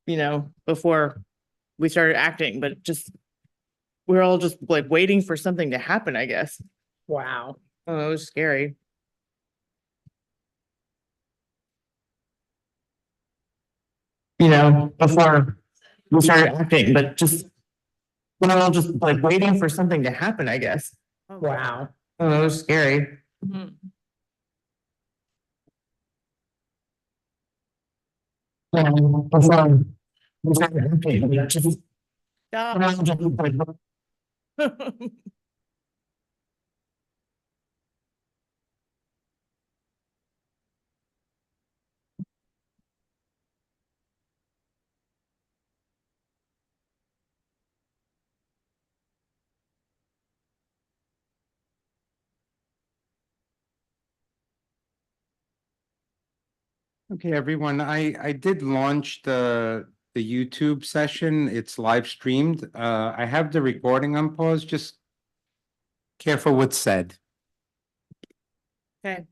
before we started acting, but we're all just like waiting for something to happen, I guess. Wow. Oh, it was scary. Before we started acting, but we're all just like waiting for something to happen, I guess. Wow. Oh, it was scary. Before we started acting, but we're all just like Okay, everyone, I did launch the YouTube session. It's live streamed. I have the recording on pause. Just careful what's said. Okay.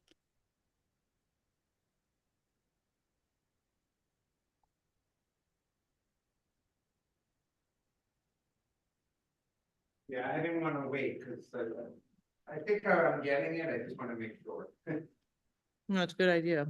Yeah, I didn't want to wait because I think I'm getting it. I just want to make sure. No, it's a good idea.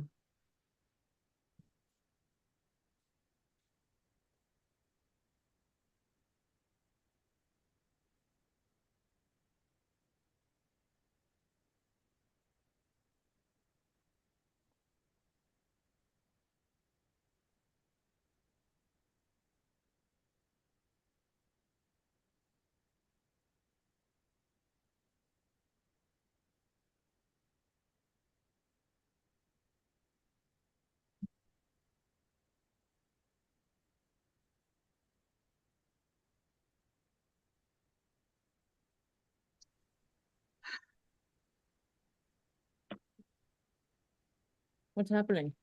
What's happening?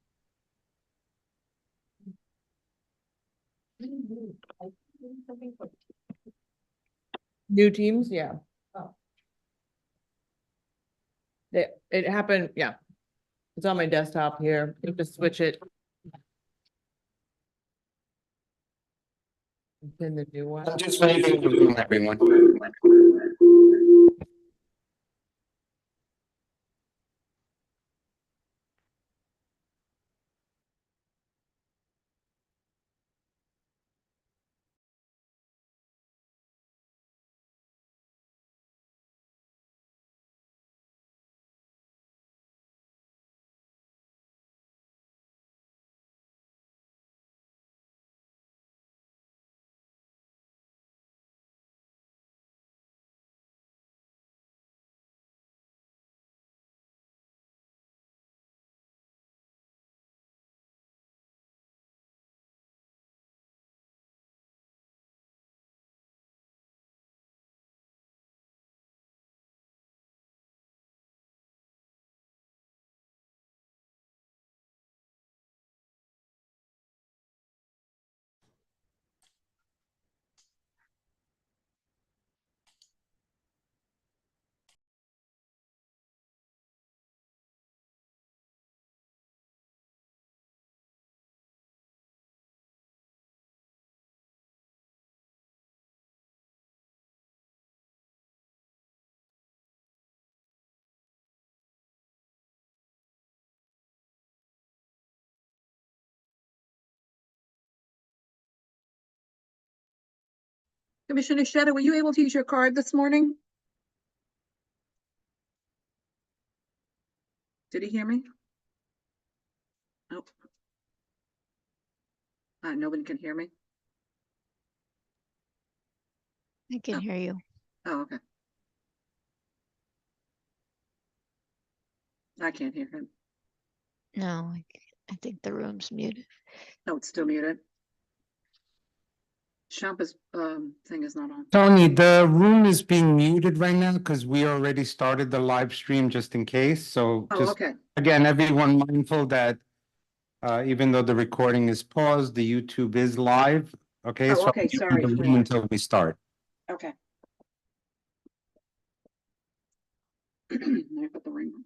New teams, yeah. It happened, yeah. It's on my desktop here. You have to switch it. Pin the new one. I'm just waiting the room, everyone. Commissioner Sheta, were you able to use your card this morning? Did he hear me? Nope. Nobody can hear me? I can hear you. Oh, okay. I can't hear him. No, I think the room's muted. No, it's still muted. Shampa's thing is not on. Tony, the room is being muted right now because we already started the live stream just in case. So Oh, just okay. again, everyone mindful that even though the recording is paused, the YouTube is live. Okay, Oh, so okay, I'll sorry. leave the room until we start. Okay. I put the ring on.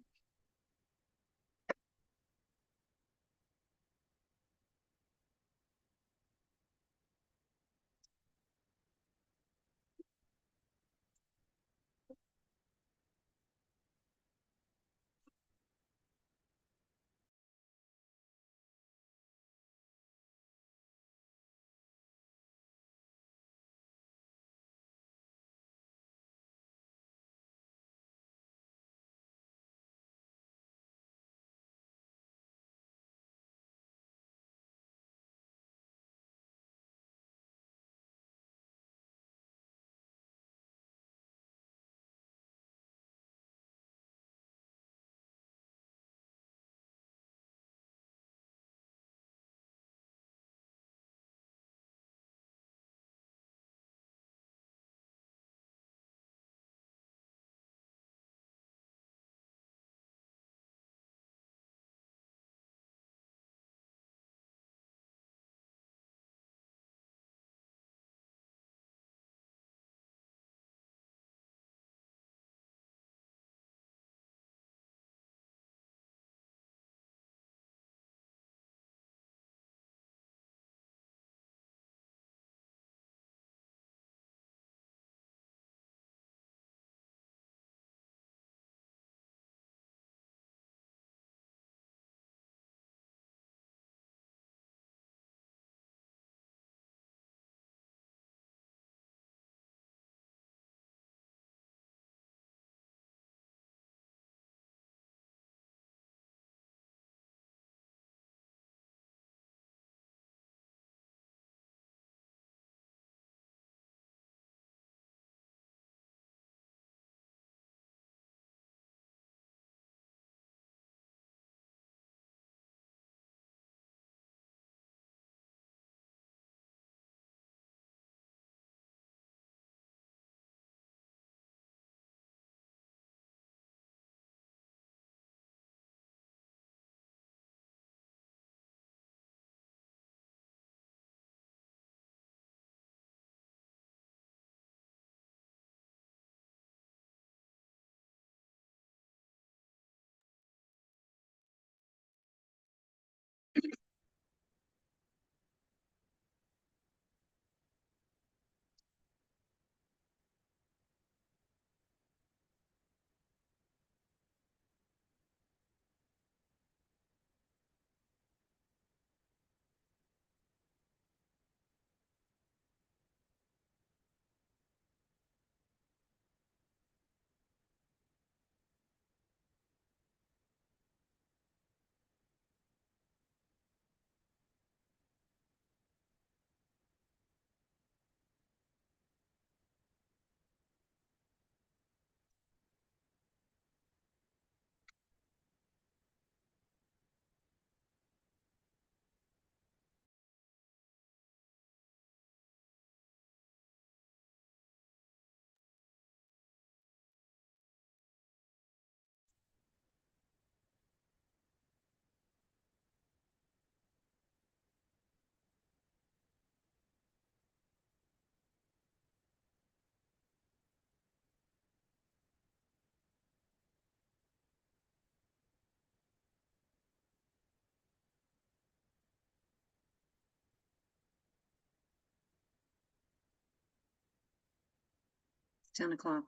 10 o'clock.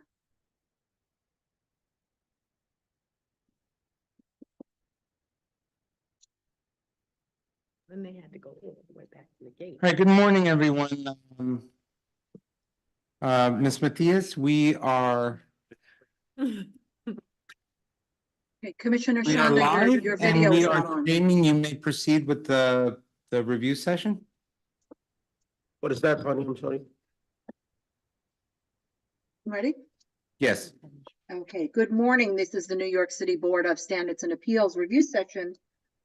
Then they had to go all the way back to the gate. All right, good morning, everyone. Ms. Matias, we are Okay, Commissioner we are Shonda, live your and video we is not are on. streaming. You may proceed with the review session. What is that, Tony? I'm sorry. Ready? Yes. Okay, good morning. This is the New York City Board of Standards and Appeals review session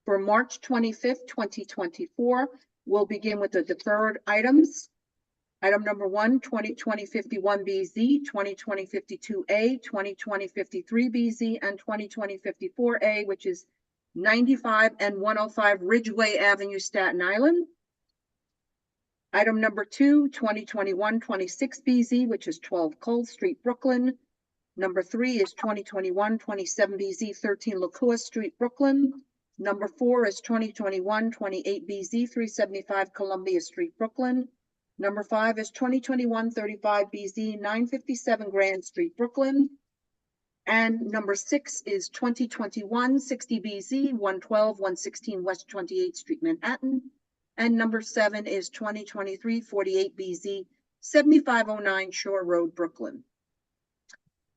for March 25th, 2024. We'll begin with the deferred items. Item number 1, 2020-51BZ, 2020-52A, 2020-53BZ, and 2020-54A, which is 95 and 105 Ridgeway Avenue, Staten Island. Item number 2, 2021-26BZ, which is 12 Cole Street, Brooklyn. Number 3 is 2021-27BZ, 13 LaCour Street, Brooklyn. Number 4 is 2021-28BZ, 375 Columbia Street, Brooklyn. Number 5 is 2021-35BZ, 957 Grand Street, Brooklyn. And number 6 is 2021-60BZ, 112-116 West 28th Street, Manhattan. And number 7 is 2023-48BZ, 7509 Shore Road, Brooklyn.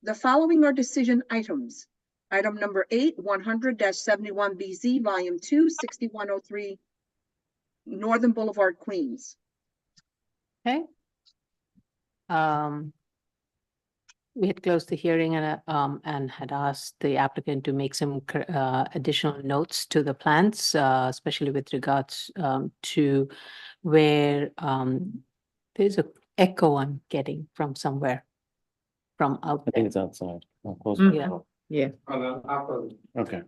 The following are decision items. Item number 8, 100-71BZ, Volume 2, 6103 Northern Boulevard, Queens. Okay. We had closed the hearing and had asked the applicant to make some additional notes to the plans, especially with regards to where there's a echo I'm getting from somewhere from out I think there. it's outside. I'll close Mm. it. Yeah. Yeah. Okay.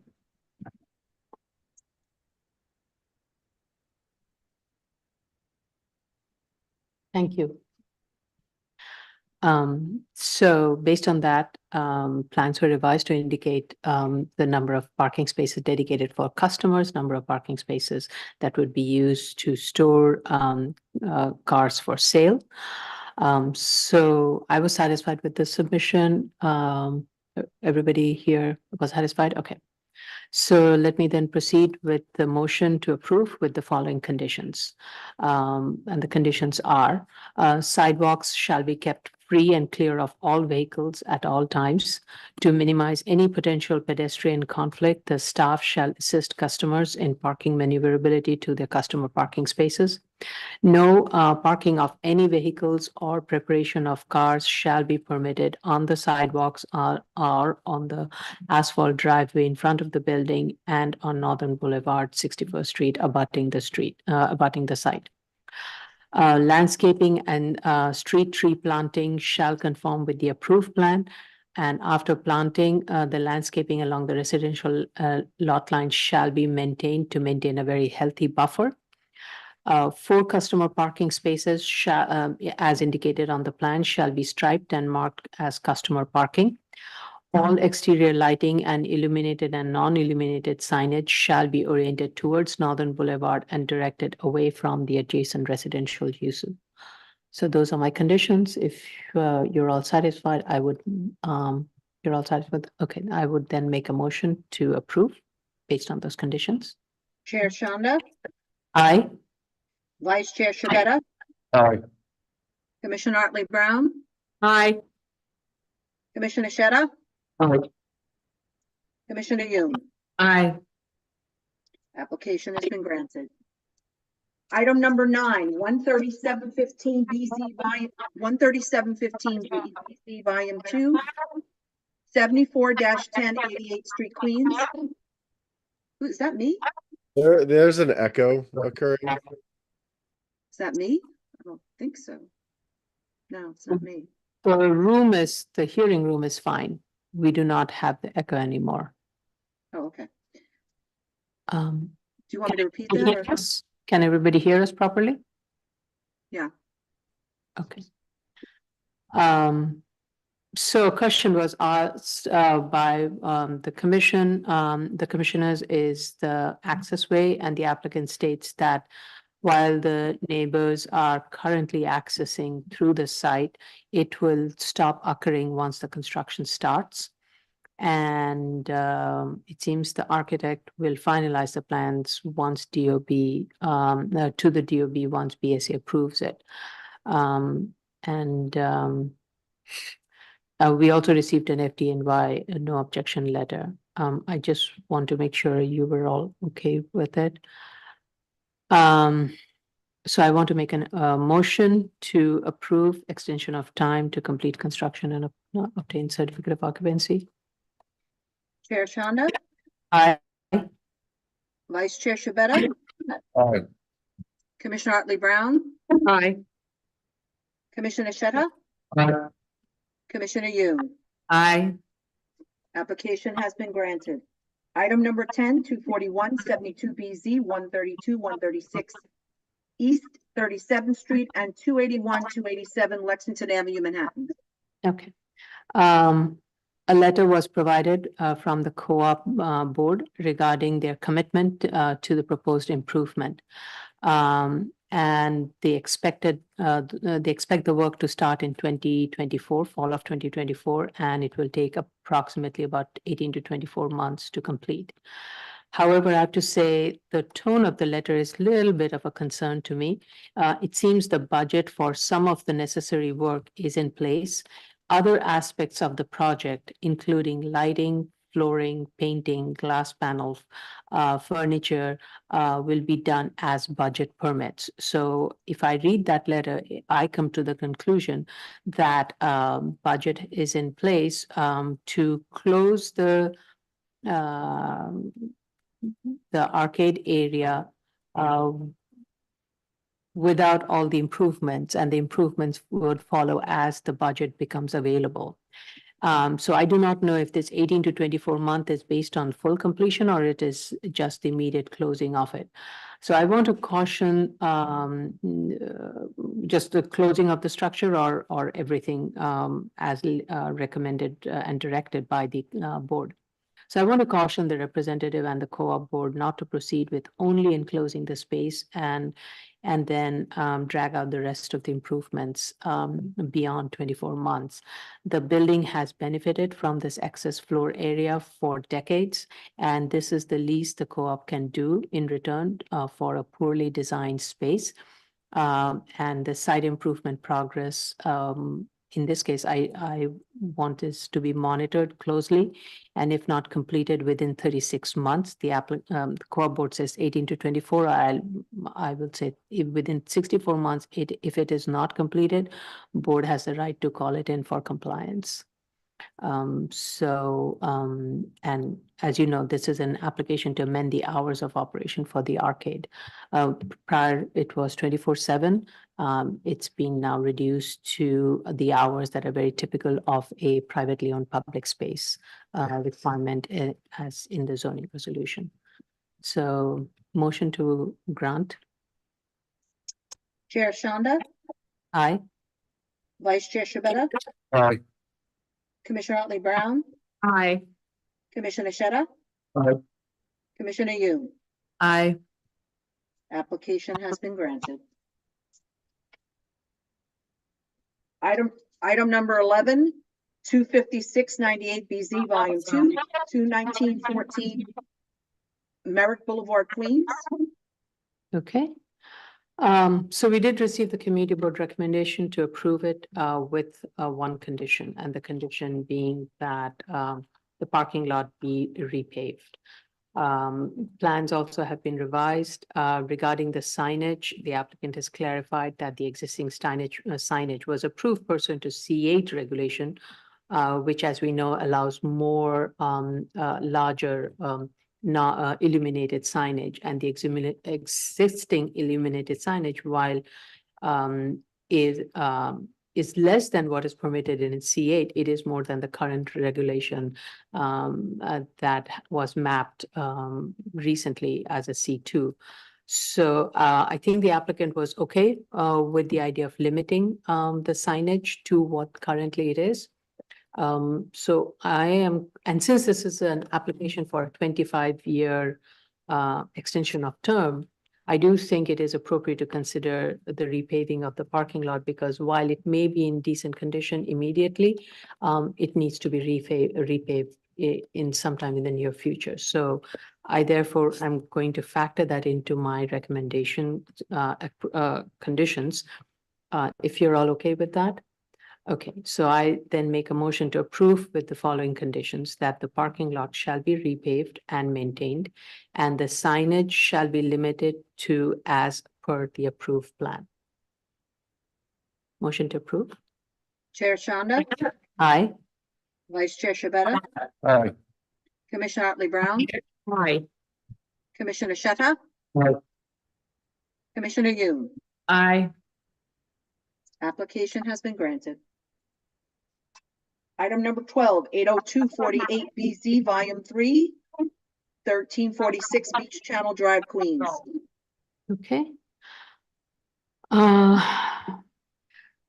Thank you. So based on that, plans were revised to indicate the number of parking spaces dedicated for customers, number of parking spaces that would be used to store cars for sale. So I was satisfied with the submission. Everybody here was satisfied? Okay. So let me then proceed with the motion to approve with the following conditions. And the conditions are sidewalks shall be kept free and clear of all vehicles at all times. To minimize any potential pedestrian conflict, the staff shall assist customers in parking maneuverability to their customer parking spaces. No parking of any vehicles or preparation of cars shall be permitted on the sidewalks or on the asphalt driveway in front of the building and on Northern Boulevard, 61st Street, abutting the site. Landscaping and street tree planting shall conform with the approved plan. And after planting, the landscaping along the residential lot line shall be maintained to maintain a very healthy buffer. 4 customer parking spaces shall, as indicated on the plan, shall be striped and marked as customer parking. All exterior lighting and illuminated and non-illuminated signage shall be oriented towards Northern Boulevard and directed away from the adjacent residential uses. So those are my conditions. If you're all satisfied, I would, you're all satisfied? Okay, I would then make a motion to approve based on those conditions. Chair Shonda, Aye. Vice Chair Shabeta, Aye. Commissioner Otley Brown, Aye. Commissioner Sheta, Aye. Commissioner Yoon. Aye. Application has been granted. Item number 9, 13715BZ volume 13715BZ volume 2, 74-10 88th Street, Queens. Who is that? Me? There's an echo occurring. Is that me? I don't think so. No, it's not me. The hearing room is fine. We do not have the echo anymore. Oh, okay. Do Do you want me to repeat that? Or? Can everybody hear us properly? Yeah. Okay. So a question was asked by the commission, the commissioners, is the access way, and the applicant states that while the neighbors are currently accessing through the site, it will stop occurring once the construction starts. And it seems the architect will finalize the plans once DOB, to the DOB once BSA approves it. We also received an FDNY, a no objection letter. I just want to make sure you were all okay with it. So I want to make a motion to approve extension of time to complete construction and obtain certificate of occupancy. Chair Shanda, Aye. Vice Chair Shabeta, Aye. Commissioner Otley Brown, Aye. Commissioner Sheta, Commissioner Yoon. Aye. Application has been granted. Item number 10, 241, 72BZ, 132, 136 East 37th Street, and 281, 287 Lexington Avenue, Manhattan. Okay. A letter was provided from the co-op board regarding their commitment to the proposed improvement. And they expect the work to start in 2024, fall of 2024, and it will take approximately about 18 to 24 months to complete. However, I have to say the tone of the letter is a little bit of a concern to me. It seems the budget for some of the necessary work is in place. Other aspects of the project, including lighting, flooring, painting, glass panels, furniture, will be done as budget permits. So if I read that letter, I come to the conclusion that budget is in place to close the arcade area without all the improvements, and the improvements would follow as the budget becomes available. So I do not know if this 18 to 24 month is based on full completion or it is just the immediate closing of it. So I want to caution just the closing of the structure or everything as recommended and directed by the board. So I want to caution the representative and the co-op board not to proceed with only enclosing the space and then drag out the rest of the improvements beyond 24 months. The building has benefited from this excess floor area for decades, and this is the least the co-op can do in return for a poorly designed space. And the site improvement progress, in this case, I want this to be monitored closely, and if not completed within 36 months, the co-op board says 18 to 24. I would say within 64 months, if it is not completed, board has the right to call it in for compliance. And as you know, this is an application to amend the hours of operation for the arcade. Prior, it was 24/7. It's been now reduced to the hours that are very typical of a privately owned public space requirement as in the zoning resolution. So motion to grant. Chair Shanda, Aye. Vice Chair Shabeta, Aye. Commissioner Otley Brown, Aye. Commissioner Sheta, Aye. Commissioner Yoon. Aye. Application has been granted. Item number 11, 25698BZ, Volume 2, 21914 Merrick Boulevard, Queens. Okay. So we did receive the community board recommendation to approve it with one condition, and the condition being that the parking lot be repaved. Plans also have been revised regarding the signage. The applicant has clarified that the existing signage was approved pursuant to C8 regulation, which, as we know, allows more larger illuminated signage, and the existing illuminated signage, while is less than what is permitted in C8, it is more than the current regulation that was mapped recently as a C2. So I think the applicant was okay with the idea of limiting the signage to what currently it is. So I am, and since this is an application for a 25-year extension of term, I do think it is appropriate to consider the repaving of the parking lot because while it may be in decent condition immediately, it needs to be repaved in sometime in the near future. So I therefore am going to factor that into my recommendation conditions. If you're all okay with that? Okay, so I then make a motion to approve with the following conditions: that the parking lot shall be repaved and maintained, and the signage shall be limited to as per the approved plan. Motion to approve? Chair Shanda, Aye. Vice Chair Shabeta, Aye. Commissioner Otley Brown, Aye. Commissioner Sheta, Aye. Commissioner Yoon. Aye. Application has been granted. Item number 12, 80248 BZ, Volume 3, 1346 Beach Channel Drive, Queens. Okay.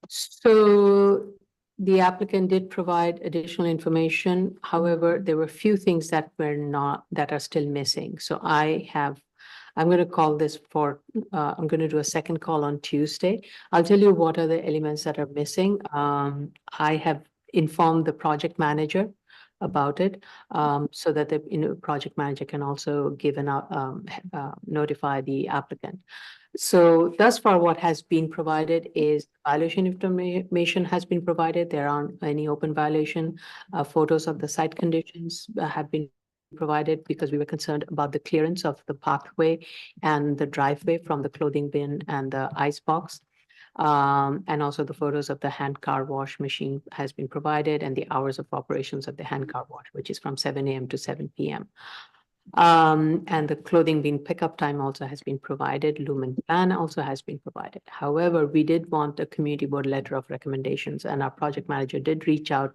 So the applicant did provide additional information. However, there were a few things that are still missing. So I'm going to call this I'm going to do a second call on Tuesday. I'll tell you what are the elements that are missing. I have informed the project manager about it, so that the project manager can also give notify the applicant. So thus far, what has been provided is violation information has been provided. There aren't any open violation. Photos of the site conditions have been provided because we were concerned about the clearance of the pathway and the driveway from the clothing bin and the ice box. And also the photos of the hand car wash machine has been provided and the hours of operations of the hand car wash, which is from 7 a.m. to 7 p.m. And the clothing bin pickup time also has been provided. Lumen plan also has been provided. However, we did want a community board letter of recommendations, and our project manager did reach out.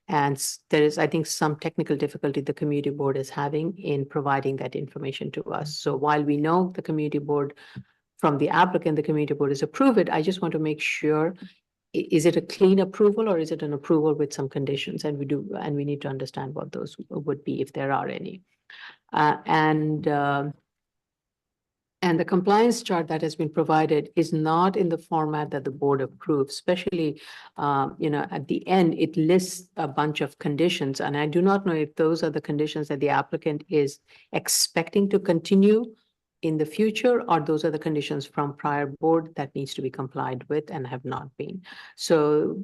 And there is, I think, some technical difficulty the community board is having in providing that information to us. So while we know the community board from the applicant, the community board is approved it, I just want to make sure, is it a clean approval or is it an approval with some conditions? And we need to understand what those would be if there are any. And the compliance chart that has been provided is not in the format that the board approves, especially, at the end, it lists a bunch of conditions. And I do not know if those are the conditions that the applicant is expecting to continue in the future, or those are the conditions from prior board that needs to be complied with and have not been. So,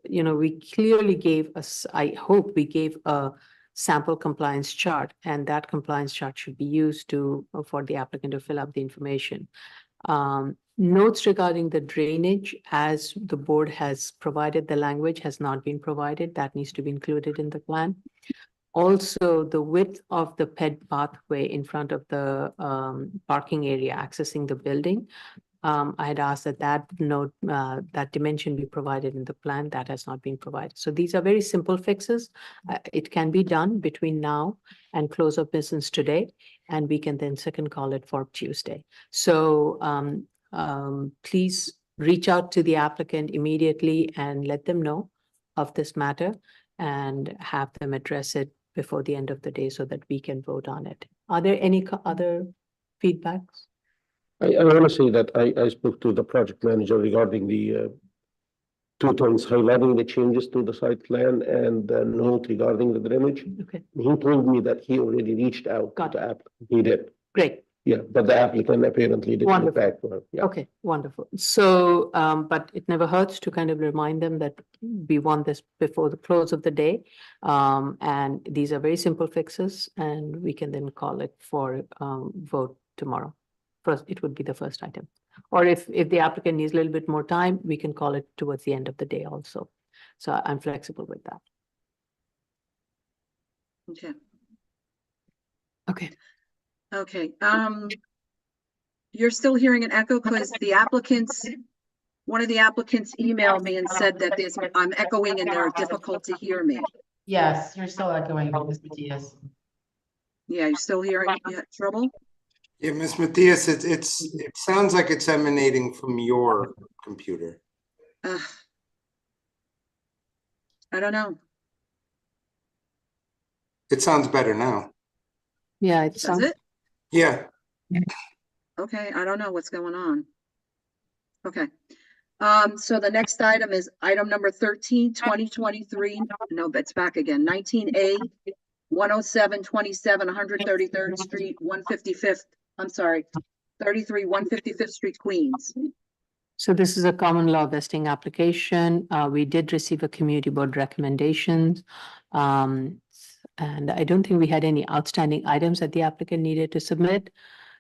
we clearly gave us, I hope we gave a sample compliance chart, and that compliance chart should be used for the applicant to fill up the information. Notes regarding the drainage, as the board has provided, the language has not been provided. That needs to be included in the plan. Also, the width of the ped pathway in front of the parking area accessing the building. I had asked that note, that dimension be provided in the plan. That has not been provided. So these are very simple fixes. It can be done between now and close of business today, and we can then second call it for Tuesday. So please reach out to the applicant immediately and let them know of this matter and have them address it before the end of the day so that we can vote on it. Are there any other feedbacks? I want to say that I spoke to the project manager regarding the two things, highlighting the changes to the site plan and the note regarding the drainage. Okay, He told me that he already reached out to Got the applicant. He did, great. yeah, but the applicant apparently didn't get Wonderful. back to him. Yeah. Okay, wonderful. So, but it never hurts to kind of remind them that we want this before the close of the day. And these are very simple fixes, and we can then call it for vote tomorrow. First, it would be the first item. Or if the applicant needs a little bit more time, we can call it towards the end of the day also. So I'm flexible with that. Okay. Okay. Okay, you're still hearing an echo because one of the applicants emailed me and said that I'm echoing and they're difficult to hear me. Yes, you're still echoing, Ms. Matias. Yeah, you're still hearing, you had trouble? Yeah, Ms. Matias, it sounds like it's emanating from your computer. I don't know. It sounds better now. Yeah, it Does sounds. it? Yeah. Okay, I don't know what's going on. Okay. So the next item is item number 13, 2023. No, it's back again, 19A, 10727, 133rd Street, 155th, I'm sorry, 155th Street, Queens. So this is a common law vesting application. We did receive a community board recommendation. And I don't think we had any outstanding items that the applicant needed to submit.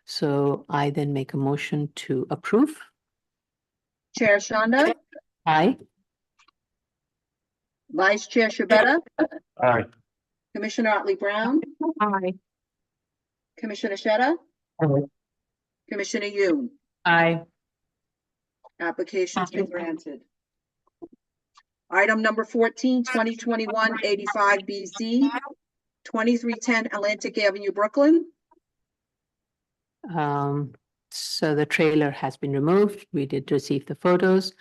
So I then make a motion to approve. Chair Shonda, Aye. Vice Chair Shabeta, Aye. Commissioner Otley Brown, Aye. Commissioner Sheta, Aye. Commissioner Yoon. Aye. Application's been granted. Item number 14, 2021, 85 BZ, 2310 Atlantic Avenue, Brooklyn. So the trailer has been removed. We did receive the photos.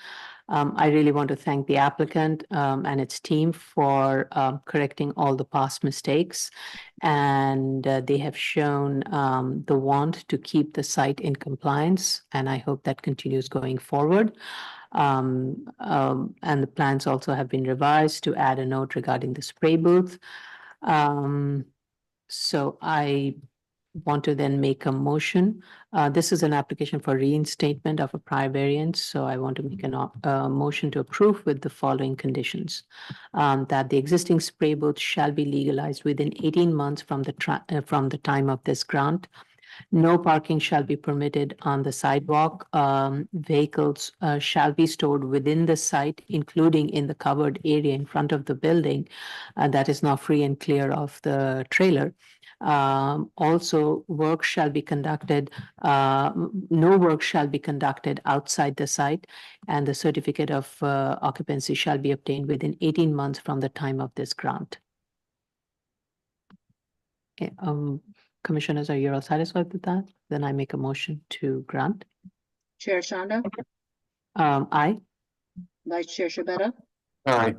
I really want to thank the applicant and its team for correcting all the past mistakes. And they have shown the want to keep the site in compliance, and I hope that continues going forward. And the plans also have been revised to add a note regarding the spray booth. So I want to then make a motion. This is an application for reinstatement of a prior variance, so I want to make a motion to approve with the following conditions. That the existing spray booth shall be legalized within 18 months from the time of this grant. No parking shall be permitted on the sidewalk. Vehicles shall be stored within the site, including in the covered area in front of the building that is now free and clear of the trailer. Also, work shall be conducted, no work shall be conducted outside the site, and the certificate of occupancy shall be obtained within 18 months from the time of this grant. Okay, commissioners, are you all satisfied with that? Then I make a motion to grant. Chair Shonda, Aye. Vice Chair Shabeta, Aye.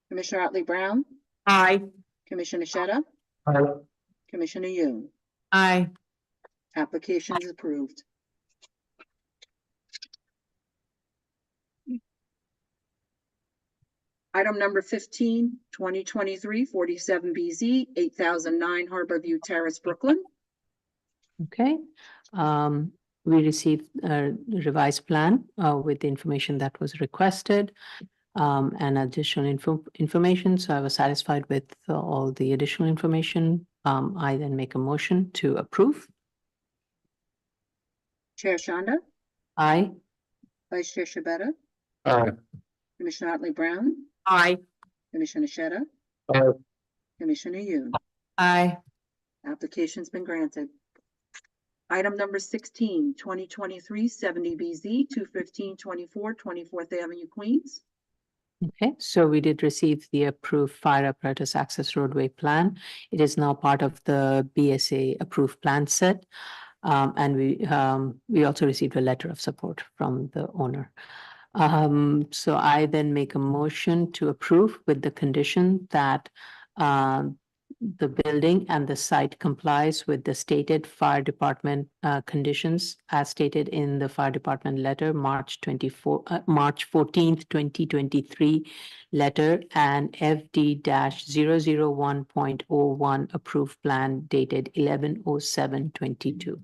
Commissioner Otley Brown, Aye. Commissioner Sheta, Aye. Commissioner Yoon. Aye. Application is approved. Item number 15, 2023, 47 BZ, 8009 Harborview Terrace, Brooklyn. Okay. We received a revised plan with the information that was requested and additional information. So I was satisfied with all the additional information. I then make a motion to approve. Chair Shonda, Aye. Vice Chair Shabeta, Aye. Commissioner Otley Brown, Aye. Commissioner Sheta, Aye. Commissioner Yoon. Aye. Application's been granted. Item number 16, 2023, 70 BZ, 21524 24th Avenue, Queens. Okay, so we did receive the approved fire apparatus access roadway plan. It is now part of the BSA approved plan set. And we also received a letter of support from the owner. So I then make a motion to approve with the condition that the building and the site complies with the stated fire department conditions as stated in the fire department letter, March 14th, 2023 letter, and FD-001.01 approved plan dated 11/07/22.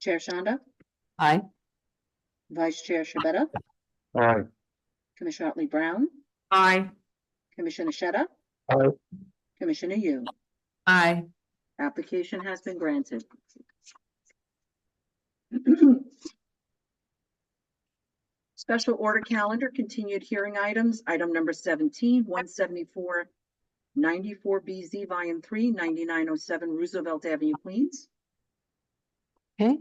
Chair Shonda, Aye. Vice Chair Shabeta, Aye. Commissioner Otley Brown, Aye. Commissioner Sheta, Aye. Commissioner Yoon. Aye. Application has been granted. Special order calendar, continued hearing items, item number 17, 17494 BZ, Volume 3, 9907 Roosevelt Avenue, Queens. Okay,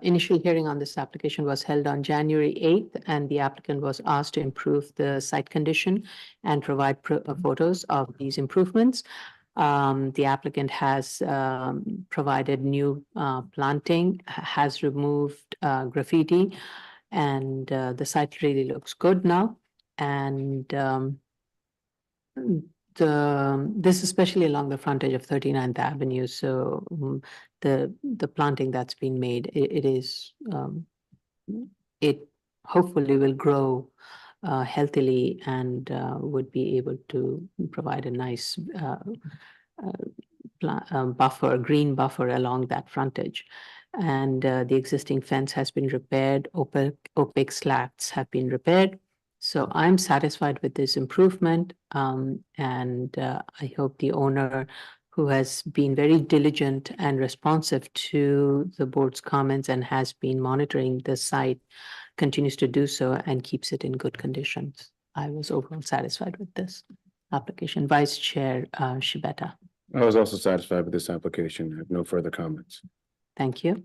initial hearing on this application was held on January 8th, and the applicant was asked to improve the site condition and provide photos of these improvements. The applicant has provided new planting, has removed graffiti, and the site really looks good now. And this especially along the frontage of 39th Avenue, so the planting that's been made, it is it hopefully will grow healthily and would be able to provide a nice buffer, green buffer along that frontage. And the existing fence has been repaired, opaque slats have been repaired. So I'm satisfied with this improvement, and I hope the owner, who has been very diligent and responsive to the board's comments and has been monitoring the site, continues to do so and keeps it in good conditions. I was overall satisfied with this application. Vice Chair Shibeta. I was also satisfied with this application. I have no further comments. Thank you.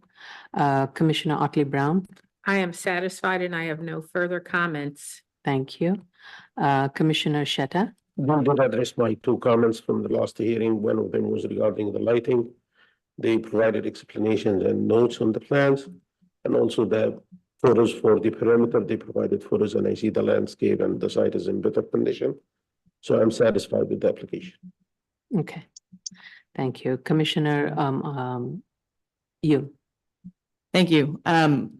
Commissioner Otley Brown. I am satisfied and I have no further comments. Thank you. Commissioner Sheta. I did address my two comments from the last hearing. One of them was regarding the lighting. They provided explanations and notes on the plans, and also the photos for the perimeter. They provided photos, and I see the landscape and the site is in better condition. So I'm satisfied with the application. Okay. Thank you. Commissioner, you. Thank you.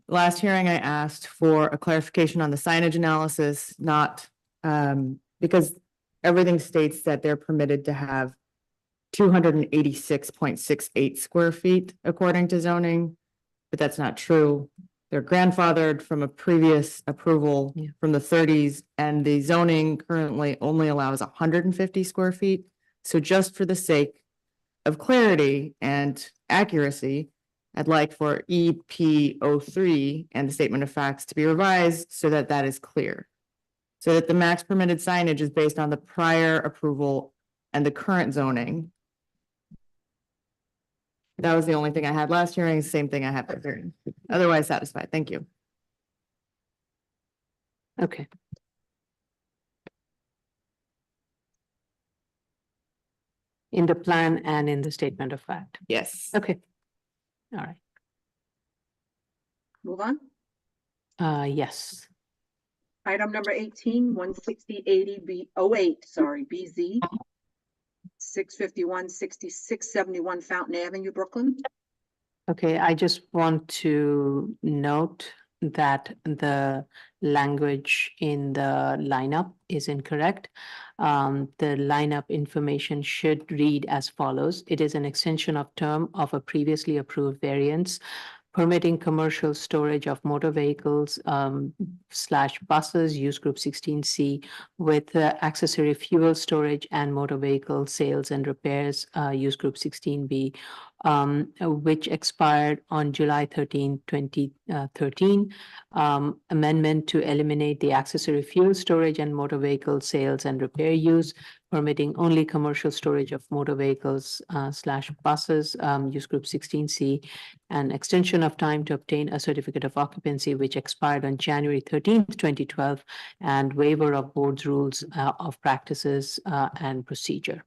Last hearing, I asked for a clarification on the signage analysis, not, because everything states that they're permitted to have 286.68 square feet according to zoning, but that's not true. They're grandfathered from a previous approval from the 30s, and the zoning currently only allows 150 square feet. So just for the sake of clarity and accuracy, I'd like for EP03 and the statement of facts to be revised so that that is clear. So that the max permitted signage is based on the prior approval and the current zoning. That was the only thing I had last hearing, same thing I had this hearing. Otherwise satisfied. Thank you. Okay. In the plan and in the statement of fact. Yes. Okay. All right. Move on. Yes. Item number 18, 16080B08, sorry, BZ. 651 6671 Fountain Avenue, Brooklyn. Okay, I just want to note that the language in the lineup is incorrect. The lineup information should read as follows. It is an extension of term of a previously approved variance permitting commercial storage of motor vehicles / buses, use group 16C, with accessory fuel storage and motor vehicle sales and repairs, use group 16B, which expired on July 13, 2013. Amendment to eliminate the accessory fuel storage and motor vehicle sales and repair use, permitting only commercial storage of motor vehicles / buses, use group 16C, and extension of time to obtain a certificate of occupancy, which expired on January 13th, 2012, and waiver of board's rules of practices and procedure.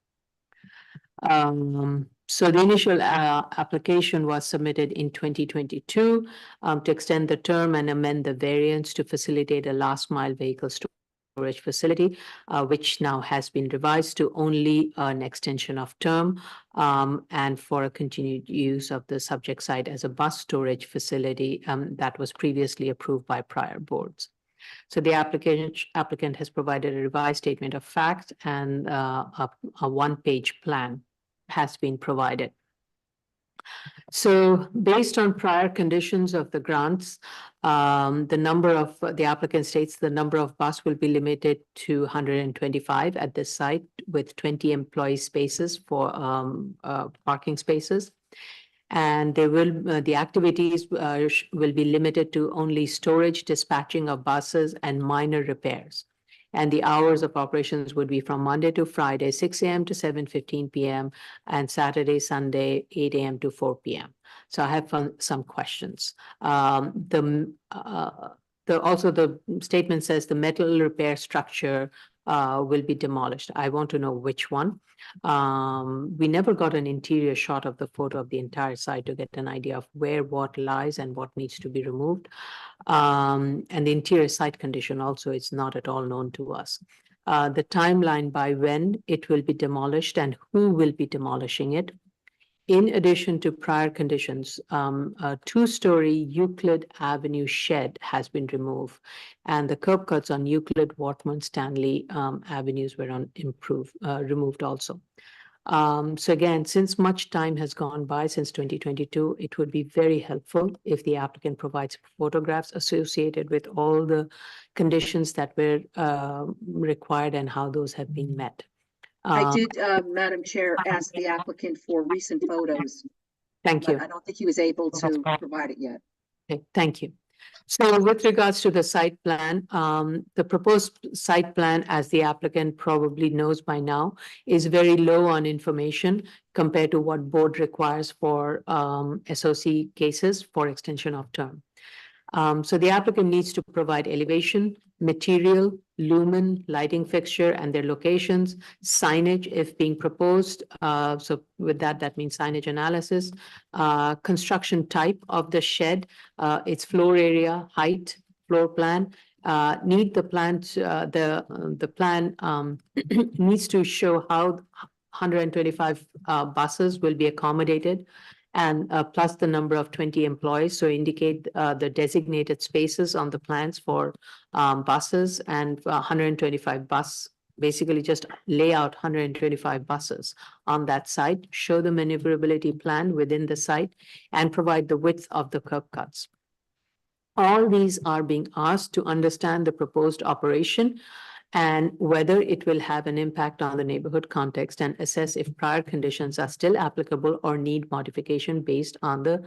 So the initial application was submitted in 2022 to extend the term and amend the variance to facilitate a last mile vehicle storage facility, which now has been revised to only an extension of term and for a continued use of the subject site as a bus storage facility that was previously approved by prior boards. So the applicant has provided a revised statement of fact, and a one-page plan has been provided. So based on prior conditions of the grants, the applicant states the number of bus will be limited to 125 at this site, with 20 employee spaces for parking spaces. And the activities will be limited to only storage, dispatching of buses, and minor repairs. And the hours of operations would be from Monday to Friday, 6 a.m. to 7:15 p.m. and Saturday, Sunday, 8 a.m. to 4 p.m. So I have some questions. Also the statement says the metal repair structure will be demolished. I want to know which one. We never got an interior shot of the photo of the entire site to get an idea of where what lies and what needs to be removed. And the interior site condition also is not at all known to us. the timeline by when it will be demolished and who will be demolishing it. In addition to prior conditions, a two-story Euclid Avenue shed has been removed, and the curb cuts on Euclid, Wortman, Stanley avenues were removed also. So again, since much time has gone by since 2022, it would be very helpful if the applicant provides photographs associated with all the conditions that were required and how those have been met. I did, Madam Chair, ask the applicant for recent photos, Thank you. but I don't think he was able to provide it yet. Okay, thank you. So with regards to the site plan, the proposed site plan, as the applicant probably knows by now, is very low on information compared to what board requires for SOC cases for extension of term. So the applicant needs to provide elevation, material, lumen, lighting fixture, and their locations, signage if being proposed. So with that, that means signage analysis, construction type of the shed, its floor area, height, floor plan. Need the plan, the plan needs to show how 125 buses will be accommodated, and plus the number of 20 employees. So indicate the designated spaces on the plans for buses, and 125 bus, basically just lay out 125 buses on that site, show the maneuverability plan within the site, and provide the width of the curb cuts. All these are being asked to understand the proposed operation and whether it will have an impact on the neighborhood context, and assess if prior conditions are still applicable or need modification based on the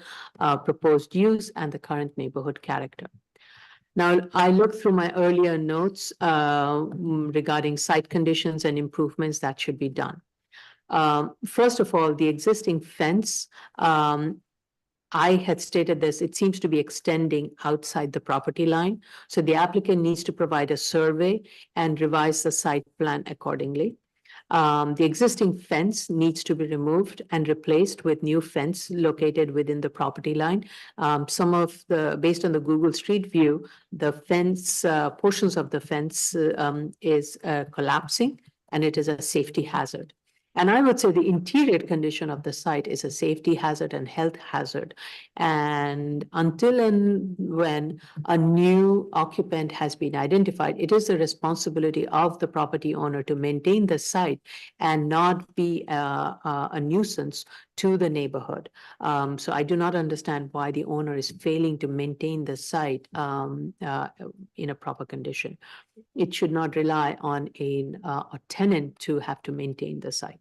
proposed use and the current neighborhood character. Now, I looked through my earlier notes regarding site conditions and improvements that should be done. First of all, the existing fence, I had stated this, it seems to be extending outside the property line. So the applicant needs to provide a survey and revise the site plan accordingly. The existing fence needs to be removed and replaced with new fence located within the property line. Based on the Google Street View, the fence, portions of the fence is collapsing, and it is a safety hazard. And I would say the interior condition of the site is a safety hazard and health hazard. And until and when a new occupant has been identified, it is the responsibility of the property owner to maintain the site and not be a nuisance to the neighborhood. So I do not understand why the owner is failing to maintain the site in a proper condition. It should not rely on a tenant to have to maintain the site.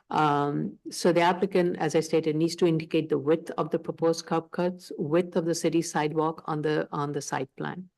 So the applicant, as I stated, needs to indicate the width of the proposed curb cuts, width of the city sidewalk on the site plan.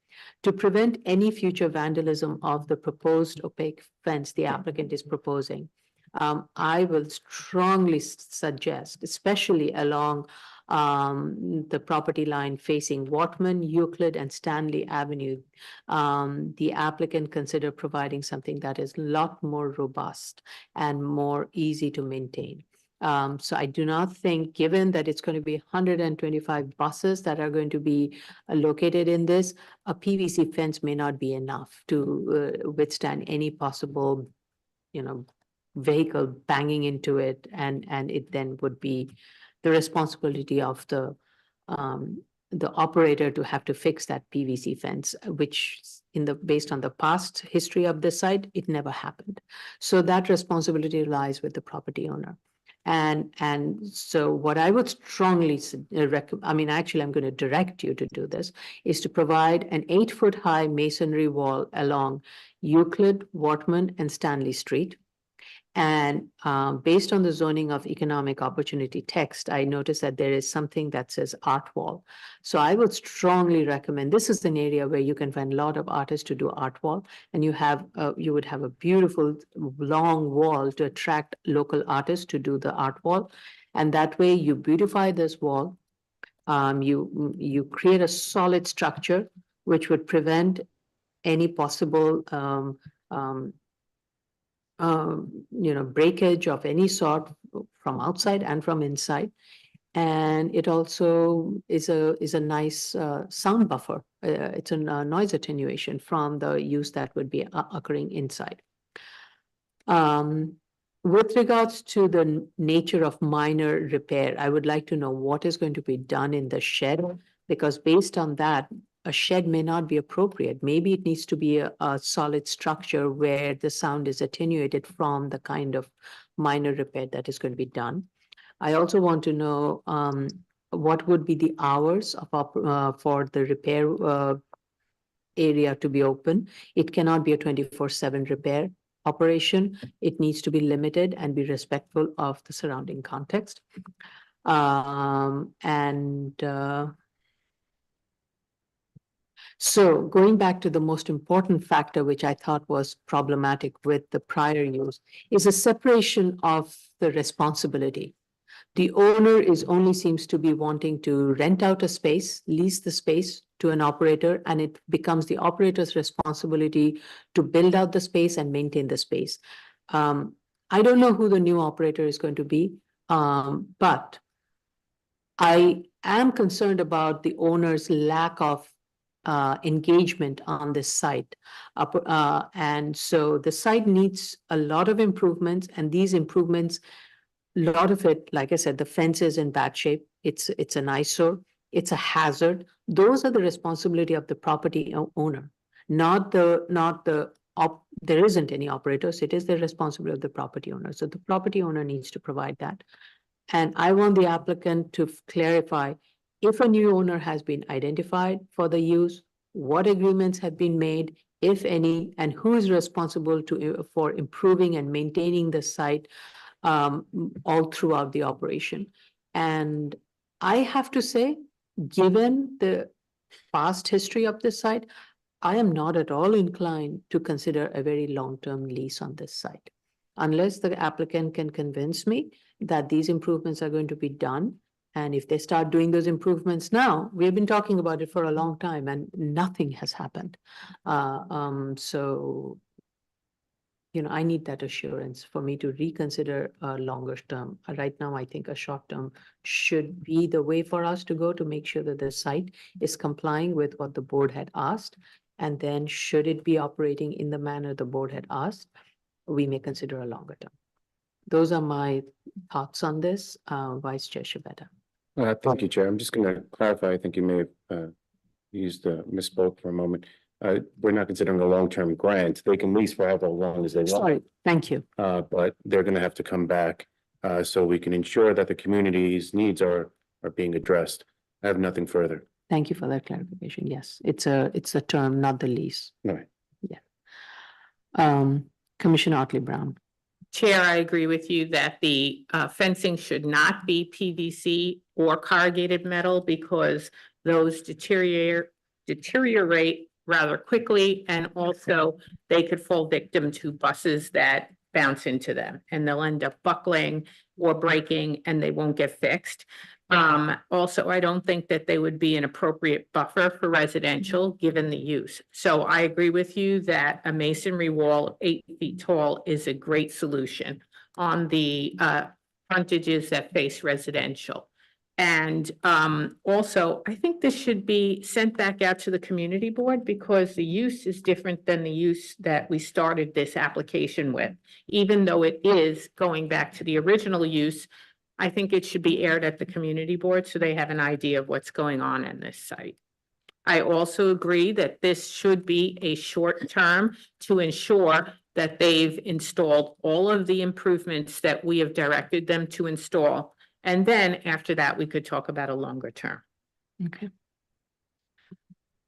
To prevent any future vandalism of the proposed opaque fence the applicant is proposing, I will strongly suggest, especially along the property line facing Wortman, Euclid, and Stanley Avenue, the applicant consider providing something that is a lot more robust and more easy to maintain. So I do not think, given that it's going to be 125 buses that are going to be located in this, a PVC fence may not be enough to withstand any possible, vehicle banging into it, and it then would be the responsibility of the operator to have to fix that PVC fence, which based on the past history of the site, it never happened. So that responsibility lies with the property owner. And so what I would strongly recommend, actually, I'm going to direct you to do this, is to provide an 8-foot high masonry wall along Euclid, Wortman, and Stanley Street. And based on the zoning of economic opportunity text, I noticed that there is something that says art wall. So I would strongly recommend, this is an area where you can find a lot of artists to do art wall, and you would have a beautiful long wall to attract local artists to do the art wall. And that way you beautify this wall. You create a solid structure which would prevent any possible breakage of any sort from outside and from inside. And it also is a nice sound buffer. It's a noise attenuation from the use that would be occurring inside. With regards to the nature of minor repair, I would like to know what is going to be done in the shed, because based on that, a shed may not be appropriate. Maybe it needs to be a solid structure where the sound is attenuated from the kind of minor repair that is going to be done. I also want to know what would be the hours of for the repair area to be open. It cannot be a 24/7 repair operation. It needs to be limited and be respectful of the surrounding context. So going back to the most important factor, which I thought was problematic with the prior use, is a separation of the responsibility. The owner only seems to be wanting to rent out a space, lease the space to an operator, and it becomes the operator's responsibility to build out the space and maintain the space. I don't know who the new operator is going to be, but I am concerned about the owner's lack of engagement on this site. And so the site needs a lot of improvements, and these improvements, a lot of it, like I said, the fence is in bad shape. It's an eyesore. It's a hazard. Those are the responsibility of the property owner, not the there isn't any operators. It is the responsibility of the property owner. So the property owner needs to provide that. And I want the applicant to clarify if a new owner has been identified for the use, what agreements have been made, if any, and who is responsible for improving and maintaining the site all throughout the operation. And I have to say, given the past history of this site, I am not at all inclined to consider a very long-term lease on this site, unless the applicant can convince me that these improvements are going to be done. And if they start doing those improvements now, we have been talking about it for a long time and nothing has happened. So, you know, I need that assurance for me to reconsider a longer term. Right now, I think a short term should be the way for us to go to make sure that the site is complying with what the board had asked. And then should it be operating in the manner the board had asked, we may consider a longer term. Those are my thoughts on this, Vice Chair Shibeta. Thank you, Chair. I'm just going to clarify. I think you may have used misspoke for a moment. We're not considering a long-term grant. They can lease for however long as they want. Sorry, thank you. But they're going to have to come back so we can ensure that the community's needs are being addressed. I have nothing further. Thank you for that clarification. Yes, it's a term, not the lease. Right. Yeah. Commissioner Otley Brown. Chair, I agree with you that the fencing should not be PVC or corrugated metal because those deteriorate rather quickly, and also they could fall victim to buses that bounce into them and they'll end up buckling or breaking and they won't get fixed. Also, I don't think that they would be an appropriate buffer for residential given the use. So I agree with you that a masonry wall 8 feet tall is a great solution on the frontages that face residential. And also, I think this should be sent back out to the community board because the use is different than the use that we started this application with. Even though it is going back to the original use, I think it should be aired at the community board so they have an idea of what's going on in this site. I also agree that this should be a short term to ensure that they've installed all of the improvements that we have directed them to install. And then after that, we could talk about a longer term. Okay.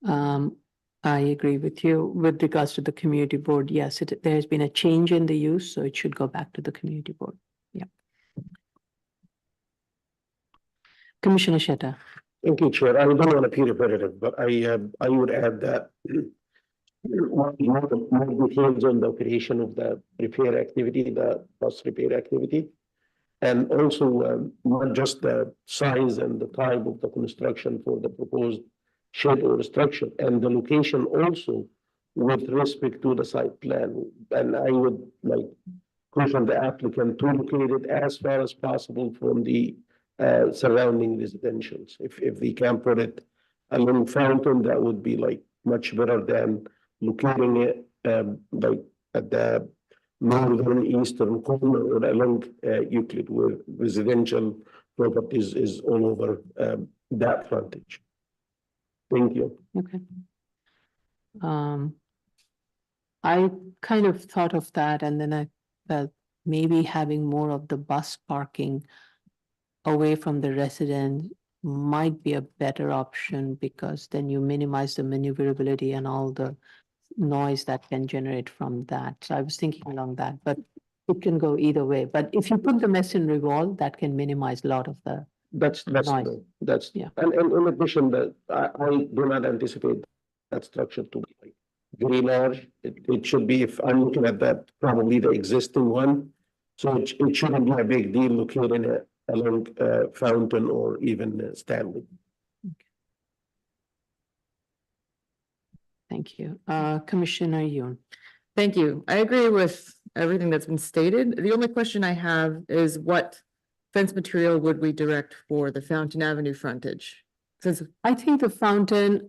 I agree with you with regards to the community board. Yes, there has been a change in the use, so it should go back to the community board. Yeah. Commissioner Sheta. Thank you, Chair. I don't want to be repetitive, but I would add that more details on the operation of the repair activity, the bus repair activity, and also not just the size and the type of the construction for the proposed shed or structure, and the location also with respect to the site plan. And I would like caution the applicant to locate it as far as possible from the surrounding residentials. If they can put it along Fountain, that would be like much better than locating it like at the northern eastern corner or along Euclid, where residential properties is all over that frontage. Thank you. Okay. I kind of thought of that and then I felt maybe having more of the bus parking away from the residence might be a better option because then you minimize the maneuverability and all the noise that can generate from that. So I was thinking along that, but it can go either way. But if you put the masonry wall, that can minimize a lot of the, That's Nice. true. That's, Yeah. and in addition, that I do not anticipate that structure to be like very large. It should be, if I'm looking at that, probably the existing one. So it shouldn't be a big deal located along Fountain or even Stanley. thank you. Commissioner Yoon. Thank you. I agree with everything that's been stated. The only question I have is what fence material would we direct for the Fountain Avenue frontage? Since I think the fountain,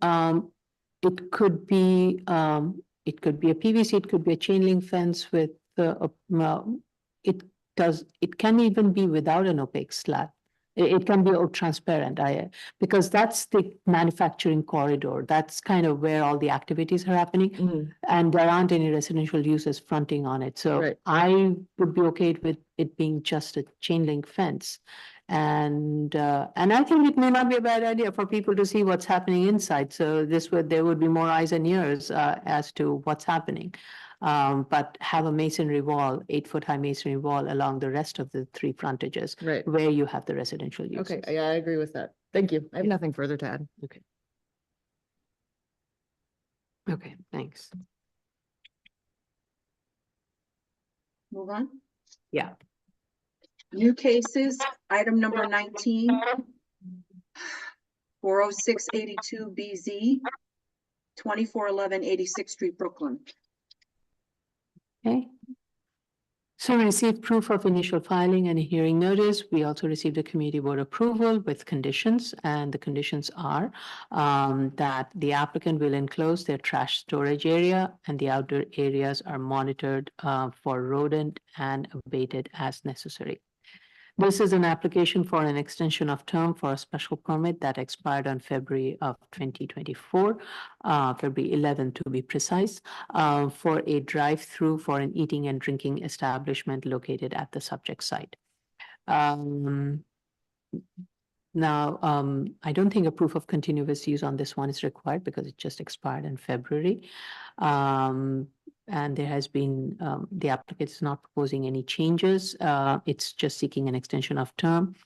it could be a PVC, it could be a chain link fence with it can even be without an opaque slat. It can be transparent, because that's the manufacturing corridor. That's kind of where all the activities are happening. And there aren't any residential uses fronting on it. So Right. I would be okay with it being just a chain link fence. And I think it may not be a bad idea for people to see what's happening inside. So there would be more eyes and ears as to what's happening. But have a masonry wall, 8-foot high masonry wall along the rest of the 3 frontages Right. where you have the residential uses. Okay, yeah, I agree with that. Thank you. I have Yeah. nothing further to add. Okay, thanks. Move on. Yeah. New cases, item number 19. 40682 BZ, 2411 86th Street, Brooklyn. Okay. So we received proof of initial filing and a hearing notice. We also received a community board approval with conditions, and the conditions are that the applicant will enclose their trash storage area and the outdoor areas are monitored for rodent and abated as necessary. This is an application for an extension of term for a special permit that expired on February of 2024, February 11 to be precise, for a drive-through for an eating and drinking establishment located at the subject site. Now, I don't think a proof of continuous use on this one is required because it just expired in February. And there has been, the applicant is not proposing any changes. It's just seeking an extension of term.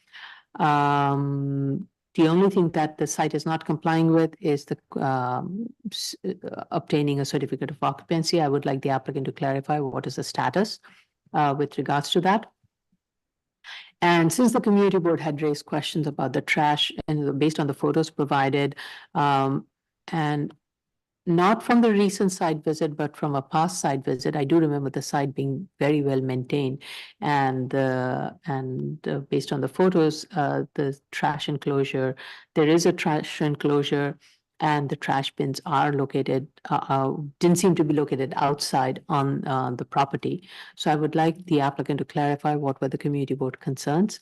The only thing that the site is not complying with is the obtaining a certificate of occupancy. I would like the applicant to clarify what is the status with regards to that. And since the community board had raised questions about the trash and based on the photos provided, and not from the recent site visit, but from a past site visit, I do remember the site being very well maintained. And based on the photos, the trash enclosure, there is a trash enclosure and the trash bins are located, didn't seem to be located outside on the property. So I would like the applicant to clarify what were the community board concerns.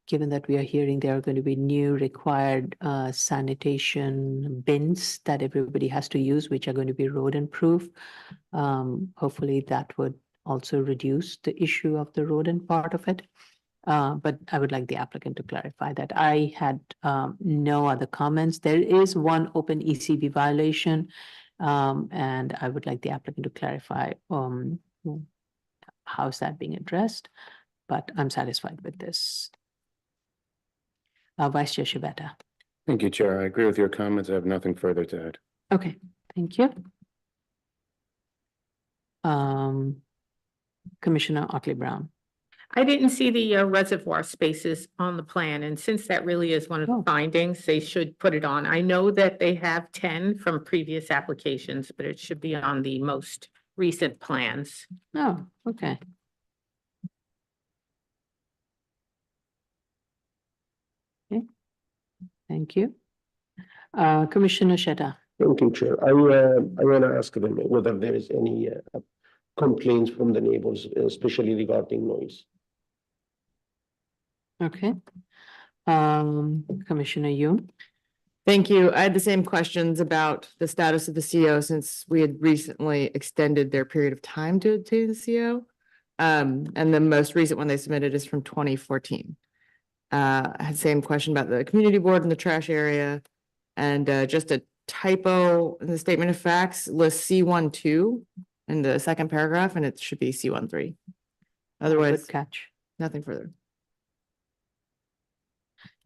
Given that we are hearing there are going to be new required sanitation bins that everybody has to use, which are going to be rodent proof. Hopefully that would also reduce the issue of the rodent part of it. But I would like the applicant to clarify that. I had no other comments. There is one open ECB violation, and I would like the applicant to clarify how is that being addressed, but I'm satisfied with this. Vice Chair Shibata. Thank you, Chair. I agree with your comments. I have nothing further to add. Okay, thank you. Commissioner Otley Brown. I didn't see the reservoir spaces on the plan, and since that really is one of the Oh. findings, they should put it on. I know that they have 10 from previous applications, but it should be on the most recent plans. Oh, okay. Okay, thank you. Commissioner Sheta. Thank you, Chair. I want to ask them whether there is any complaints from the neighbors, especially regarding noise. Okay. Commissioner Yoon? Thank you. I had the same questions about the status of the CO since we had recently extended their period of time to obtain the CO. And the most recent one they submitted is from 2014. I had the same question about the community board and the trash area. And just a typo in the statement of facts lists C12 in the second paragraph, and it should be C13. Otherwise, Good catch. nothing further.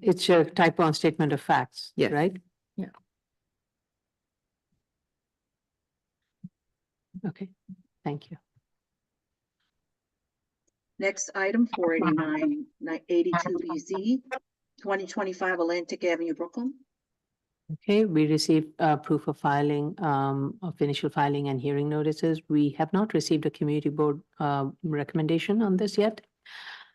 It's a typo on statement of facts, Yes. right? Yeah. Okay, thank you. Next item, 489-82BZ, 2025 Atlantic Avenue, Brooklyn. Okay, we received proof of filing, of initial filing and hearing notices. We have not received a community board recommendation on this yet.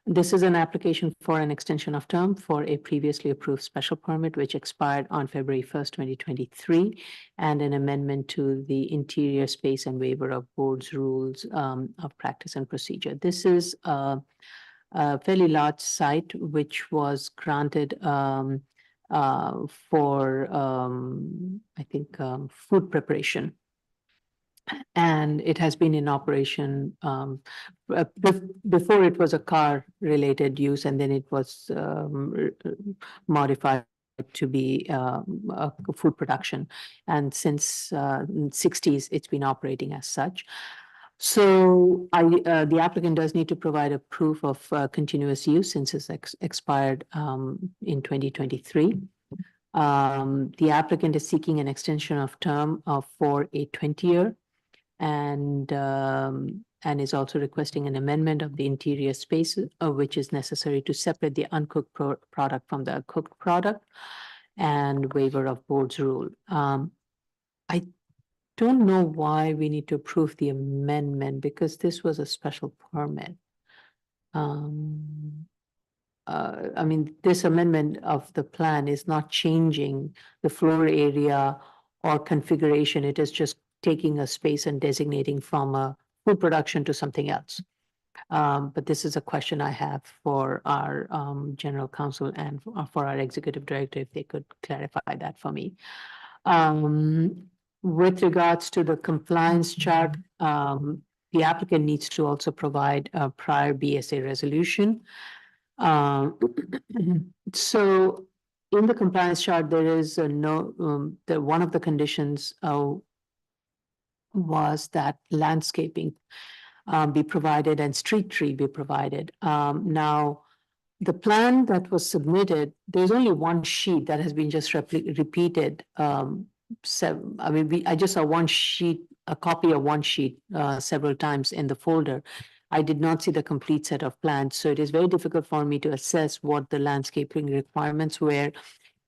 This is an application for an extension of term for a previously approved special permit which expired on February 1st, 2023, and an amendment to the interior space and waiver of board's rules of practice and procedure. This is a fairly large site which was granted for, I think, food preparation. And it has been in operation before it was a car-related use, and then it was modified to be a food production. And since 60s, it's been operating as such. So the applicant does need to provide a proof of continuous use since it's expired in 2023. The applicant is seeking an extension of term for a 20-year and is also requesting an amendment of the interior space, which is necessary to separate the uncooked product from the cooked product, and waiver of board's rule. I don't know why we need to approve the amendment because this was a special permit. I mean, this amendment of the plan is not changing the floor area or configuration. It is just taking a space and designating from a food production to something else. But this is a question I have for our general counsel and for our executive director, if they could clarify that for me. With regards to the compliance chart, the applicant needs to also provide a prior BSA resolution. So in the compliance chart, there is a one of the conditions was that landscaping be provided and street tree be provided. Now, the plan that was submitted, there's only one sheet that has been just repeated. I mean, I just saw one sheet, a copy of one sheet several times in the folder. I did not see the complete set of plans, so it is very difficult for me to assess what the landscaping requirements were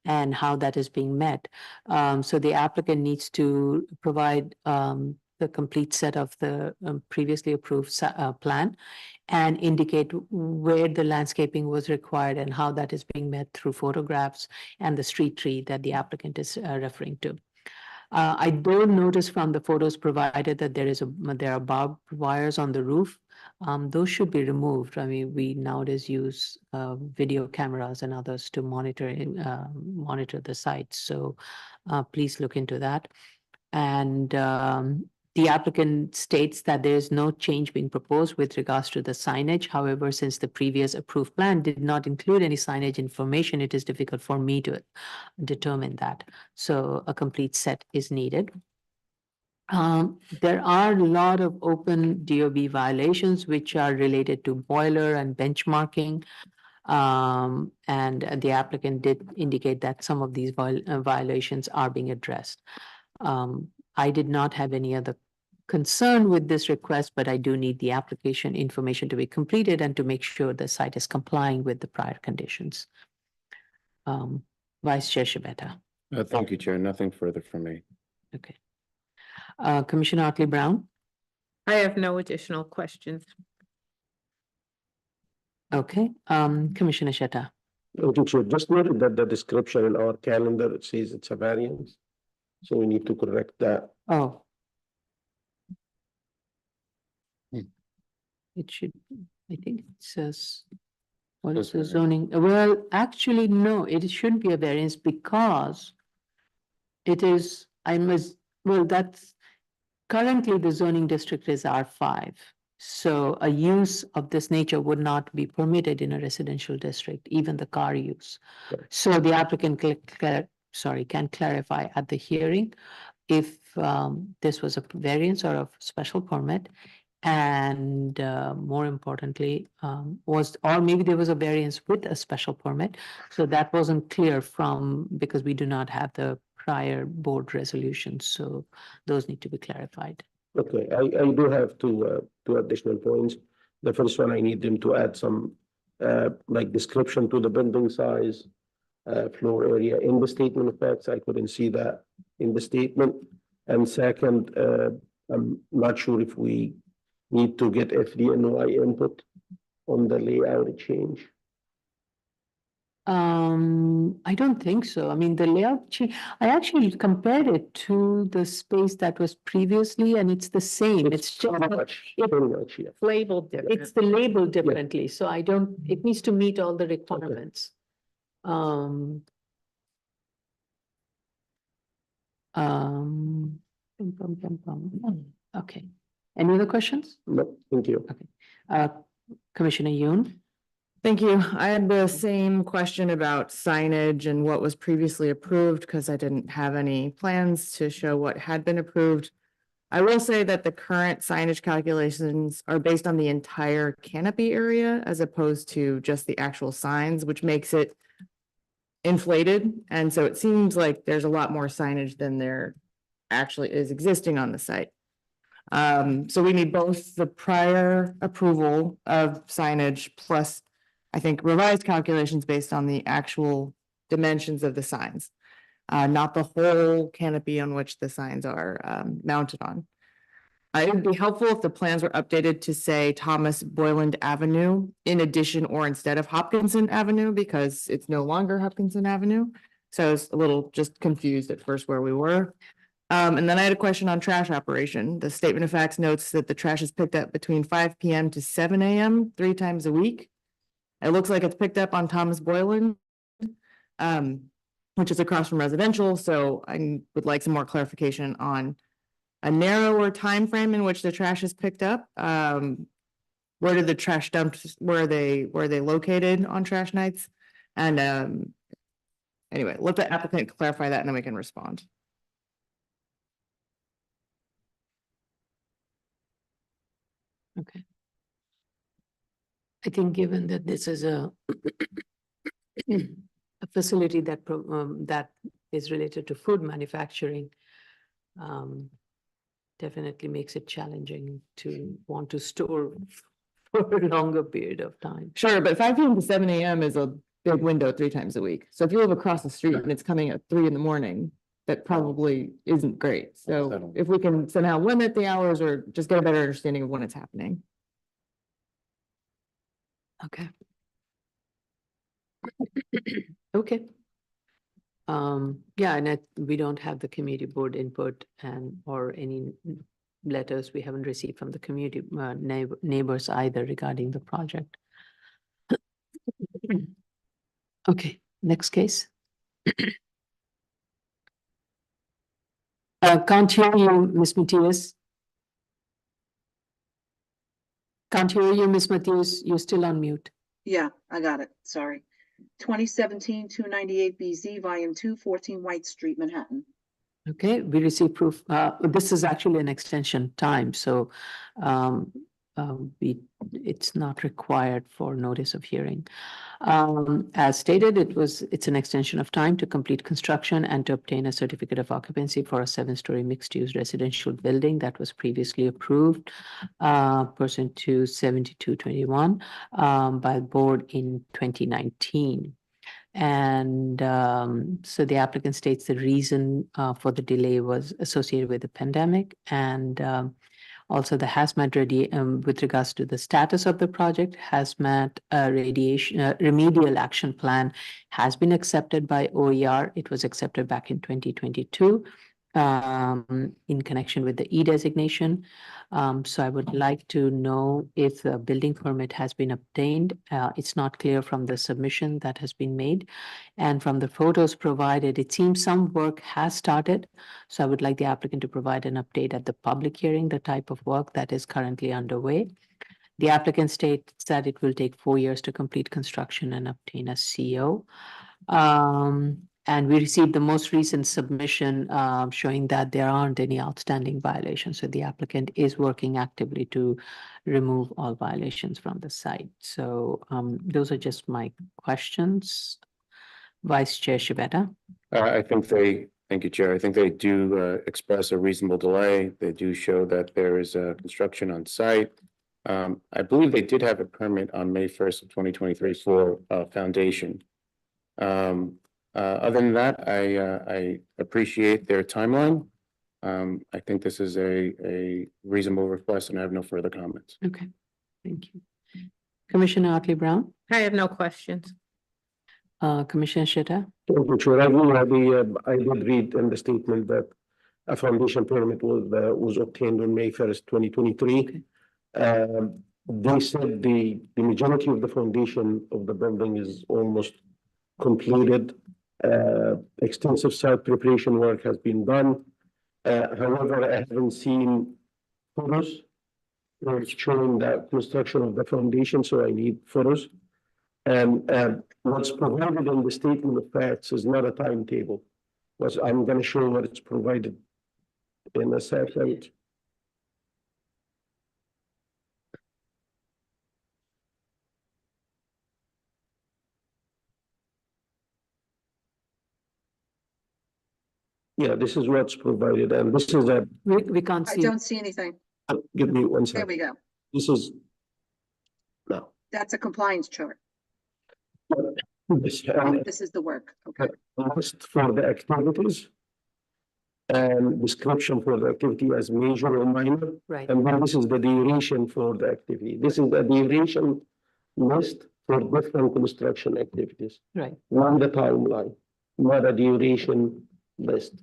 and how that is being met. So the applicant needs to provide the complete set of the previously approved plan and indicate where the landscaping was required and how that is being met through photographs and the street tree that the applicant is referring to. I don't notice from the photos provided that there are barbed wires on the roof. Those should be removed. I mean, we nowadays use video cameras and others to monitor the site. So please look into that. And the applicant states that there is no change being proposed with regards to the signage. However, since the previous approved plan did not include any signage information, it is difficult for me to determine that. So a complete set is needed. There are a lot of open DOB violations which are related to boiler and benchmarking. And the applicant did indicate that some of these violations are being addressed. I did not have any other concern with this request, but I do need the application information to be completed and to make sure the site is complying with the prior conditions. Vice Chair Shibeta. Thank you, Chair. Nothing further from me. Okay. Commissioner Otley Brown. I have no additional questions. Okay. Commissioner Shetta. Just noted that the description in our calendar, it says it's a variance. So we need to correct that. Oh. Hmm. It should, I think it says. What is Says the variance. zoning? Well, actually, no, it shouldn't be a variance because it is, that's currently the zoning district is R5. So a use of this nature would not be permitted in a residential district, even the car use. Right. So the applicant can clarify at the hearing if this was a variance or a special permit. And more importantly, or maybe there was a variance with a special permit. So that wasn't clear because we do not have the prior board resolutions. So those need to be clarified. Okay, I do have two additional points. The first one, I need them to add some like description to the building size, floor area in the statement of facts. I couldn't see that in the statement. And second, I'm not sure if we need to get FDNY input on the layout change. I don't think so. I mean, the layout change, I actually compared it to the space that was previously and it's the same. It's just, pretty much, yeah. Labeled different. it's the label differently. So it needs to meet all the requirements. Pum, pum, pum, pum. Okay. Any other questions? No, thank you. Commissioner Yoon? Thank you. I had the same question about signage and what was previously approved because I didn't have any plans to show what had been approved. I will say that the current signage calculations are based on the entire canopy area as opposed to just the actual signs, which makes it inflated. And so it seems like there's a lot more signage than there actually is existing on the site. So we need both the prior approval of signage plus, I think, revised calculations based on the actual dimensions of the signs, not the whole canopy on which the signs are mounted on. It would be helpful if the plans were updated to say Thomas Boyland Avenue in addition or instead of Hopkinson Avenue, because it's no longer Hopkinson Avenue. So I was a little just confused at first where we were. And then I had a question on trash operation. The statement of facts notes that the trash is picked up between 5 p.m. to 7 a.m. 3 times a week. It looks like it's picked up on Thomas Boylan, which is across from residential. So I would like some more clarification on a narrower time frame in which the trash is picked up. Where did the trash dumps? Where are they located on trash nights? And anyway, let the applicant clarify that, and then we can respond. Okay. I think given that this is a facility that that is related to food manufacturing, definitely makes it challenging to want to store for a longer period of time. Sure, but 5 p.m. to 7 a.m. is a big window 3 times a week. So if you live across the street and it's coming at 3 in the morning, that probably isn't great. So if we can somehow limit the hours or just get a better understanding of when it's happening. Okay. Okay. Yeah, and we don't have the community board input or any letters we haven't received from the community neighbors either regarding the project. Okay, next case. Can't hear you, Ms. Matias. Can't hear you, Ms. Matias. You're still on mute. Yeah, I got it. Sorry. 2017-298 BZ, Volume 2, 14 White Street, Manhattan. Okay, we received proof. This is actually an extension time, so it's not required for notice of hearing. As stated, it's an extension of time to complete construction and to obtain a certificate of occupancy for a 7-story mixed-use residential building that was previously approved pursuant to 7221 by the board in 2019. And so the applicant states the reason for the delay was associated with the pandemic and also the hazmat with regards to the status of the project. Hazmat remedial action plan has been accepted by OER. It was accepted back in 2022. in connection with the E-designation. So I would like to know if the building permit has been obtained. It's not clear from the submission that has been made. And from the photos provided, it seems some work has started. So I would like the applicant to provide an update at the public hearing, the type of work that is currently underway. The applicant states that it will take 4 years to complete construction and obtain a CO. And we received the most recent submission showing that there aren't any outstanding violations. So the applicant is working actively to remove all violations from the site. So those are just my questions. Vice Chair Shivetta. Thank you, Chair. I think they do express a reasonable delay. They do show that there is construction on site. I believe they did have a permit on May 1st of 2023 for foundation. Other than that, I appreciate their timeline. I think this is a reasonable request and I have no further comments. Okay, thank you. Commissioner Otley Brown, I have no questions. Commissioner Shitta. Thank you, Chair. I did read in the statement that a foundation permit was obtained on May 1st, 2023. They said the majority of the foundation of the building is almost completed. Extensive site preparation work has been done. However, I haven't seen photos showing the construction of the foundation, so I need photos. And what's provided in the statement of facts is not a timetable. I'm going to show what it's provided in a second. Yeah, this is what's provided, and this is a, We can't I see. don't see anything. give me one There second. we go. This is, no. That's a compliance chart. This, This is the work. Okay. list for the activities. And description for the activity as major or minor, Right, and then this is the duration for the activity. This is the duration list for different construction activities, right. not the timeline, not a duration list.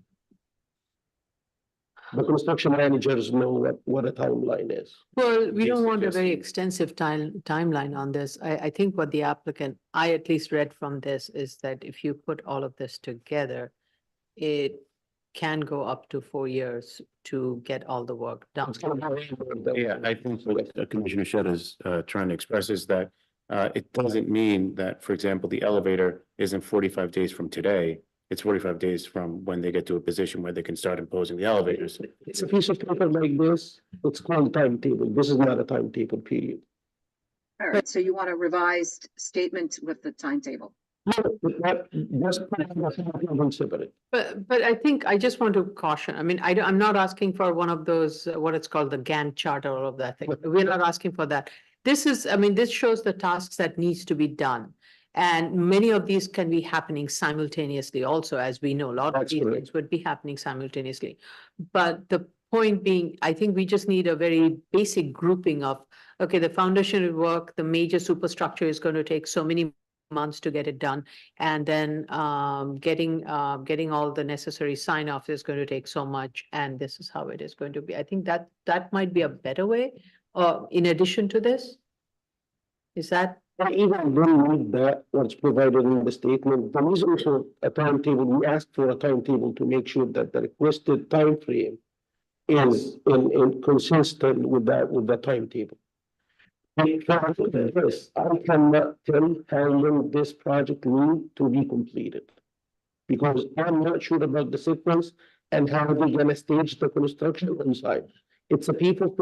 The construction managers know what a timeline is. Well, we Yes, don't want a yes. very extensive timeline on this. I think what the applicant, I at least read from this is that if you put all of this together, it can go up to 4 years to get all the work done. It's gonna be- Yeah, I think what Commissioner Shedd is trying to express is that it doesn't mean that, for example, the elevator isn't 45 days from today. It's 45 days from when they get to a position where they can start imposing the elevators. It's a piece of paper like this, it's called timetable. This is not a timetable period. All right. So you want a revised statement with the timetable? Just separate. But I think I just want to caution, I mean, I'm not asking for one of those, what it's called, the Gantt chart or all of that thing. We're not asking for that. This is, I mean, this shows the tasks that needs to be done. And many of these can be happening simultaneously also, as we know, a lot of That's these correct. things would be happening simultaneously. But the point being, I think we just need a very basic grouping of, okay, the foundation will work, the major superstructure is going to take so many months to get it done. And then getting all the necessary sign off is going to take so much. And this is how it is going to be. I think that might be a better way, in addition to this. Is that? I even don't need that, what's provided in the statement. There is also a timetable. We asked for a timetable to make sure that the requested time frame is in consistent with the timetable. Yes, I cannot tell how long this project need to be completed. Because I'm not sure about the sequence and how they're gonna stage the construction inside. It's a piece of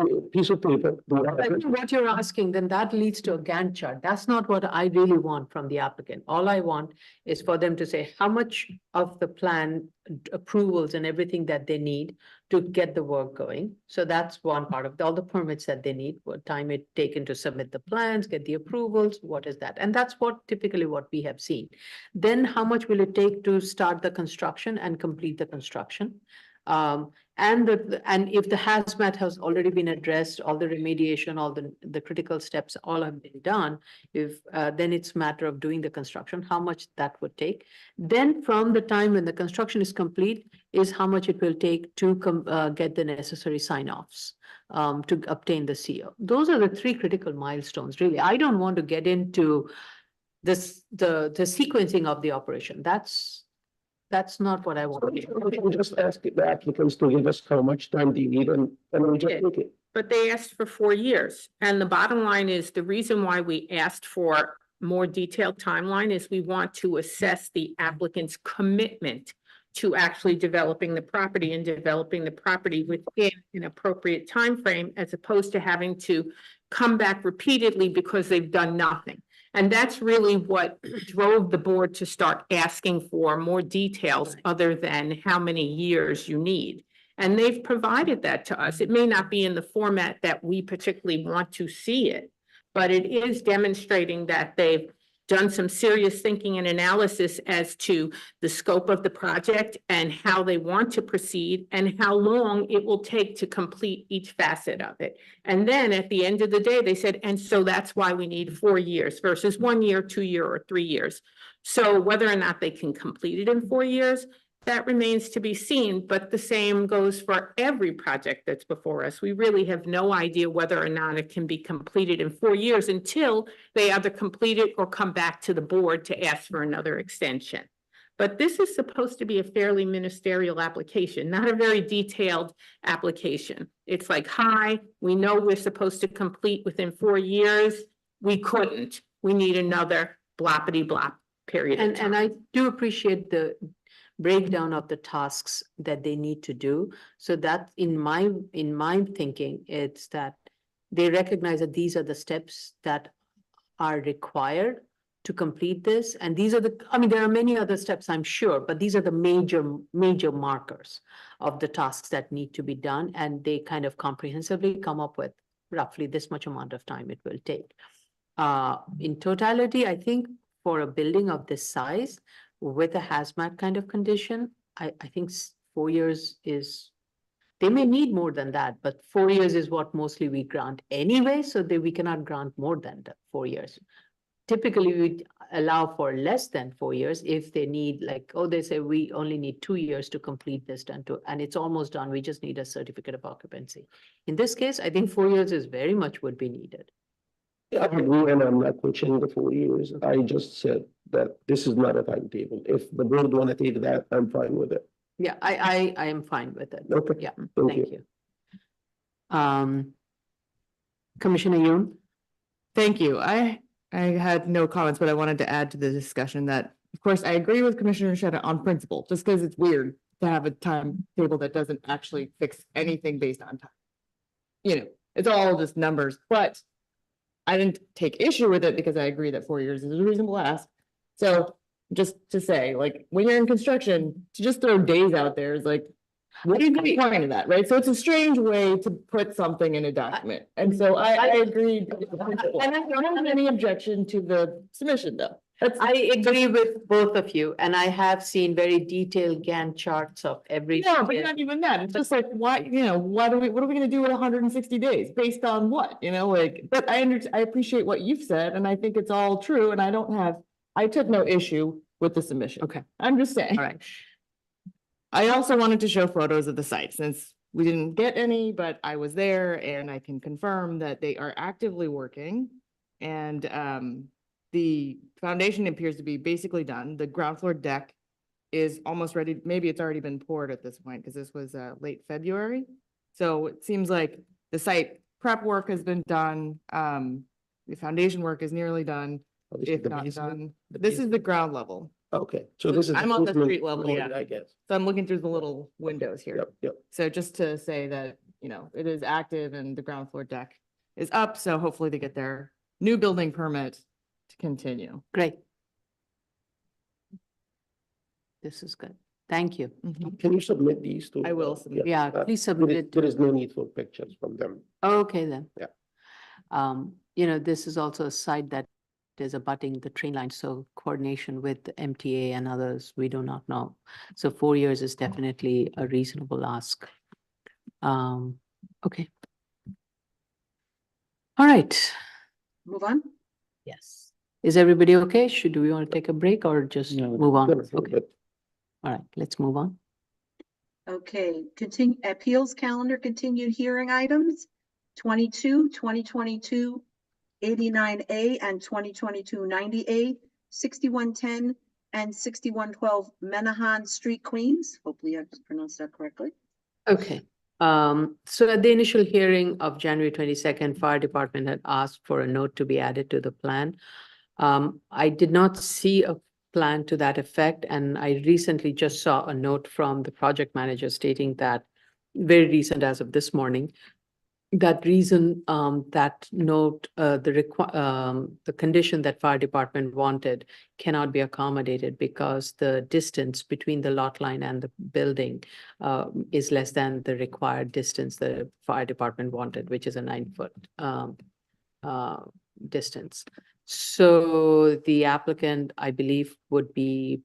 paper. I think what you're asking, then that leads to a Gantt chart. That's not what I really want from the applicant. All I want is for them to say how much of the plan approvals and everything that they need to get the work going. So that's one part of all the permits that they need, what time it taken to submit the plans, get the approvals, what is that? And that's typically what we have seen. Then how much will it take to start the construction and complete the construction? And if the hazmat has already been addressed, all the remediation, all the critical steps, all have been done, if, then it's a matter of doing the construction, how much that would take. Then from the time when the construction is complete is how much it will take to get the necessary sign-offs to obtain the CO. Those are the three critical milestones, really. I don't want to get into this, the sequencing of the operation. That's not what I want. We can just ask the applicants to give us how much time they need and we just Yeah. make it. But they asked for 4 years. And the bottom line is, the reason why we asked for more detailed timeline is we want to assess the applicant's commitment to actually developing the property and developing the property within an appropriate time frame, as opposed to having to come back repeatedly because they've done nothing. And that's really what drove the board to start asking for more details other than how many years you need. And they've provided that to us. It may not be in the format that we particularly want to see it, but it is demonstrating that they've done some serious thinking and analysis as to the scope of the project and how they want to proceed and how long it will take to complete each facet of it. And then at the end of the day, they said, and so that's why we need 4 years versus 1 year, 2 year, or 3 years. So whether or not they can complete it in 4 years, that remains to be seen, but the same goes for every project that's before us. We really have no idea whether or not it can be completed in 4 years until they either complete it or come back to the board to ask for another extension. But this is supposed to be a fairly ministerial application, not a very detailed application. It's like, hi, we know we're supposed to complete within 4 years. We couldn't. We need another bloppity blop period of time. And I do appreciate the breakdown of the tasks that they need to do. So that in my thinking, it's that they recognize that these are the steps that are required to complete this. And these are I mean, there are many other steps, I'm sure, but these are the major markers of the tasks that need to be done. And they kind of comprehensively come up with roughly this much amount of time it will take. In totality, I think for a building of this size, with a hazmat kind of condition, I think 4 years is, they may need more than that, but 4 years is what mostly we grant anyway, so that we cannot grant more than 4 years. Typically, we allow for less than 4 years if they need, like, oh, they say we only need 2 years to complete this and it's almost done, we just need a certificate of occupancy. In this case, I think 4 years is very much would be needed. I agree, and I'm not questioning the 4 years. I just said that this is not a timetable. If the board want to take that, I'm fine with it. Yeah, I am fine with it. Okay. Yeah, Thank thank you. Commissioner Yoon? Thank you. I had no comments, but I wanted to add to the discussion that, of course, I agree with Commissioner Sheta on principle, just because it's weird to have a timetable that doesn't actually fix anything based on time. You know, it's all just numbers, but I didn't take issue with it because I agree that 4 years is a reasonable ask. So just to say, like, when you're in construction, to just throw days out there is like, what is the point of that, right? So it's a strange way to put something in a document. And so I agreed. And I don't have any objection to the submission, though. I agree with both of you, and I have seen very detailed Gantt charts of every. No, but not even that. It's just like, why, you know, what are we gonna do with 160 days? Based on what, you know, like, but I appreciate what you've said, and I think it's all true, and I took no issue with the submission. Okay. I'm just saying. All right. I also wanted to show photos of the site since we didn't get any, but I was there and I can confirm that they are actively working. And the foundation appears to be basically done. The ground floor deck is almost ready. Maybe it's already been poured at this point because this was late February. So it seems like the site prep work has been done. The foundation work is nearly done, if not done. This is the ground level. Okay, so this is. I'm on the movement street level, only, yeah. I guess. So I'm looking through the little windows here. Yep. So just to say that, you know, it is active and the ground floor deck is up. So hopefully they get their new building permit to continue. Great. This is good. Thank you. Can you submit these to? I will submit. Yeah, please submit it. There is no need for pictures from them. Okay, then. Yeah. You know, this is also a site that is abutting the train line, so coordination with the MTA and others, we do not know. So 4 years is definitely a reasonable ask. Okay. All right, Move on. yes. Is everybody okay? Do we want to take a break or just No, move on? No, Okay, but all right, let's move on. Okay, continue, appeals calendar, continued hearing items, 22, 2022, 89A and 2022, 90A, 6110 and 6112 Menahan Street, Queens. Hopefully I pronounced that correctly. Okay, so at the initial hearing of January 22nd, fire department had asked for a note to be added to the plan. I did not see a plan to that effect, and I recently just saw a note from the project manager stating that, very recent as of this morning, that reason, that note, the condition that fire department wanted cannot be accommodated because the distance between the lot line and the building is less than the required distance the fire department wanted, which is a 9-foot distance. So the applicant, I believe, would be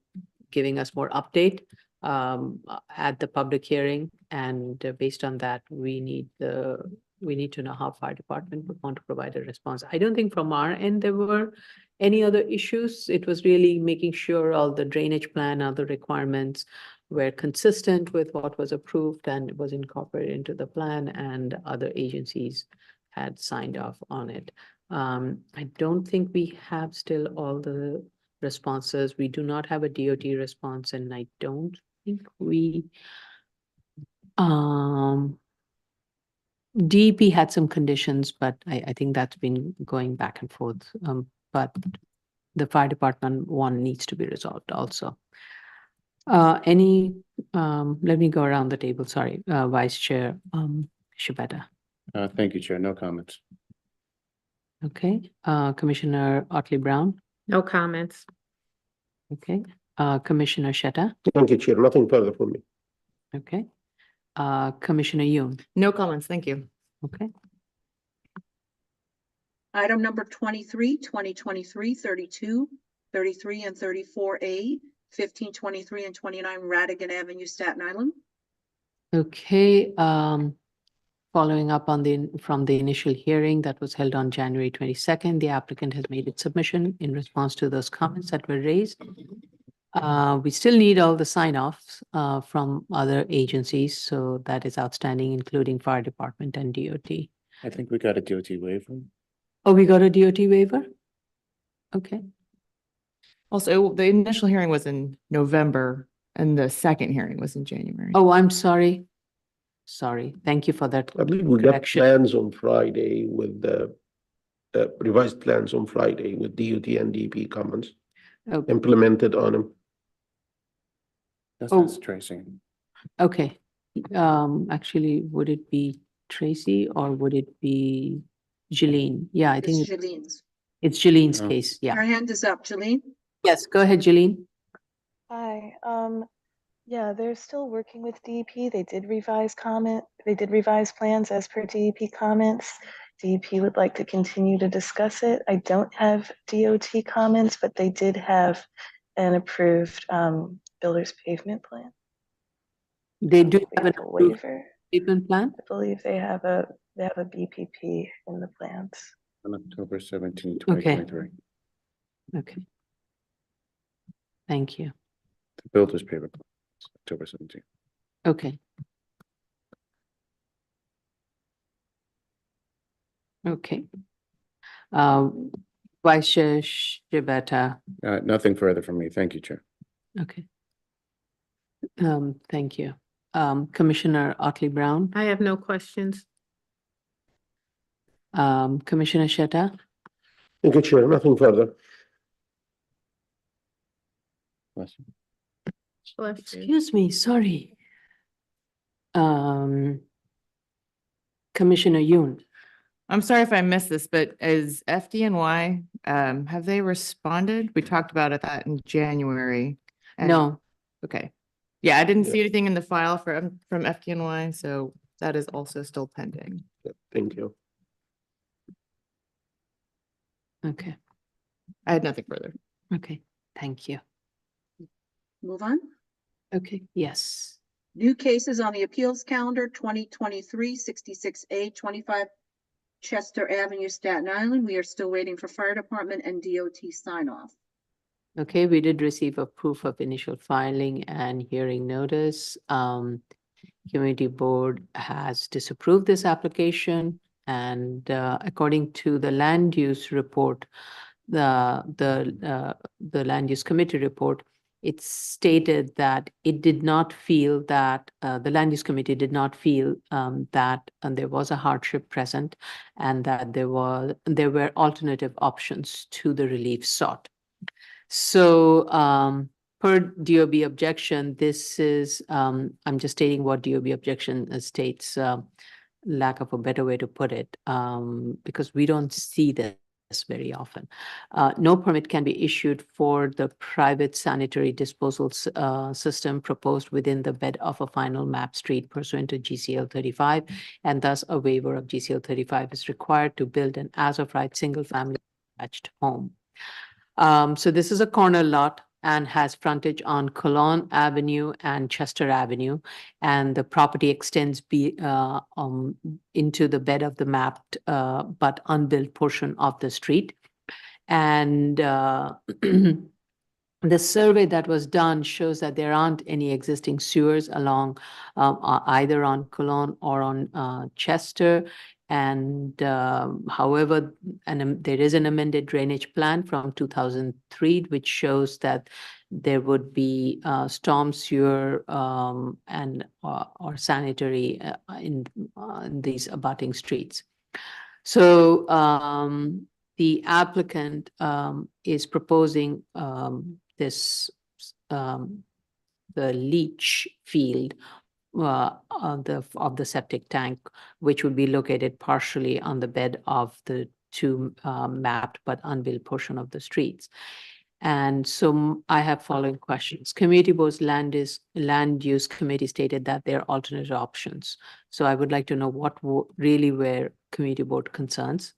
giving us more update at the public hearing, and based on that, we need to know how fire department would want to provide a response. I don't think from our end there were any other issues. It was really making sure all the drainage plan, other requirements were consistent with what was approved and was incorporated into the plan, and other agencies had signed off on it. I don't think we have still all the responses. We do not have a DOT response, and I don't think we DEP had some conditions, but I think that's been going back and forth. But the fire department one needs to be resolved also. Let me go around the table, sorry, Vice Chair Shibata. Thank you, Chair. No comments. Okay, Commissioner Otley Brown, No comments. okay, Commissioner Sheta, thank you, Chair. Nothing further from me. okay. Commissioner Yoon, No comments, thank you. okay. Item number 23, 2023, 32, 33 and 34A, 15, 23 and 29 Radigan Avenue, Staten Island. Okay, following up on from the initial hearing that was held on January 22nd, the applicant has made its submission in response to those comments that were raised. We still need all the sign-offs from other agencies, so that is outstanding, including fire department and DOT. I think we got a DOT waiver. Oh, we got a DOT waiver? Okay, Also, the initial hearing was in November and the second hearing was in January. oh, I'm sorry. Sorry, thank you for that I believe we got correction. plans on Friday with the revised plans on Friday with DOT and DP comments Oh, implemented on them. That's Oh. not Tracy. okay, actually, would it be Tracy or would it be Jeline? Yeah, I It's think Jalene's. it's Jalene's Oh. case, yeah. Her hand is up, Jalene. Yes, go ahead, Jeline. Hi, yeah, they're still working with DEP. They did revise plans as per DEP comments. DEP would like to continue to discuss it. I don't have DOT comments, but they did have an approved builder's pavement plan. They do have an Vehicle approved waiver. treatment plan? I believe they have a BPP in the plans. On October 17, Okay. 2023. Okay. Thank you. The builder's paper. October 17. Okay. Okay. Vice Chair Shibata, Nothing further from me. Thank you, Chair. okay. Thank you. Commissioner Otley Brown, I have no questions. Commissioner Sheta, Thank you, Chair. Nothing further. Bless you. Bless you. excuse me, sorry. Commissioner Yoon, I'm sorry if I missed this, but is FDNY, have they responded? We talked about that in January. and- no, Okay. Yeah, I didn't Yeah. see anything in the file from FDNY, so that is also still pending. Thank you. okay. I had nothing further. Okay, thank you. Move on. Okay, yes. New cases on the appeals calendar, 2023-66A, 25 Chester Avenue, Staten Island. We are still waiting for fire department and DOT sign off. Okay, we did receive a proof of initial filing and hearing notice. Community board has disapproved this application, and according to the land use report, the land use committee report, it stated that it did not feel that the land use committee did not feel that there was a hardship present, and that there were alternative options to the relief sought. So per DOB objection, this is, I'm just stating what DOB objection states, lack of a better way to put it, because we don't see this very often. No permit can be issued for the private sanitary disposal system proposed within the bed of a final map street pursuant to GCL 35, and thus a waiver of GCL 35 is required to build an as-of-right single-family attached home. So this is a corner lot and has frontage on Colon Avenue and Chester Avenue, and the property extends into the bed of the mapped but unbuilt portion of the street. And the survey that was done shows that there aren't any existing sewers along either on Colon or on Chester. And however, there is an amended drainage plan from 2003, which shows that there would be storm sewer and or sanitary in these abutting streets. So the applicant is proposing this the leach field of the septic tank, which would be located partially on the bed of the two mapped but unbuilt portion of the streets. And so I have following questions. Community Board's land use committee stated that there are alternate options. So I would like to know what really were Community Board concerns.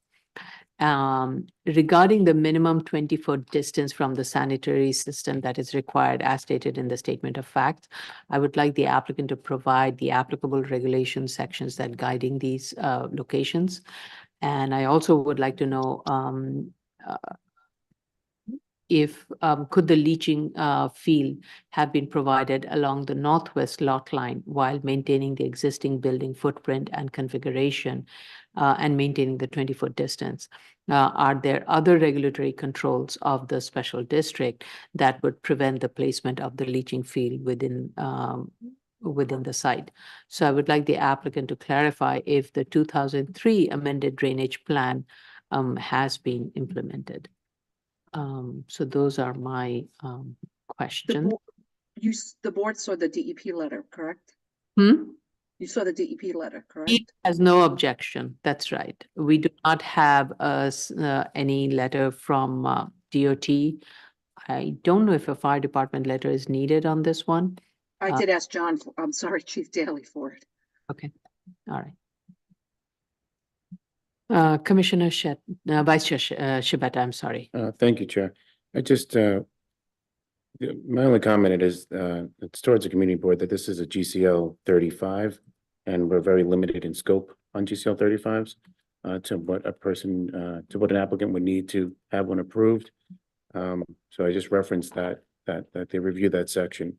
Regarding the minimum 20-foot distance from the sanitary system that is required as stated in the statement of facts, I would like the applicant to provide the applicable regulation sections that guiding these locations. And I also would like to know if could the leaching field have been provided along the northwest lot line while maintaining the existing building footprint and configuration and maintaining the 20-foot distance. Are there other regulatory controls of the special district that would prevent the placement of the leaching field within the site? So I would like the applicant to clarify if the 2003 amended drainage plan has been implemented. So those are my questions. The board saw the DEP letter, correct? You saw the DEP letter, correct? He has no objection. That's right. We do not have any letter from DOT. I don't know if a fire department letter is needed on this one. I did ask John, I'm sorry, Chief Daly for it. Okay, all right. Commissioner Vice Chair Shibata, I'm sorry. Thank you, Chair. I just, my only comment is, it's towards the community board that this is a GCL 35, and we're very limited in scope on GCL 35s to what to what an applicant would need to have one approved. So I just referenced that they review that section,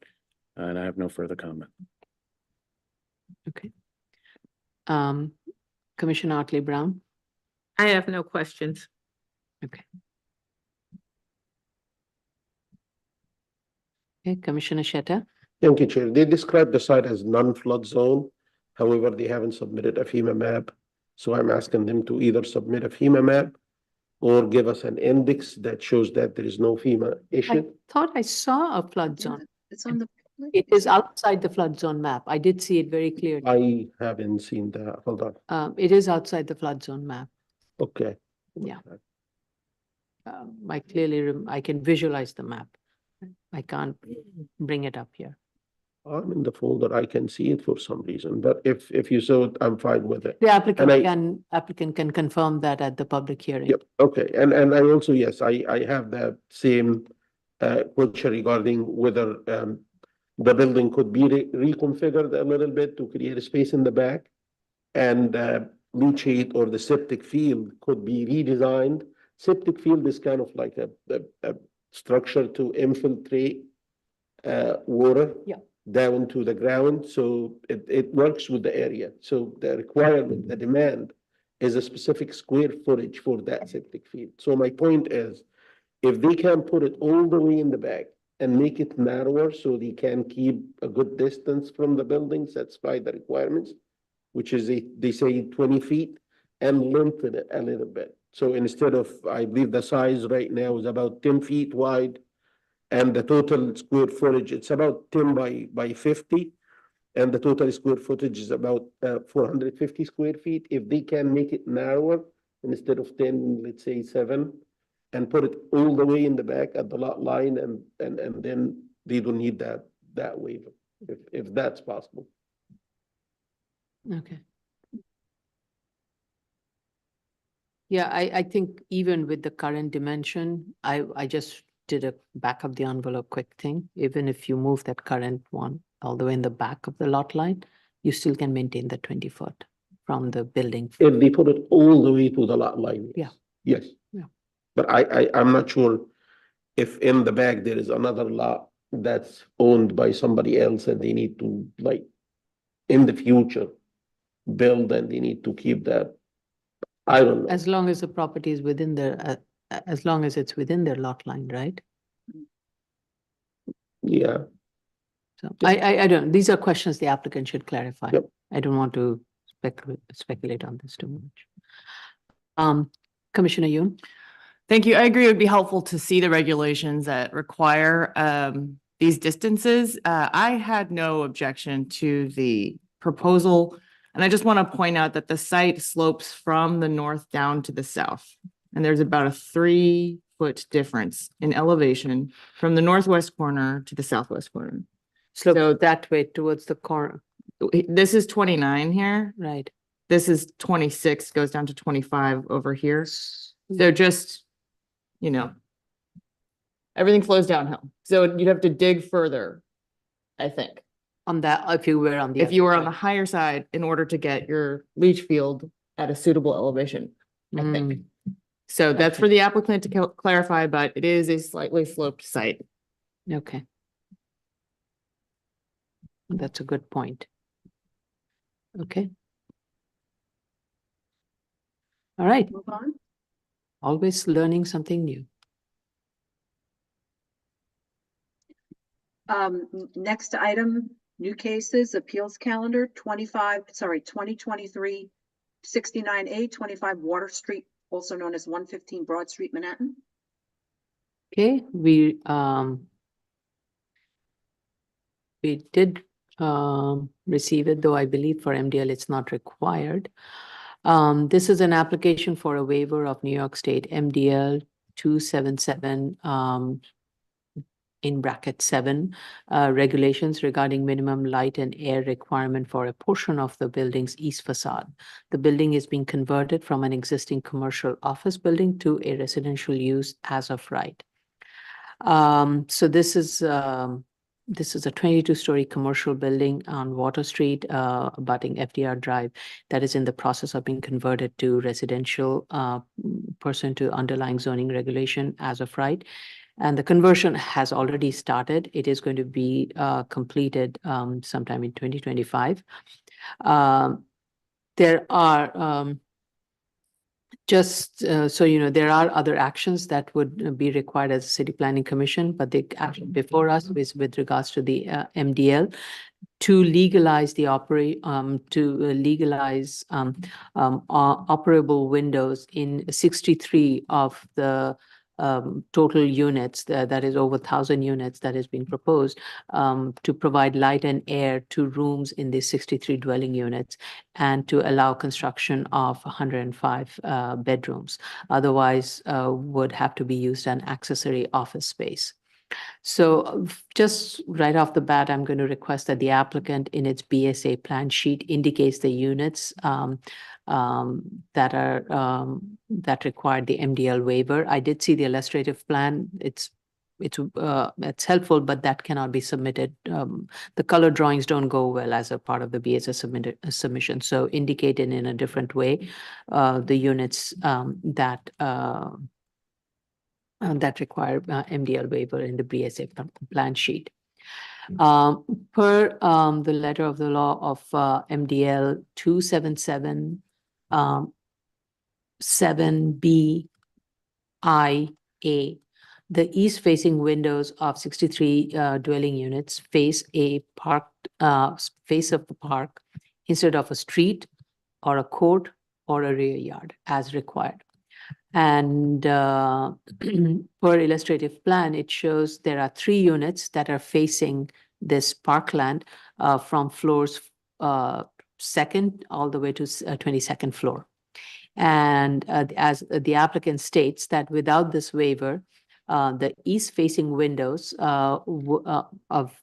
and I have no further comment. Okay. Commissioner Otley Brown. I have no questions. Okay. Okay, Commissioner Sheta. Thank you, Chair. They describe the site as non-flood zone. However, they haven't submitted a FEMA map. So I'm asking them to either submit a FEMA map or give us an index that shows that there is no FEMA I issue. thought I saw a flood zone. It's on the. It is outside the flood zone map. I did see it very clearly. I haven't seen that. Hold on. It is outside the flood zone map. Okay. Yeah. I clearly, I can visualize the map. I can't bring it up here. I'm in the folder, I can see it for some reason, but if you saw it, I'm fine with it. The And applicant can confirm that at the public hearing. Yep, okay, and I also, yes, I have that same question regarding whether the building could be reconfigured a little bit to create a space in the back. And leachate or the septic field could be redesigned. Septic field is kind of like a structure to infiltrate water. Yeah. Down to the ground, so it works with the area. So the requirement, the demand is a specific square footage for that septic field. So my point is, if they can put it all the way in the back and make it narrower so they can keep a good distance from the building, satisfy the requirements, which is they say 20 feet, and lengthen it a little bit. So instead of, I believe the size right now is about 10 feet wide, and the total square footage, it's about 10 by 50. And the total square footage is about 450 square feet. If they can make it narrower, instead of 10, let's say 7, and put it all the way in the back at the lot line, and then they don't need that waiver, if that's possible. Okay. Yeah, I think even with the current dimension, I just did a back of the envelope quick thing. Even if you move that current one all the way in the back of the lot line, you still can maintain the 20 foot from the building. If they put it all the way to the lot line. Yeah. Yes. Yeah. But I'm not sure if in the back there is another lot that's owned by somebody else and they need to, like, in the future, build, and they need to keep that. I don't know. As long as the property is within their, as long as it's within their lot line, right? Yeah. So I don't, these are questions the applicant should clarify. Yep. I don't want to speculate on this too much. Commissioner Yoon? Thank you. I agree. It would be helpful to see the regulations that require these distances. I had no objection to the proposal. And I just want to point out that the site slopes from the north down to the south. And there's about a 3-foot difference in elevation from the northwest corner to the southwest corner. So that way towards the corner, This is 29 here. right? This is 26, goes down to 25 over here. So just, you know, everything flows downhill. So you'd have to dig further, I think. On that, if you were on the. If you other were on the side. higher side in order to get your leach field at a suitable elevation, I think. So that's Okay. for the applicant to clarify, but it is a slightly sloped site. Okay. That's a good point. Okay. All right, Move on. always learning something new. Next item, new cases, appeals calendar, 2023 69A, 25 Water Street, also known as 115 Broad Street, Manhattan. Okay, we did receive it, though I believe for MDL it's not required. This is an application for a waiver of New York State MDL 277 in bracket 7 regulations regarding minimum light and air requirement for a portion of the building's east facade. The building is being converted from an existing commercial office building to a residential use as of right. So this is a 22-story commercial building on Water Street, abutting FDR Drive, that is in the process of being converted to residential pursuant to underlying zoning regulation as of right. And the conversion has already started. It is going to be completed sometime in 2025. There are so you know, there are other actions that would be required as a city planning commission, but the action before us is with regards to the MDL to legalize the operable windows in 63 of the total units, that is over 1,000 units that has been proposed, to provide light and air to rooms in the 63 dwelling units and to allow construction of 105 bedrooms. Otherwise, would have to be used an accessory office space. So just right off the bat, I'm going to request that the applicant in its BSA plan sheet indicates the units that require the MDL waiver. I did see the illustrative plan. It's helpful, but that cannot be submitted. The color drawings don't go well as a part of the BSA submission. So indicated in a different way, the units that require MDL waiver in the BSA plan sheet. Per the letter of the law of MDL 277 7B IA, the east-facing windows of 63 dwelling units face a face of the park instead of a street or a court or a rear yard as required. And per illustrative plan, it shows there are 3 units that are facing this parkland from floors 2nd all the way to 22nd floor. And as the applicant states that without this waiver, the east-facing windows of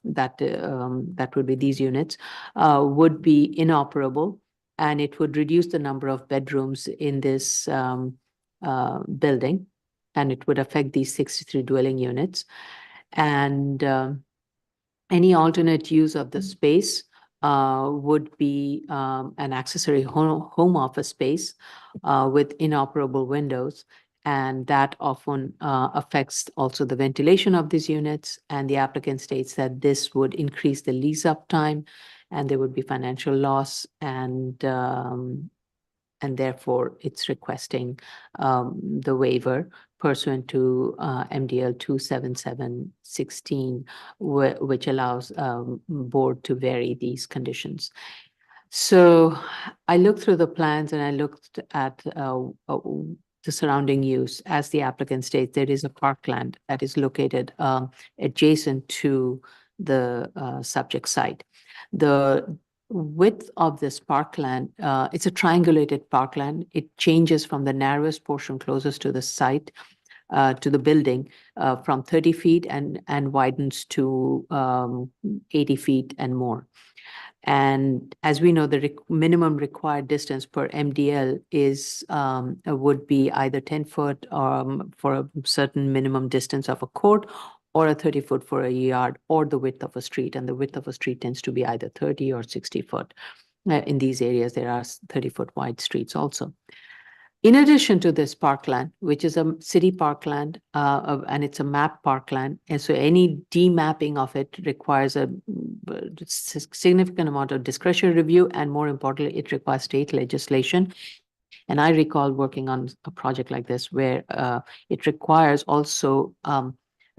that would be these units would be inoperable, and it would reduce the number of bedrooms in this building, and it would affect these 63 dwelling units. And any alternate use of the space would be an accessory home office space with inoperable windows. And that often affects also the ventilation of these units. And the applicant states that this would increase the lease up time, and there would be financial loss, and therefore it's requesting the waiver pursuant to MDL 27716, which allows board to vary these conditions. So I looked through the plans and I looked at the surrounding use. As the applicant states, there is a parkland that is located adjacent to the subject site. The width of this parkland, it's a triangulated parkland. It changes from the narrowest portion closest to the site to the building from 30 feet and widens to 80 feet and more. And as we know, the minimum required distance per MDL is would be either 10 foot for a certain minimum distance of a court, or a 30 foot for a yard, or the width of a street. And the width of a street tends to be either 30 or 60 foot. In these areas, there are 30 foot wide streets also. In addition to this parkland, which is a city parkland, and it's a map parkland, and so any demapping of it requires a significant amount of discretionary review, and more importantly, it requires state legislation. And I recall working on a project like this where it requires also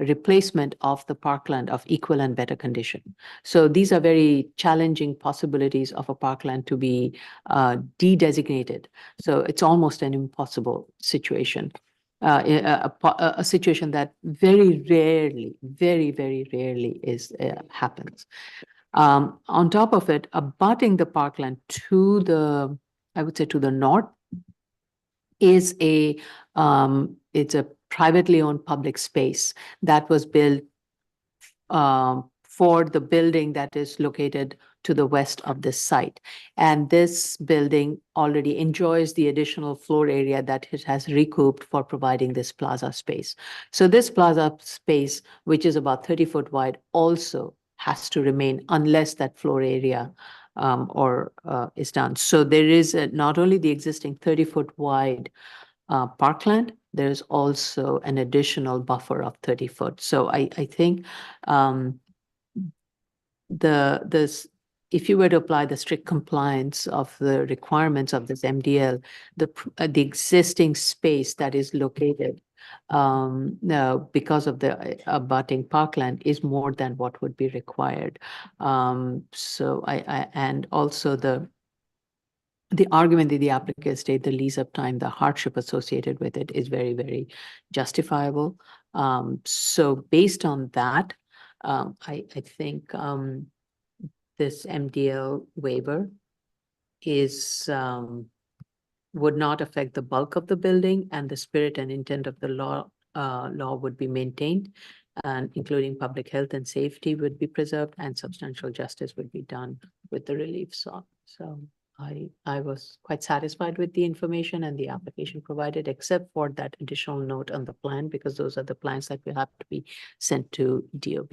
replacement of the parkland of equal and better condition. So these are very challenging possibilities of a parkland to be de-designated. So it's almost an impossible situation, a situation that very rarely, very, very rarely happens. On top of it, abutting the parkland to the, I would say to the north, is it's a privately owned public space that was built for the building that is located to the west of this site. And this building already enjoys the additional floor area that it has recouped for providing this plaza space. So this plaza space, which is about 30 foot wide, also has to remain unless that floor area is done. So there is not only the existing 30 foot wide parkland, there's also an additional buffer of 30 foot. So I think if you were to apply the strict compliance of the requirements of this MDL, the existing space that is located because of the abutting parkland is more than what would be required. So and also the argument that the applicant state, the lease up time, the hardship associated with it is very, very justifiable. So based on that, I think this MDL waiver would not affect the bulk of the building, and the spirit and intent of the law would be maintained. and including public health and safety would be preserved and substantial justice would be done with the relief sought. So I was quite satisfied with the information and the application provided, except for that additional note on the plan, because those are the plans that will have to be sent to DOB.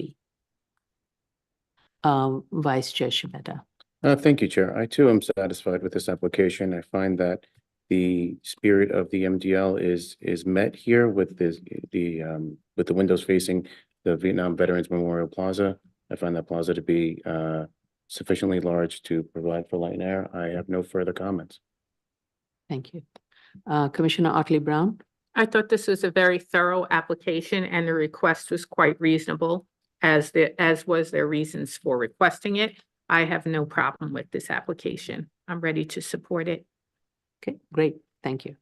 Vice Chair Shibeta. Thank you, Chair. I too am satisfied with this application. I find that the spirit of the MDL is met here with with the windows facing the Vietnam Veterans Memorial Plaza. I find that plaza to be sufficiently large to provide for light and air. I have no further comments. Thank you. Commissioner Otley Brown. I thought this was a very thorough application and the request was quite reasonable as was their reasons for requesting it. I have no problem with this application. I'm ready to support it. Okay, great. Thank you.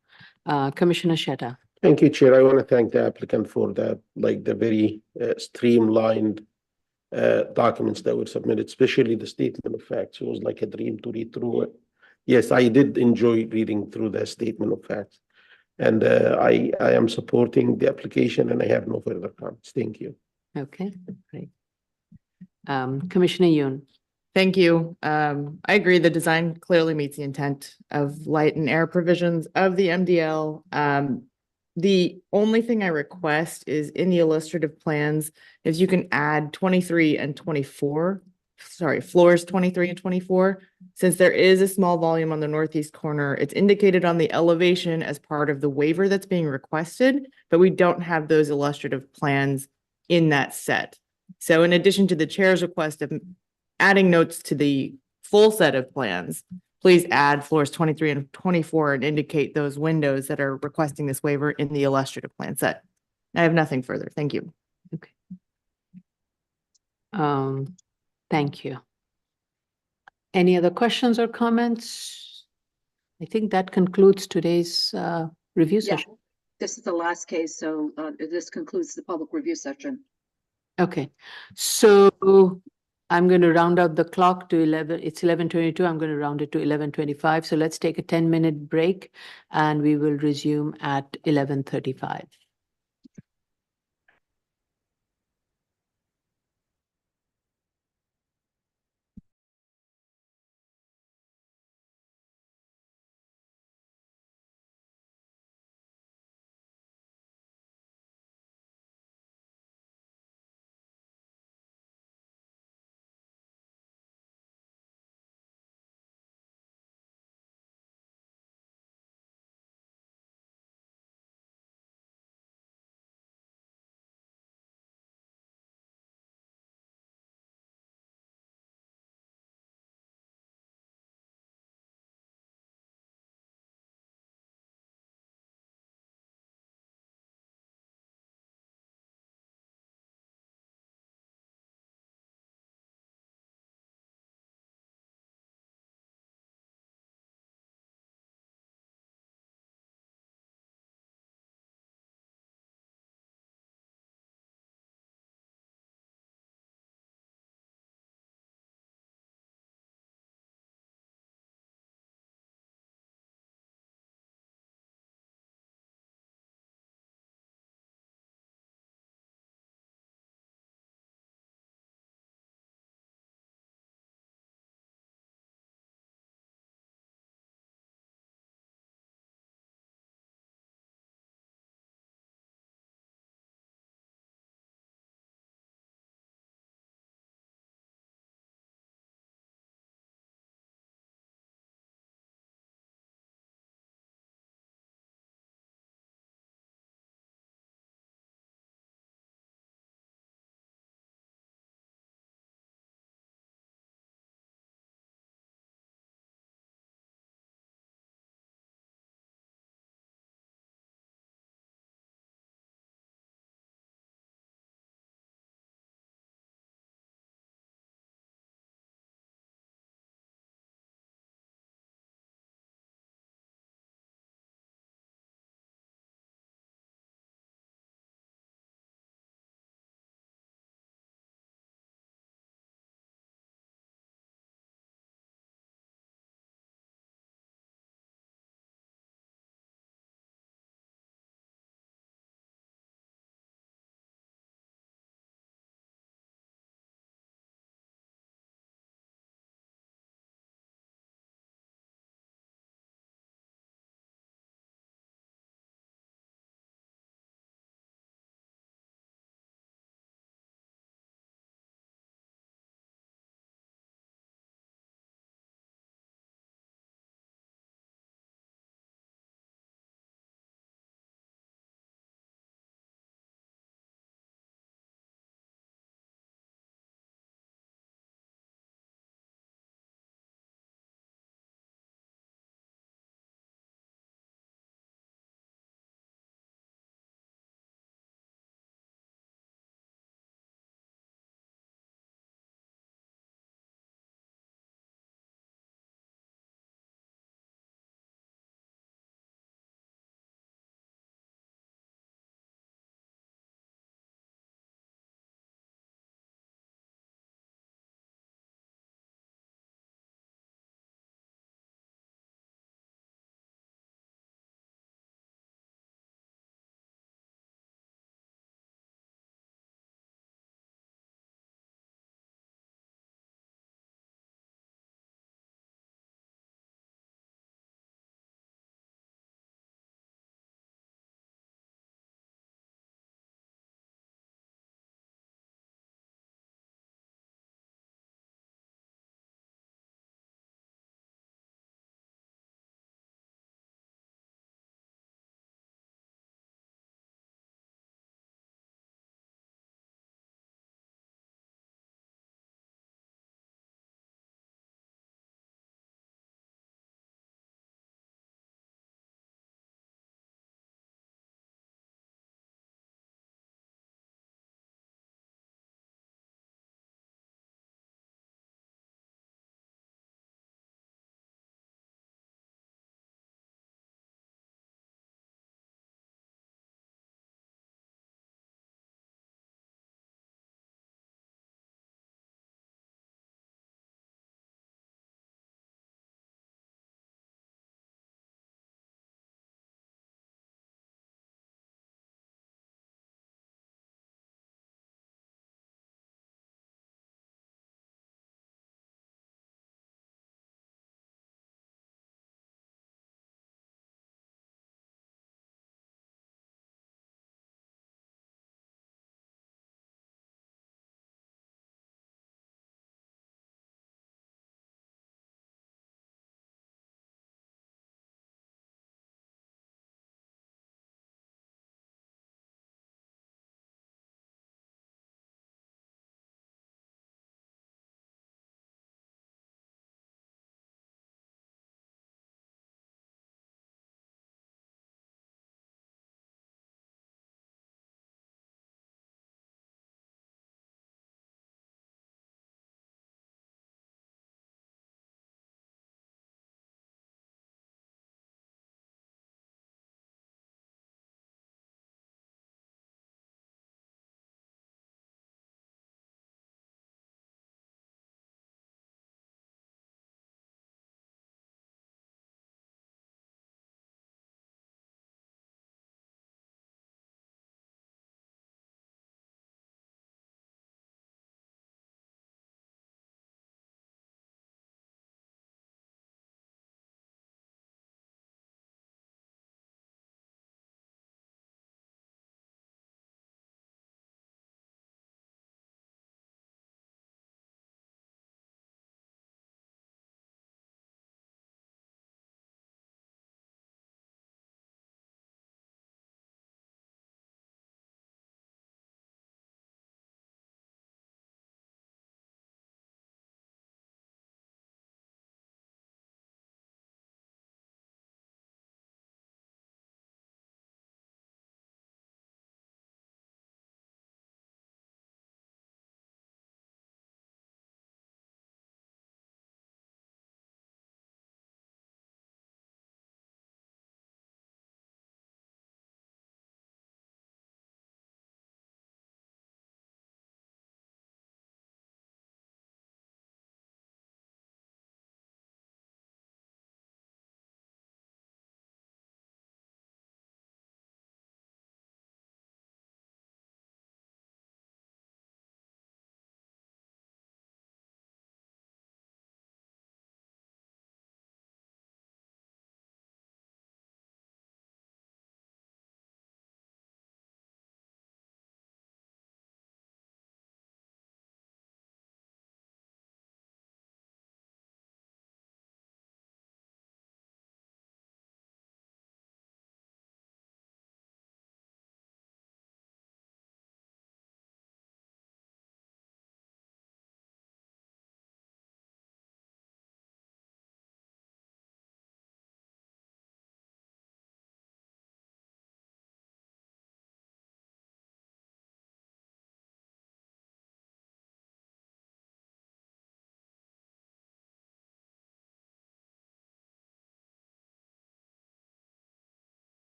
Commissioner Sheta. Thank you, Chair. I want to thank the applicant for that, like the very streamlined documents that were submitted, especially the statement of facts. It was like a dream to read through it. Yes, I did enjoy reading through the statement of facts. And I am supporting the application and I have no further comments. Thank you. Okay, great. Commissioner Yoon. Thank you. I agree. The design clearly meets the intent of light and air provisions of the MDL. The only thing I request is in the illustrative plans, if you can add 23 and 24, sorry, floors 23 and 24, since there is a small volume on the northeast corner, it's indicated on the elevation as part of the waiver that's being requested, but we don't have those illustrative plans in that set. So in addition to the chair's request of adding notes to the full set of plans, please add floors 23 and 24 and indicate those windows that are requesting this waiver in the illustrative plan set. I have nothing further. Thank you. Okay. Thank you. Any other questions or comments? I think that concludes today's review Yeah, session. this is the last case, so this concludes the public review session. Okay, so I'm going to round up the clock to 11. It's 11:22. I'm going to round it to 11:25. So let's take a 10-minute break and we will resume at 11:35.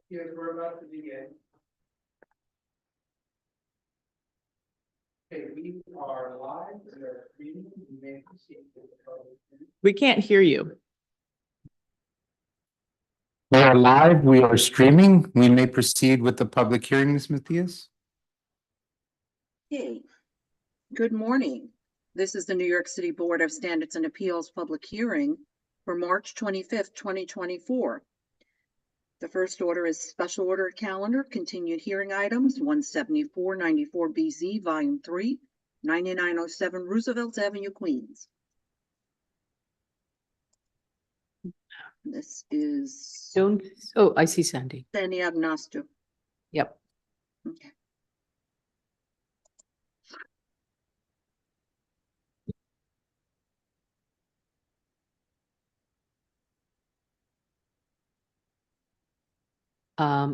Yes, we're about to begin. Okay, we are live, we are streaming, we may proceed with the public hearing. We can't hear you. We are live, we are streaming, we may proceed with the public hearing, Ms. Matthias. Okay. Good morning. This is the New York City Board of Standards and Appeals public hearing for March 25th, 2024. The first order is special order calendar, continued hearing items, 17494BZ, Volume 3, 9907 Roosevelt Avenue, Queens. This is Don't, oh, I see Sandy. Sandy Agnosto. Yep. Okay.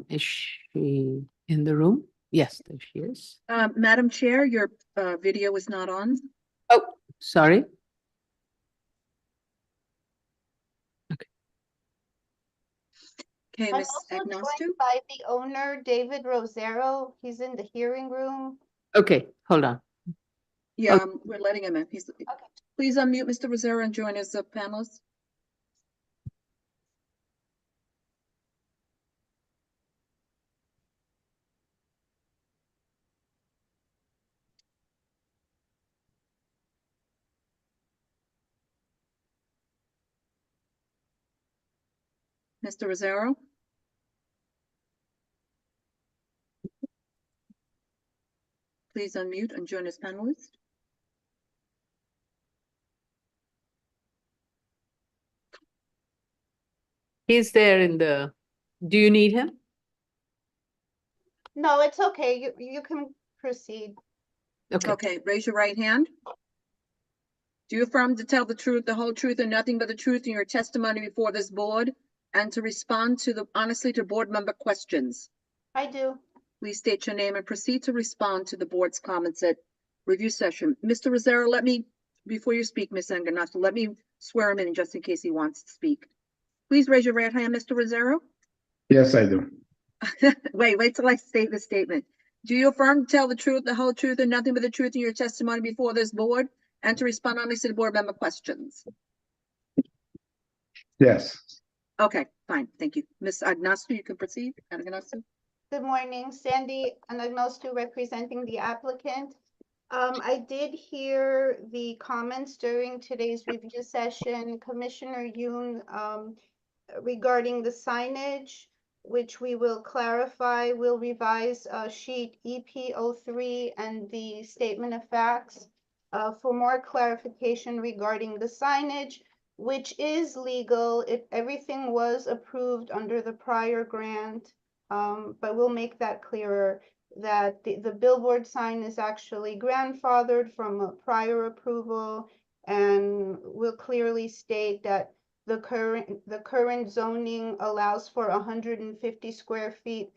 Is she in the room? Yes, there she is. Madam Chair, your video is not on. Oh, sorry. Okay, I'm Ms. also Agnosto? joined by the owner, David Rosero. He's in the hearing room. Okay, hold on. Yeah, we're letting him in. Please unmute Mr. Rosero and join as a panelist. Mr. Rosero? Please unmute and join as panelist. He's there in the, do you need him? No, it's okay. You can proceed. Okay. Okay, raise your right hand. Do you affirm to tell the truth, the whole truth, and nothing but the truth in your testimony before this board, and to respond honestly to board member questions? I do. Please state your name and proceed to respond to the board's comments at review session. Mr. Rosero, before you speak, Ms. Angonato, let me swear him in just in case he wants to speak. Please raise your right hand, Mr. Rosero. Yes, I do. Wait till I state the statement. Do you affirm to tell the truth, the whole truth, and nothing but the truth in your testimony before this board, and to respond honestly to board member questions? Yes. Okay, fine, thank you. Ms. Agnosto, you can proceed. Agnosto? Good morning, Sandy Anagnostu representing the applicant. I did hear the comments during today's review session, Commissioner Yoon, regarding the signage, which we will clarify. We'll revise sheet EP03 and the statement of facts for more clarification regarding the signage, which is legal. Everything was approved under the prior grant. But we'll make that clearer that the billboard sign is actually grandfathered from a prior approval, and we'll clearly state that the current zoning allows for 150 square feet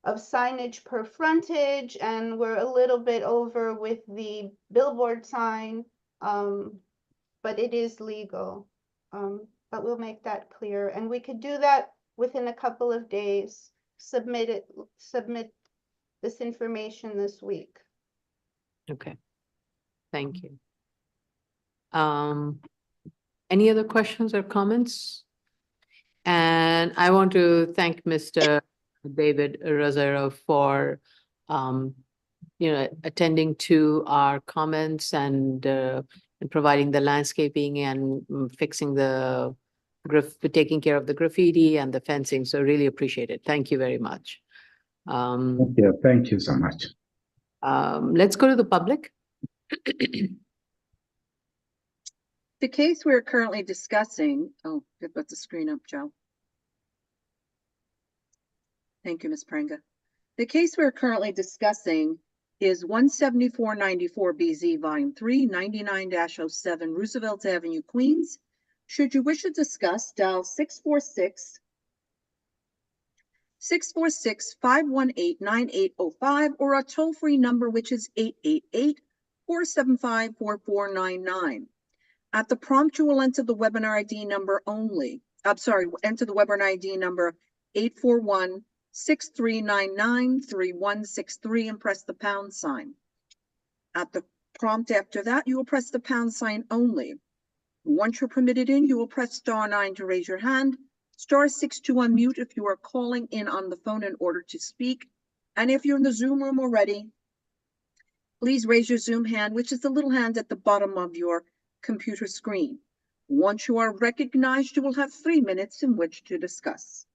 of signage per frontage, and we're a little bit over with the billboard sign, but it is legal. But we'll make that clear, and we could do that within a couple of days. Submit this information this week. Okay. Thank you. Any other questions or comments? And I want to thank Mr. David Rosero for, attending to our comments and providing the landscaping and fixing taking care of the graffiti and the fencing. So really appreciate it. Thank you very much. Yeah, thank you so much. Let's go to the public. The case we're currently discussing, put the screen up, Joe. Thank you, Ms. Prenga. The case we're currently discussing is 17494 BZ Volume 3, 99-07 Roosevelt Avenue, Queens. Should you wish to discuss, dial 646-518-9805 or our toll-free number, which is 888-475-4499. At the prompt, you will enter the webinar ID number enter the webinar ID number 841-6399-3163 and press the pound sign. At the prompt after that, you will press the pound sign only. Once you're permitted in, you will press *9 to raise your hand, *6 to unmute if you are calling in on the phone in order to speak. And if you're in the Zoom room already, please raise your Zoom hand, which is the little hand at the bottom of your computer screen. Once you are recognized, you will have 3 minutes in which to discuss.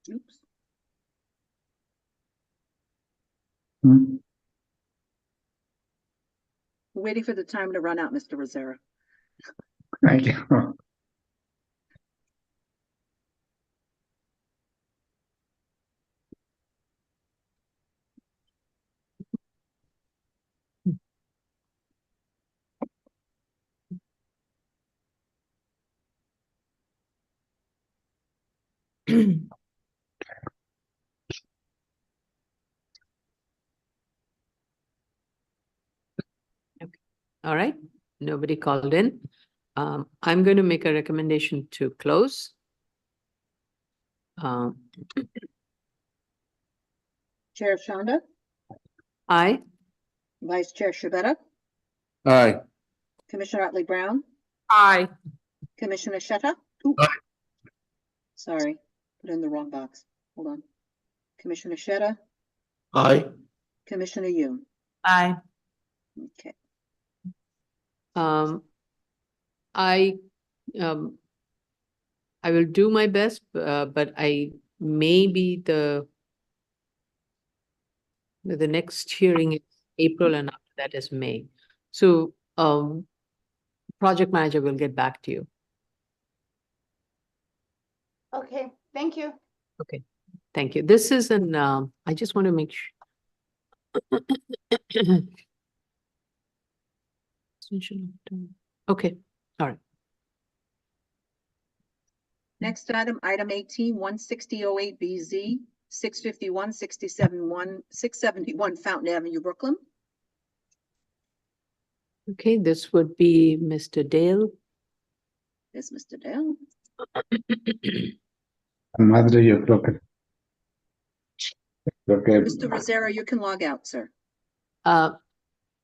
Oops. Hmm, We're waiting for the time to run out, Mr. Rosera. Thank you. All right, nobody called in. I'm going to make a recommendation to close. Um, Chair Shonda, Aye. Vice Chair Shabeta, Aye. Commissioner Otley Brown, Aye. Commissioner Sheta. Sorry, put in the wrong box. Hold on. Commissioner Sheta, Aye. Commissioner Yoon. Aye. Okay. I, um, I will do my best, but I may be the next hearing is April and after that is May. So, project manager will get back to you. Okay, thank you. Okay, thank you. This is an, I just want to make sure. Okay, all right. Next item, item 18, 16008BZ, 651, 671 Fountain Avenue, Brooklyn. Okay, this would be Mr. Dale. There's Mr. Dale. Madre, yo creo que, Mr. Rosero, you can log out, sir.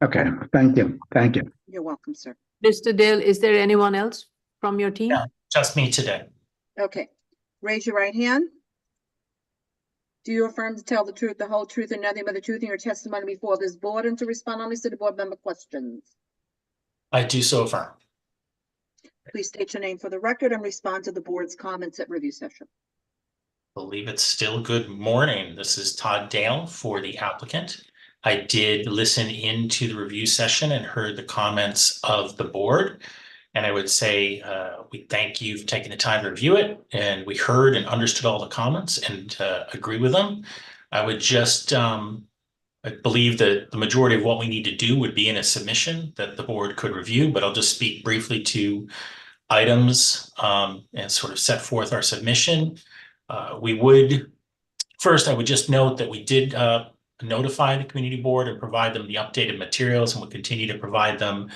okay, thank you, thank you. You're welcome, sir. Mr. Dale, is there anyone else from your team? Yeah. Just me today. Okay, raise your right hand. Do you affirm to tell the truth, the whole truth, and nothing but the truth in your testimony before this board and to respond only to the board member questions? I do so affirm. Please state your name for the record and respond to the board's comments at review session. Believe it's still good morning. This is Todd Dale for the applicant. I did listen into the review session and heard the comments of the board. And I would say we thank you for taking the time to review it. And we heard and understood all the comments and agree with them. I would just, I believe that the majority of what we need to do would be in a submission that the board could review, but I'll just speak briefly to items and sort of set forth our submission. First, I would just note that we did notify the community board and provide them the updated materials, and we'll continue to provide them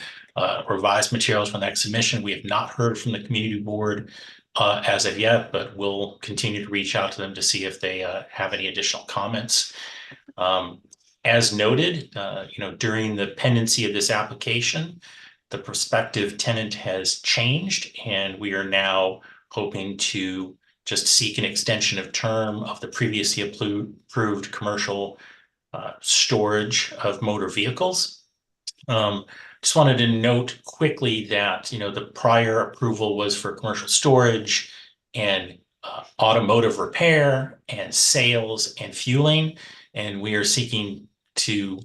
revised materials for the next submission. We have not heard from the community board as of yet, but we'll continue to reach out to them to see if they have any additional comments. As noted, during the pendency of this application, the prospective tenant has changed, and we are now hoping to just seek an extension of term of the previously approved commercial storage of motor vehicles. Just wanted to note quickly that, the prior approval was for commercial storage and automotive repair and sales and fueling. And we are seeking to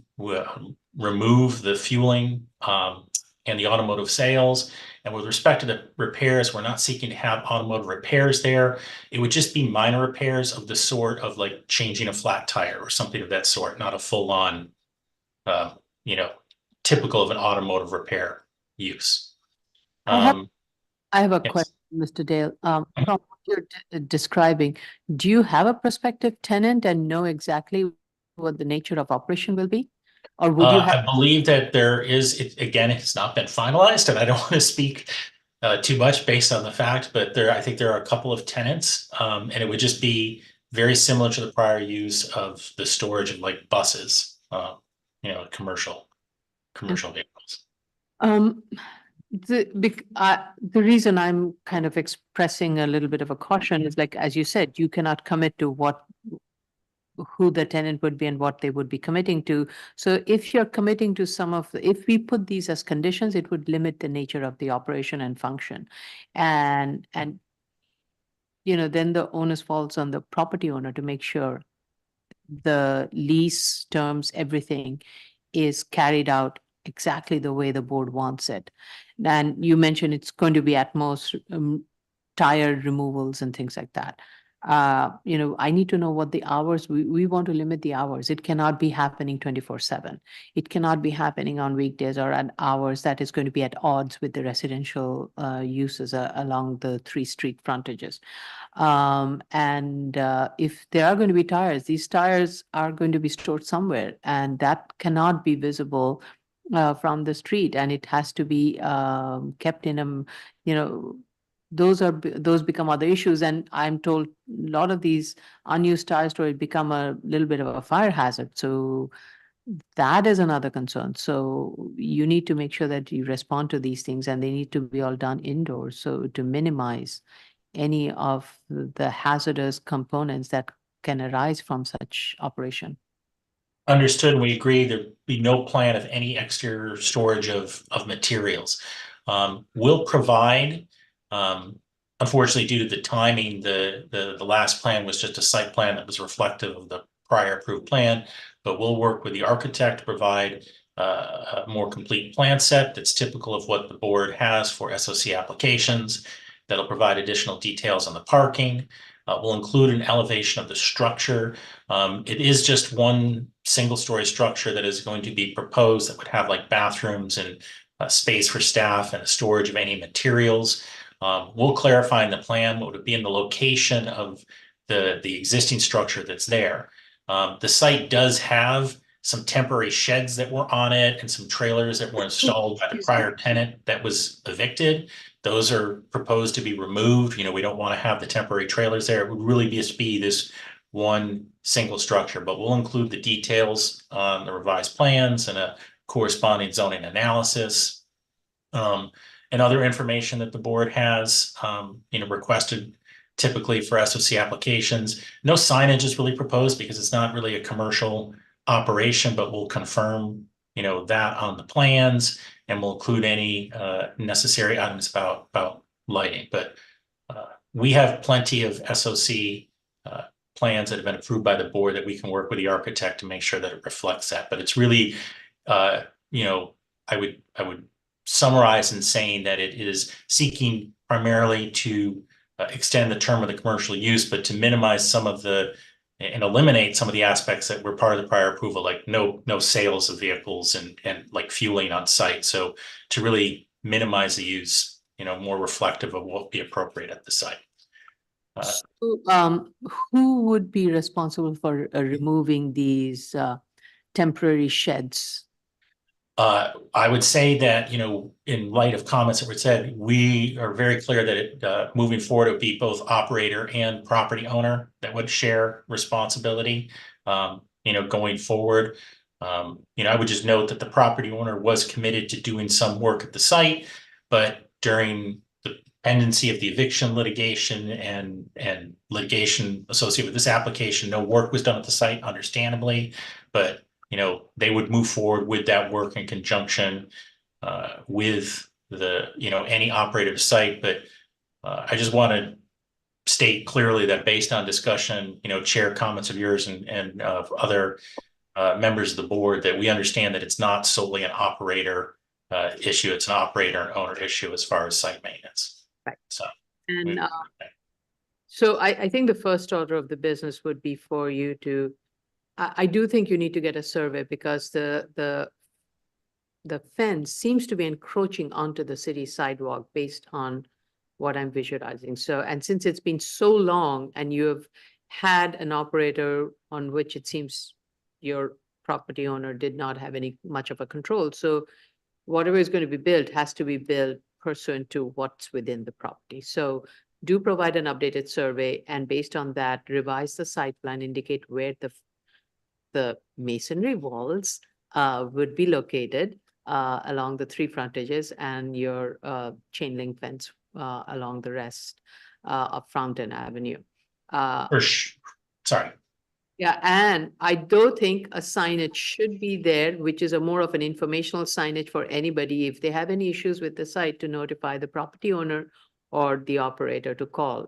remove the fueling and the automotive sales. And with respect to the repairs, we're not seeking to have automotive repairs there. It would just be minor repairs of the sort of like changing a flat tire or something of that sort, not a full on, typical of an automotive repair use. I have a yes. question, Mr. Dale. From what you're describing, do you have a prospective tenant and know exactly what the nature of operation will be? Or would you have? I believe that there is, again, it's not been finalized, and I don't want to speak too much based on the fact, but I think there are a couple of tenants, and it would just be very similar to the prior use of the storage of like buses, commercial vehicles. The reason I'm kind of expressing a little bit of a caution is like, as you said, you cannot commit to who the tenant would be and what they would be committing to. So if you're committing to if we put these as conditions, it would limit the nature of the operation and function. And then the onus falls on the property owner to make sure the lease terms, everything is carried out exactly the way the board wants it. And you mentioned it's going to be at most tire removals and things like that. I need to know what the hours, we want to limit the hours. It cannot be happening 24/7. It cannot be happening on weekdays or at hours that is going to be at odds with the residential uses along the 3 street frontages. If there are going to be tires, these tires are going to be stored somewhere, and that cannot be visible from the street, and it has to be kept in those become other issues. And I'm told a lot of these unused tire storage become a little bit of a fire hazard. So that is another concern. So you need to make sure that you respond to these things, and they need to be all done indoors. So to minimize any of the hazardous components that can arise from such operation. Understood. We agree there'd be no plan of any exterior storage of materials. We'll provide, unfortunately, due to the timing, the last plan was just a site plan that was reflective of the prior approved plan, but we'll work with the architect to provide a more complete plan set that's typical of what the board has for SOC applications. That'll provide additional details on the parking. We'll include an elevation of the structure. It is just one single-story structure that is going to be proposed that would have like bathrooms and space for staff and storage of any materials. We'll clarify in the plan what would be in the location of the existing structure that's there. The site does have some temporary sheds that were on it and some trailers that were installed by the prior tenant that was evicted. Those are proposed to be removed. We don't want to have the temporary trailers there. It would really just be this one single structure, but we'll include the details on the revised plans and a corresponding zoning analysis. And other information that the board has, requested typically for SOC applications. No signage is really proposed because it's not really a commercial operation, but we'll confirm, that on the plans, and we'll include any necessary items about lighting. But we have plenty of SOC plans that have been approved by the board that we can work with the architect to make sure that it reflects that. But it's really, I would summarize in saying that it is seeking primarily to extend the term of the commercial use, but to minimize some of and eliminate some of the aspects that were part of the prior approval, like no sales of vehicles and like fueling on site. So to really minimize the use, more reflective of what would be appropriate at the site. Who would be responsible for removing these temporary sheds? I would say that, in light of comments that were said, we are very clear that moving forward, it would be both operator and property owner that would share responsibility, going forward. I would just note that the property owner was committed to doing some work at the site, but during the pendency of the eviction litigation and litigation associated with this application, no work was done at the site, understandably, but they would move forward with that work in conjunction with any operative site. But I just want to state clearly that based on discussion, chair comments of yours and of other members of the board, that we understand that it's not solely an operator issue. It's an operator and owner issue as far as site maintenance. Right. So, and so I think the first order of the business would be for you to, I do think you need to get a survey, because the fence seems to be encroaching onto the city sidewalk based on what I'm visualizing. So, and since it's been so long and you have had an operator on which it seems your property owner did not have much of a control. So whatever is going to be built has to be built pursuant to what's within the property. So do provide an updated survey, and based on that, revise the site plan, indicate where the masonry walls would be located along the 3 frontages, and your chain link fence along the rest of Fountain Avenue. Sorry. Yeah, and I do think a signage should be there, which is a more of an informational signage for anybody. If they have any issues with the site, to notify the property owner or the operator to call.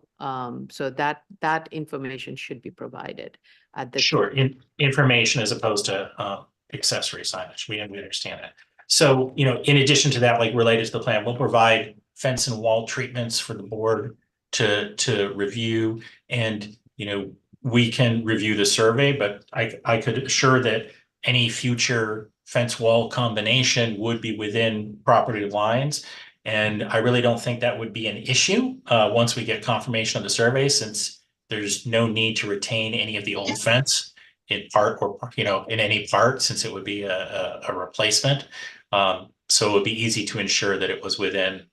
So that information should be provided at the. Sure, information as opposed to accessory signage. We understand that. So, you know, in addition to that, like related to the plan, we'll provide fence and wall treatments for the board to review. And, you know, we can review the survey, but I could assure that any future fence wall combination would be within property lines. And I really don't think that would be an issue once we get confirmation of the survey, since there's no need to retain any of the old fence in part or, you know, in any part, since it would be a replacement. So it would be easy to ensure that it was within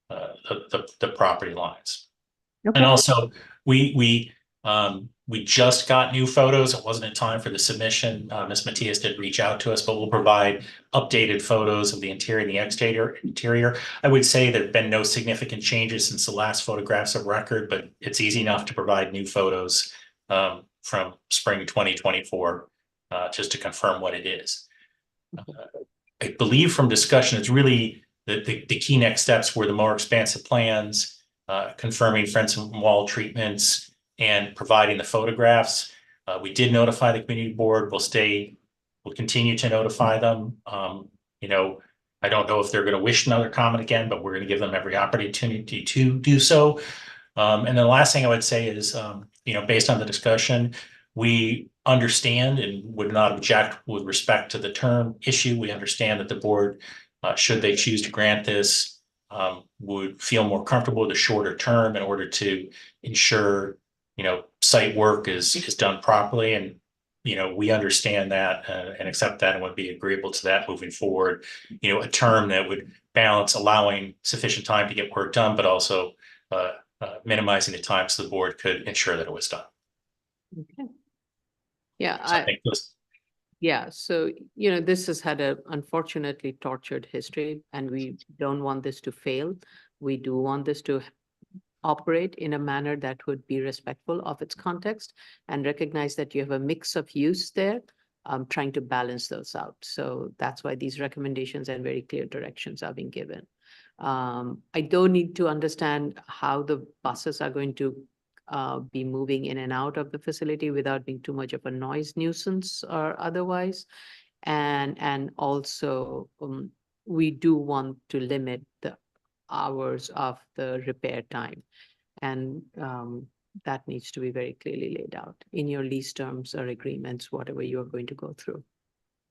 the property lines. Okay. And also, we just got new photos. It wasn't in time for the submission. Ms. Matias did reach out to us, but we'll provide updated photos of the interior and the exterior. I would say there have been no significant changes since the last photographs of record, but it's easy enough to provide new photos from spring 2024 just to confirm what it is. I believe from discussion, it's really the key next steps were the more expansive plans, confirming fence and wall treatments, and providing the photographs. We did notify the community board. We'll continue to notify them. You know, I don't know if they're going to wish another comment again, but we're going to give them every opportunity to do so. And then the last thing I would say is, you know, based on the discussion, we understand and would not object with respect to the term issue. We understand that the board, should they choose to grant this, would feel more comfortable with a shorter term in order to ensure, you know, site work is done properly. And, you know, we understand that and accept that and would be agreeable to that moving forward. You know, a term that would balance allowing sufficient time to get work done, but also minimizing the time so the board could ensure that it was done. Okay. Yeah, So I think this. Yeah, so, you know, this has had a unfortunately tortured history, and we don't want this to fail. We do want this to operate in a manner that would be respectful of its context and recognize that you have a mix of use there, trying to balance those out. So that's why these recommendations and very clear directions are being given. I don't need to understand how the buses are going to be moving in and out of the facility without being too much of a noise nuisance or otherwise. And also, we do want to limit the hours of the repair time. And that needs to be very clearly laid out in your lease terms or agreements, whatever you're going to go through.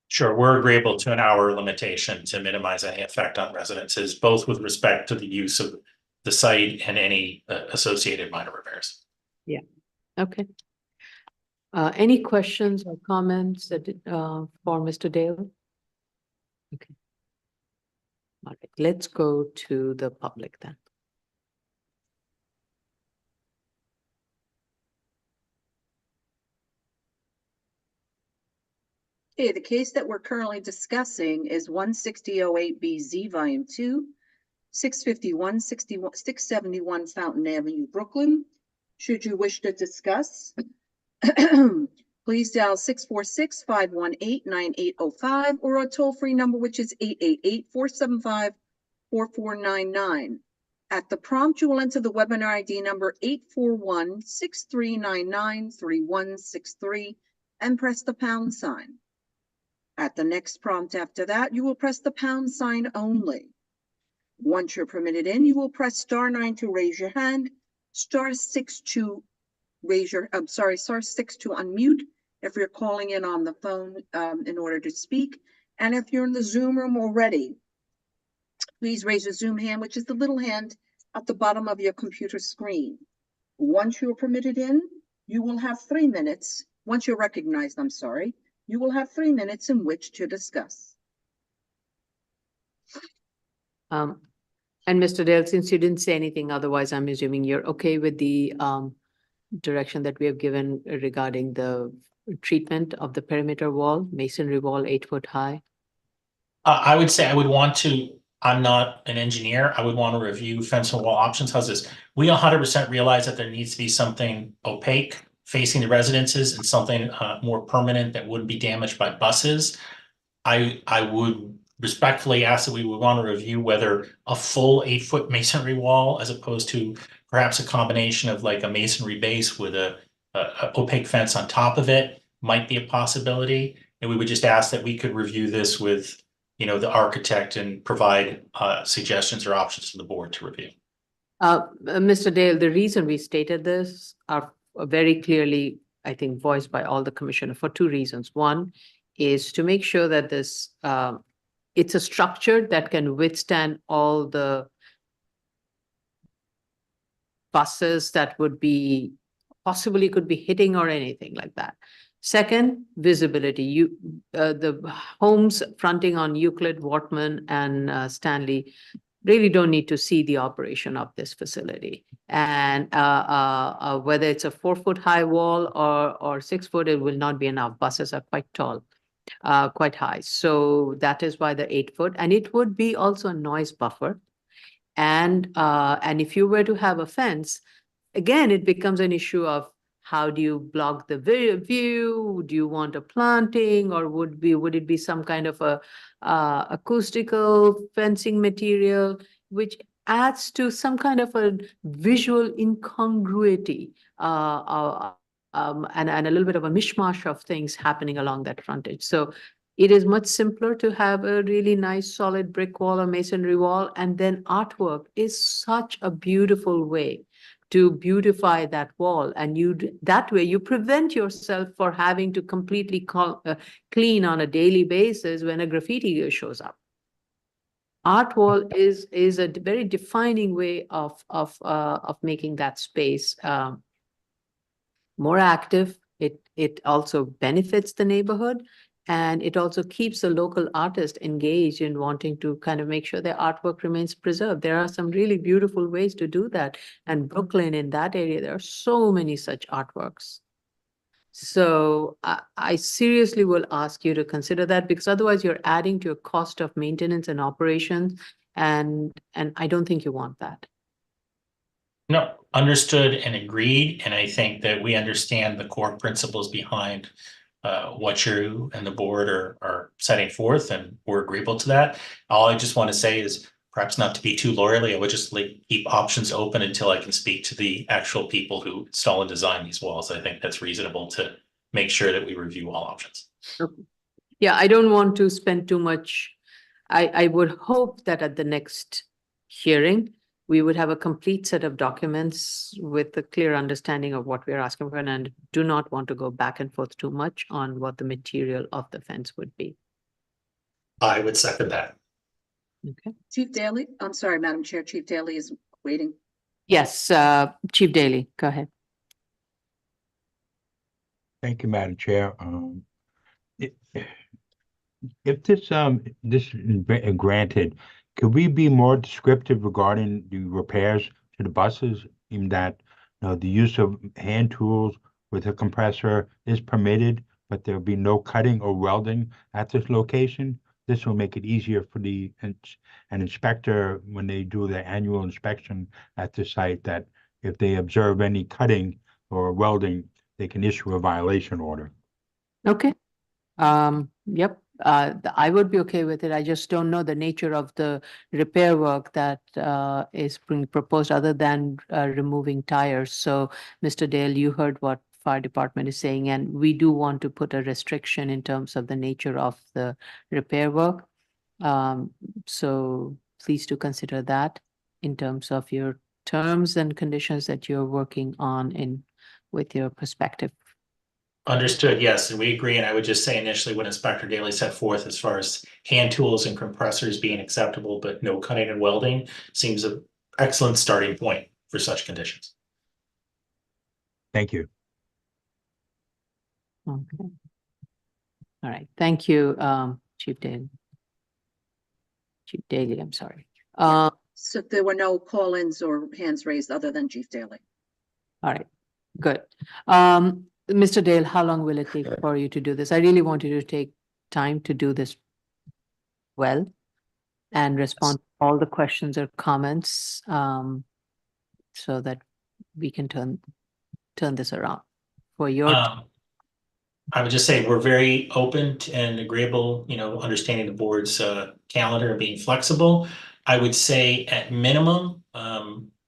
Sure, we're agreeable to an hour limitation to minimize any effect on residences, both with respect to the use of the site and any associated minor repairs. Yeah, okay. Any questions or comments that for Mr. Dale? Okay. All right, let's go to the public then. Okay, the case that we're currently discussing is 16008BZ Volume 2, 671 Fountain Avenue, Brooklyn. Should you wish to discuss, please dial 646-518-9805 or a toll-free number, which is 888-475-4499. At the prompt, you will enter the webinar ID number 841-6399-3163 and press the pound sign. At the next prompt after that, you will press the pound sign only. Once you're permitted in, you will press *9 to raise your hand, *6 to *6 to unmute if you're calling in on the phone in order to speak. And if you're in the Zoom room already, please raise your Zoom hand, which is the little hand at the bottom of your computer screen. Once you are permitted in, you will have 3 minutes. Once you're recognized, I'm sorry, you will have 3 minutes in which to discuss. And Mr. Dale, since you didn't say anything, otherwise I'm assuming you're okay with the direction that we have given regarding the treatment of the perimeter wall, masonry wall, 8 foot high? I would say I would want to, I'm not an engineer, I would want to review fence and wall options. How's this? We 100% realize that there needs to be something opaque facing the residences and something more permanent that wouldn't be damaged by buses. I would respectfully ask that we would want to review whether a full 8-foot masonry wall as opposed to perhaps a combination of like a masonry base with a opaque fence on top of it might be a possibility. And we would just ask that we could review this with, the architect and provide suggestions or options to the board to review. Mr. Dale, the reason we stated this are very clearly, I think, voiced by all the commissioner for two reasons. One is to make sure that this, it's a structure that can withstand all the buses that would be possibly could be hitting or anything like that. Second, visibility. The homes fronting on Euclid, Wortman, and Stanley really don't need to see the operation of this facility. And whether it's a 4-foot high wall or 6 foot, it will not be enough. Buses are quite tall, quite high. So that is why the 8 foot, and it would be also a noise buffer. And if you were to have a fence, again, it becomes an issue of how do you block the view? Do you want a planting, or would it be some kind of a acoustical fencing material, which adds to some kind of a visual incongruity and a little bit of a mishmash of things happening along that frontage. So it is much simpler to have a really nice solid brick wall or masonry wall, and then artwork is such a beautiful way to beautify that wall. And that way you prevent yourself for having to completely clean on a daily basis when a graffiti shows up. Art wall is a very defining way of making that space more active. It also benefits the neighborhood, and it also keeps the local artist engaged in wanting to kind of make sure their artwork remains preserved. There are some really beautiful ways to do that. And Brooklyn, in that area, there are so many such artworks. So I seriously will ask you to consider that, because otherwise you're adding to a cost of maintenance and operations. And I don't think you want that. No, understood and agreed. And I think that we understand the core principles behind what you and the board are setting forth, and we're agreeable to that. All I just want to say is, perhaps not to be too lawyerly, I would just keep options open until I can speak to the actual people who install and design these walls. I think that's reasonable to make sure that we review all options. Yeah, I don't want to spend too much. I would hope that at the next hearing, we would have a complete set of documents with a clear understanding of what we're asking for, and do not want to go back and forth too much on what the material of the fence would be. I would second that. Okay. Chief Daly, I'm sorry, Madam Chair, Chief Daly is waiting. Yes, Chief Daly, go ahead. Thank you, Madam Chair. If this is granted, could we be more descriptive regarding the repairs to the buses, in that the use of hand tools with a compressor is permitted, but there'll be no cutting or welding at this location? This will make it easier for an inspector when they do their annual inspection at the site, that if they observe any cutting or welding, they can issue a violation order. Okay. Yep. I would be okay with it. I just don't know the nature of the repair work that is being proposed, other than removing tires. So, Mr. Dale, you heard what fire department is saying, and we do want to put a restriction in terms of the nature of the repair work. So please do consider that in terms of your terms and conditions that you're working on with your prospective. Understood, yes, and we agree. And I would just say initially, what Inspector Daly set forth as far as hand tools and compressors being acceptable, but no cutting and welding, seems an excellent starting point for such conditions. Thank you. Okay. All right. Thank you, Chief Daly. Chief Daly, I'm sorry. So there were no call-ins or hands raised other than Chief Daly. All right, good. Mr. Dale, how long will it take for you to do this? I really want you to take time to do this well and respond to all the questions or comments, so that we can turn this around for your. I would just say we're very open and agreeable, understanding the board's calendar and being flexible. I would say at minimum,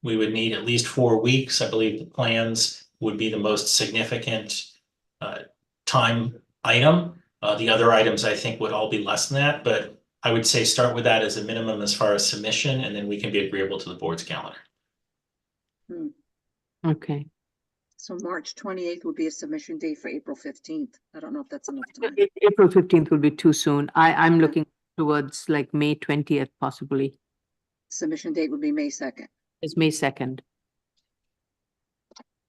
we would need at least 4 weeks. I believe the plans would be the most significant time item. The other items I think would all be less than that, but I would say start with that as a minimum as far as submission, and then we can be agreeable to the board's calendar. Okay. So March 28th would be a submission date for April 15th. I don't know if that's enough time. April 15th will be too soon. I'm looking towards like May 20th possibly. Submission date would be May 2nd. It's May 2nd.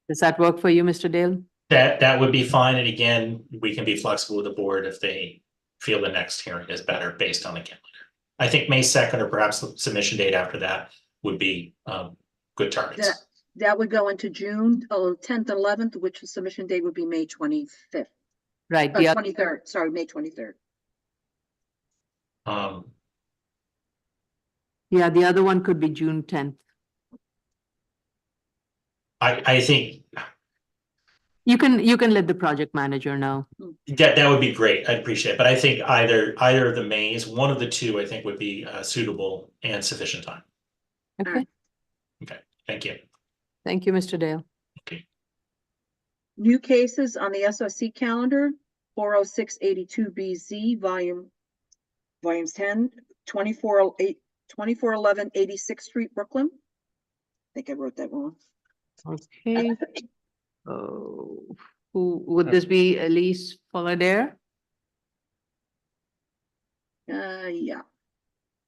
Does that work for you, Mr. Dale? That would be fine, and again, we can be flexible with the board if they feel the next hearing is better based on the calendar. I think May 2nd or perhaps the submission date after that would be good targets. That would go into June 10th and 11th, which the submission date would be May 25th. Right. 23rd, sorry, May 23rd. Yeah, the other one could be June 10th. I think You can let the project manager know. that would be great. I'd appreciate it. But I think either of the Mays, one of the two, I think would be suitable and sufficient time. Okay. Okay, thank you. Thank you, Mr. Dale. New cases on the SRC calendar, 40682BZ, volumes 10, 2411 86th Street, Brooklyn. I think I wrote that wrong. Okay. Oh, who would this be? Elise Fullader? Yeah.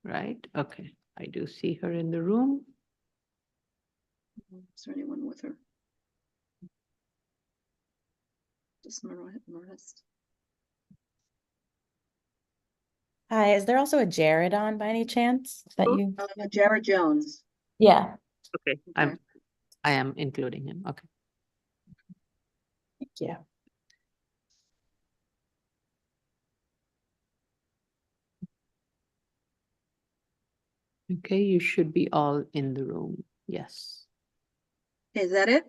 Right, okay. I do see her in the room. Is there anyone with her? Just Marist. Hi, is there also a Jared on by any chance? Is that you? Jared Jones. Yeah. Okay, I am including him. Okay. Thank you. Okay, you should be all in the room. Yes. Is that it?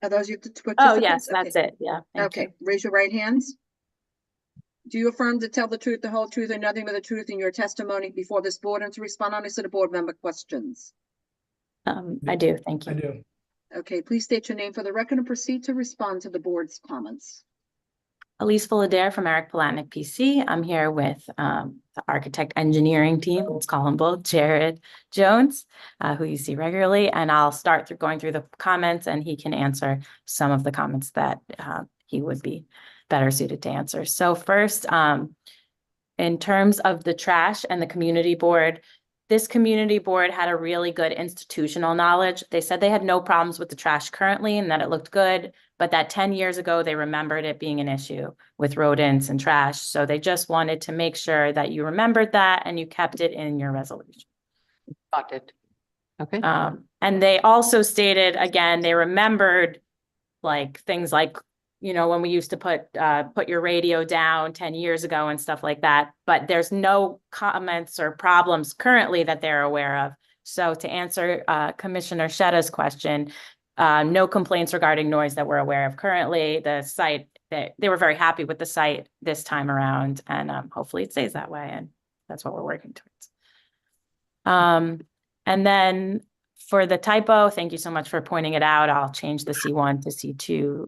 Are those your participants? Oh, yes, that's it. Yeah. Okay, raise your right hands. Do you affirm to tell the truth, the whole truth, and nothing but the truth in your testimony before this board and to respond honestly to board member questions? I do. Thank you. I do. Okay, please state your name for the record and proceed to respond to the board's comments. Elise Fullader from Eric Palatnik PC. I'm here with the architect engineering team. Let's call them both, Jared Jones, who you see regularly. And I'll start going through the comments, and he can answer some of the comments that he would be better suited to answer. So first, in terms of the trash and the community board, this community board had a really good institutional knowledge. They said they had no problems with the trash currently and that it looked good, but that 10 years ago, they remembered it being an issue with rodents and trash. So they just wanted to make sure that you remembered that and you kept it in your resolution. Got it. Okay. And they also stated, again, they remembered like things like, when we used to put your radio down 10 years ago and stuff like that, but there's no comments or problems currently that they're aware of. So to answer Commissioner Shetta's question, no complaints regarding noise that we're aware of currently. The site, they were very happy with the site this time around, and hopefully it stays that way, and that's what we're working towards. And then for the typo, thank you so much for pointing it out. I'll change the C1 to C2.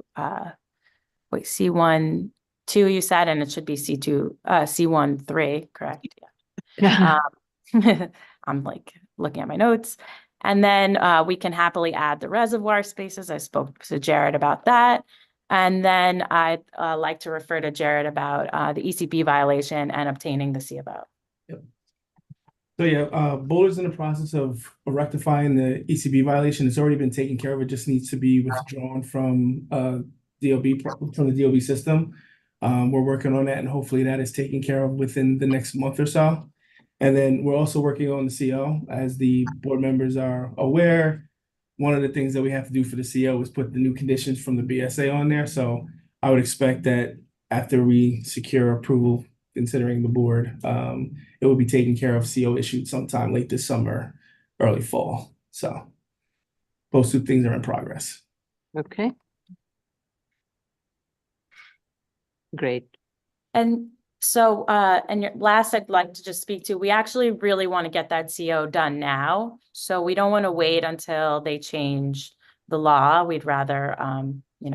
Wait, C1, 2 you said, and it should be C2, C1, 3, correct? Yeah. I'm like looking at my notes. And then we can happily add the reservoir spaces. I spoke to Jared about that. And then I'd like to refer to Jared about the ECB violation and obtaining the C of O. Yep. So yeah, Boulder's in the process of rectifying the ECB violation. It's already been taken care of. It just needs to be withdrawn from from the DOB system. We're working on that, and hopefully that is taken care of within the next month or so. And then we're also working on the CO. As the board members are aware, one of the things that we have to do for the CO is put the new conditions from the BSA on there. So I would expect that after we secure approval, considering the board, it will be taken care of, CO issued sometime late this summer, early fall. So those two things are in progress. Okay. Great. And so, and your last I'd like to just speak to, we actually really want to get that CO done now. So we don't want to wait until they change the law. We'd rather,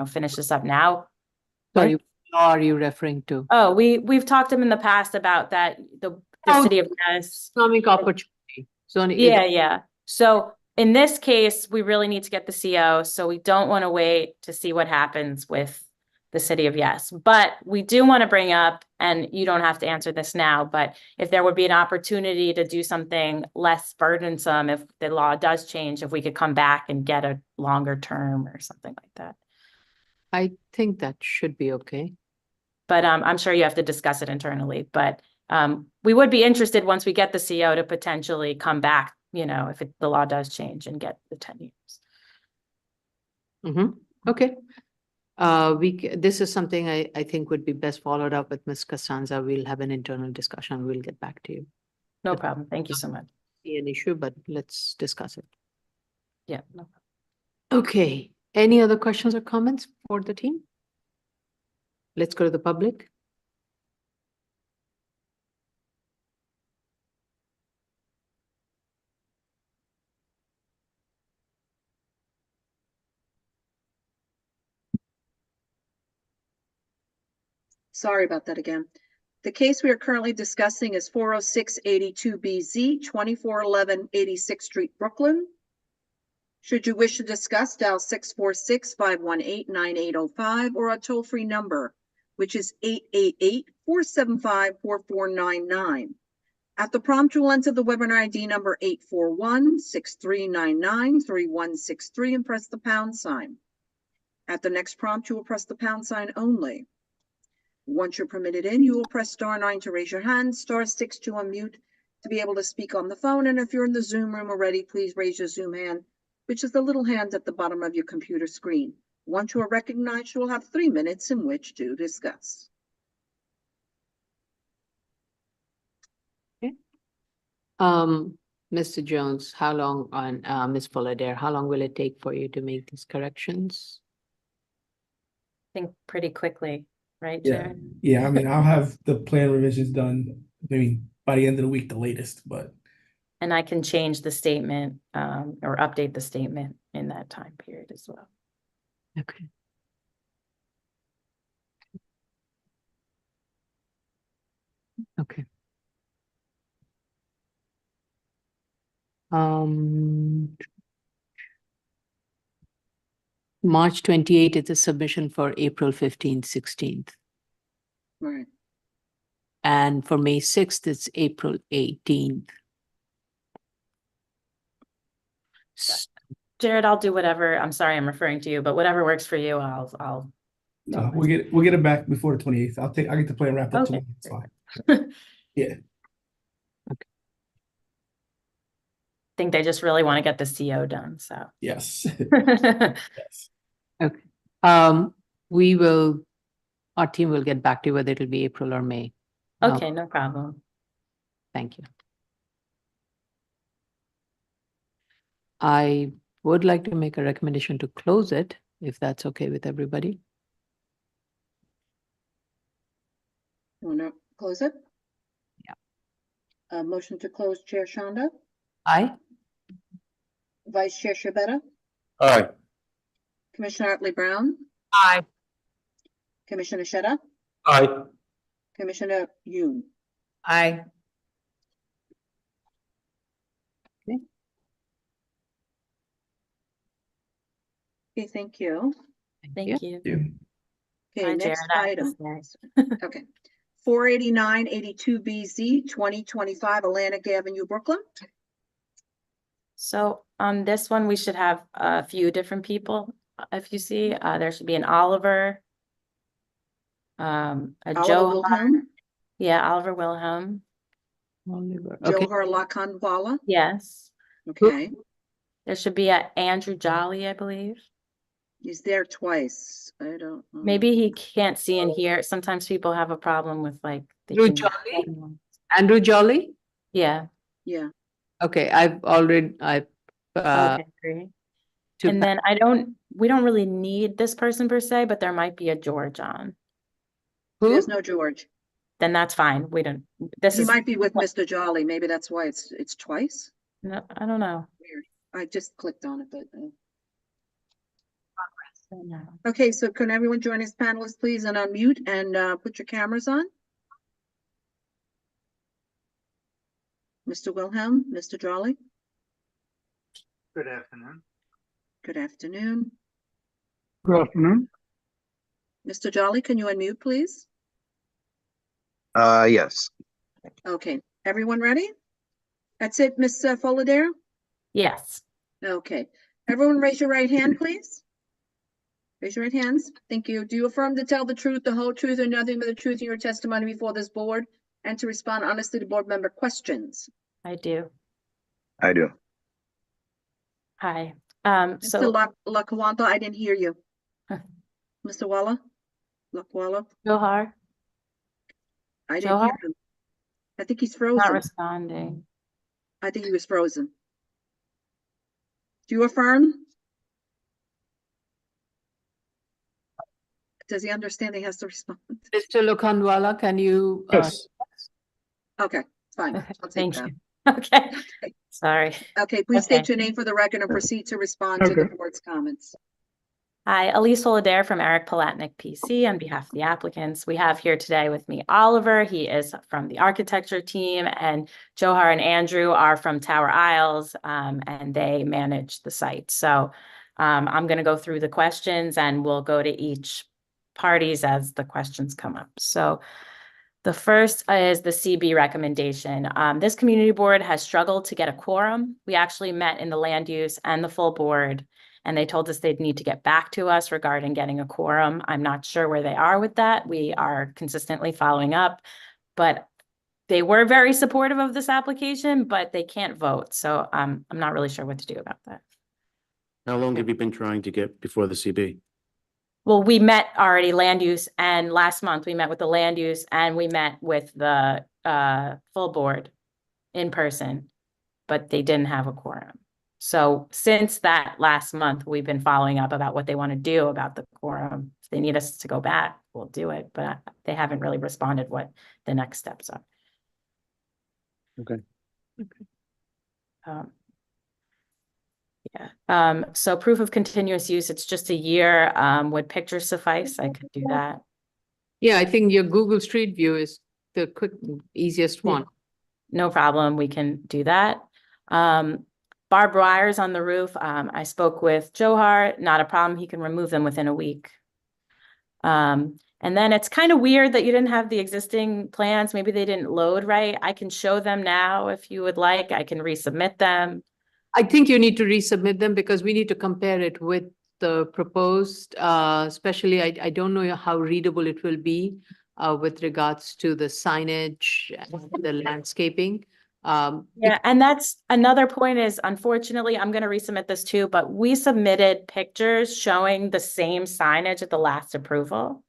finish this up now. Sorry, what law are you referring to? Oh, we've talked to them in the past about that, the Oh, city of Venice. Economic opportunity. Zone. Yeah. So in this case, we really need to get the CO, so we don't want to wait to see what happens with the city of Yes. But we do want to bring up, and you don't have to answer this now, but if there would be an opportunity to do something less burdensome, if the law does change, if we could come back and get a longer term or something like that. I think that should be okay. But I'm sure you have to discuss it internally, but we would be interested once we get the CO to potentially come back, if the law does change and get the 10 years. Okay. This is something I think would be best followed up with Ms. Costanza. We'll have an internal discussion. We'll get back to you. No problem. Thank you so much. Be an issue, but let's discuss it. Yeah. No problem. Okay. Any other questions or comments for the team? Let's go to the public. Sorry about that again. The case we are currently discussing is 40682BZ, 2411 86th Street, Brooklyn. Should you wish to discuss, dial 646-518-9805 or a toll-free number, which is 888-475-4499. At the prompt, you will enter the webinar ID number 841-6399-3163 and press the pound sign. At the next prompt, you will press the pound sign only. Once you're permitted in, you will press *9 to raise your hand, *6 to unmute to be able to speak on the phone. And if you're in the Zoom room already, please raise your Zoom hand, which is the little hand at the bottom of your computer screen. Once you are recognized, you will have 3 minutes in which to discuss. Okay. Mr. Jones, how long on Ms. Fullader, how long will it take for you to make these corrections? I think pretty quickly, right, Yeah, Jared? yeah, I mean, I'll have the plan revisions done, maybe by the end of the week, the latest, but. And I can change the statement or update the statement in that time period as well. Okay. Okay. March 28th is a submission for April 15th, 16th. Right. And for May 6th, it's April 18th. Jared, I'll do whatever. I'm sorry, I'm referring to you, but whatever works for you, I'll. No, we'll get it back before the 28th. I'll get the plan wrapped up Okay. tomorrow. It's fine. Yeah. I think they just really want to get the CO done, so. Yes. Yes. Okay. Our team will get back to you whether it'll be April or May. Okay, no problem. Thank you. I would like to make a recommendation to close it, if that's okay with everybody. You want to close it? Yeah. Motion to close, Chair Shonda, Aye. Vice Chair Shabeta, Aye. Commissioner Otley Brown, Aye. Commissioner Sheta, Aye. Commissioner Yoon. Aye. Okay, thank you. Thank you. Okay, Hi, next Jared. item. Okay. 48982BZ, 2025 Atlantic Avenue, Brooklyn. So on this one, we should have a few different people. If you see, there should be an Oliver. A Oliver Joe. Wilhelm, Yeah, Oliver Wilhelm. Okay. Johar Lakhanwala. Yes. Okay, There should be a Andrew Jolly, I believe. he's there twice. I don't know. Maybe he can't see and hear. Sometimes people have a problem with like. they Andrew can- Jolly? Andrew Jolly? Yeah. Yeah, Okay, okay, Great. to And then we don't really need this person per se, but there might be a George on. Who? There's no George. Then that's fine. We don't, this He is, might be with Mr. Jolly. Maybe that's why it's twice. no, I don't know. Weird. I just clicked on it, but. No. Okay, so can everyone join as panelists, please, and unmute and put your cameras on? Mr. Wilhelm, Mr. Jolly, Good afternoon. good afternoon. Good afternoon. Mr. Jolly, can you unmute, please? Yes. Okay, everyone ready? That's it, Ms. Fullader? Yes. Okay, everyone raise your right hand, please. Raise your right hands. Thank you. Do you affirm to tell the truth, the whole truth, and nothing but the truth in your testimony before this board and to respond honestly to board member questions? I do. I do. Hi. Mr. So Lakawanta, I didn't hear you. Mr. Walla? Lakwala? Johar, I didn't hear him. I think he's frozen. not responding. I think he was frozen. Do you affirm? Does he understand he has to respond? Mr. Lokhandwala, can you? Yes. Okay, fine. I'll take Thank that. you. Okay. Sorry. Okay, please Okay. state your name for the record and proceed to respond to the board's comments. Hi, Elise Fullader from Eric Palatnik PC on behalf of the applicants. We have here today with me Oliver. He is from the architecture team, and Johar and Andrew are from Tower Isles, and they manage the site. So I'm going to go through the questions and we'll go to each parties as the questions come up. So the first is the CB recommendation. This community board has struggled to get a quorum. We actually met in the land use and the full board, and they told us they'd need to get back to us regarding getting a quorum. I'm not sure where they are with that. We are consistently following up, but they were very supportive of this application, but they can't vote. So I'm not really sure what to do about that. How long have you been trying to get before the CB? Well, we met already land use, and last month we met with the land use and we met with the full board in person, but they didn't have a quorum. So since that last month, we've been following up about what they want to do about the quorum. If they need us to go back, we'll do it, but they haven't really responded what the next steps are. Okay. So proof of continuous use, it's just a year. Would pictures suffice? I could do that. Yeah, I think your Google Street View is the quick, easiest one. No problem, we can do that. Barbed wires on the roof, I spoke with Johar, not a problem, he can remove them within a week. And then it's kind of weird that you didn't have the existing plans, maybe they didn't load right. I can show them now if you would like, I can resubmit them. I think you need to resubmit them because we need to compare it with the proposed, especially I don't know how readable it will be with regards to the signage and the landscaping. Yeah, and that's another point is, unfortunately, I'm going to resubmit this too, but we submitted pictures showing the same signage at the last approval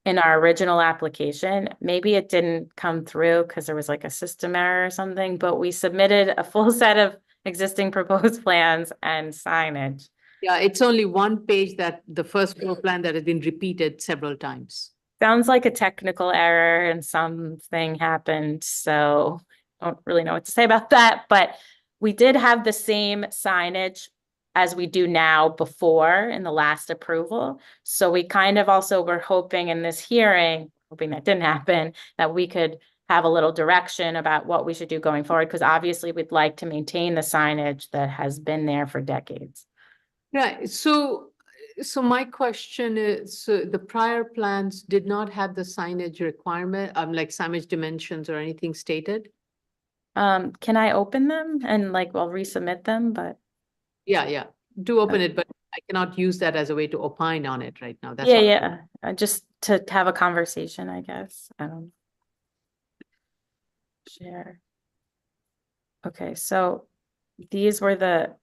in our original application. Maybe it didn't come through because there was like a system error or something, but we submitted a full set of existing proposed plans and signage. Yeah, it's only one page that the first floor plan that has been repeated several times. Sounds like a technical error and something happened, so I don't really know what to say about that, but we did have the same signage as we do now before in the last approval. So we kind of also were hoping in this hearing, hoping that didn't happen, that we could have a little direction about what we should do going forward, because obviously we'd like to maintain the signage that has been there for decades. Right, so my question is, so the prior plans did not have the signage requirement, like signage dimensions or anything stated? Can I open them and like, I'll resubmit them, but. Yeah, do open it, but I cannot use that as a way to opine on it right now. That's all. Yeah, just to have a conversation, I guess. Share. Okay, so these were the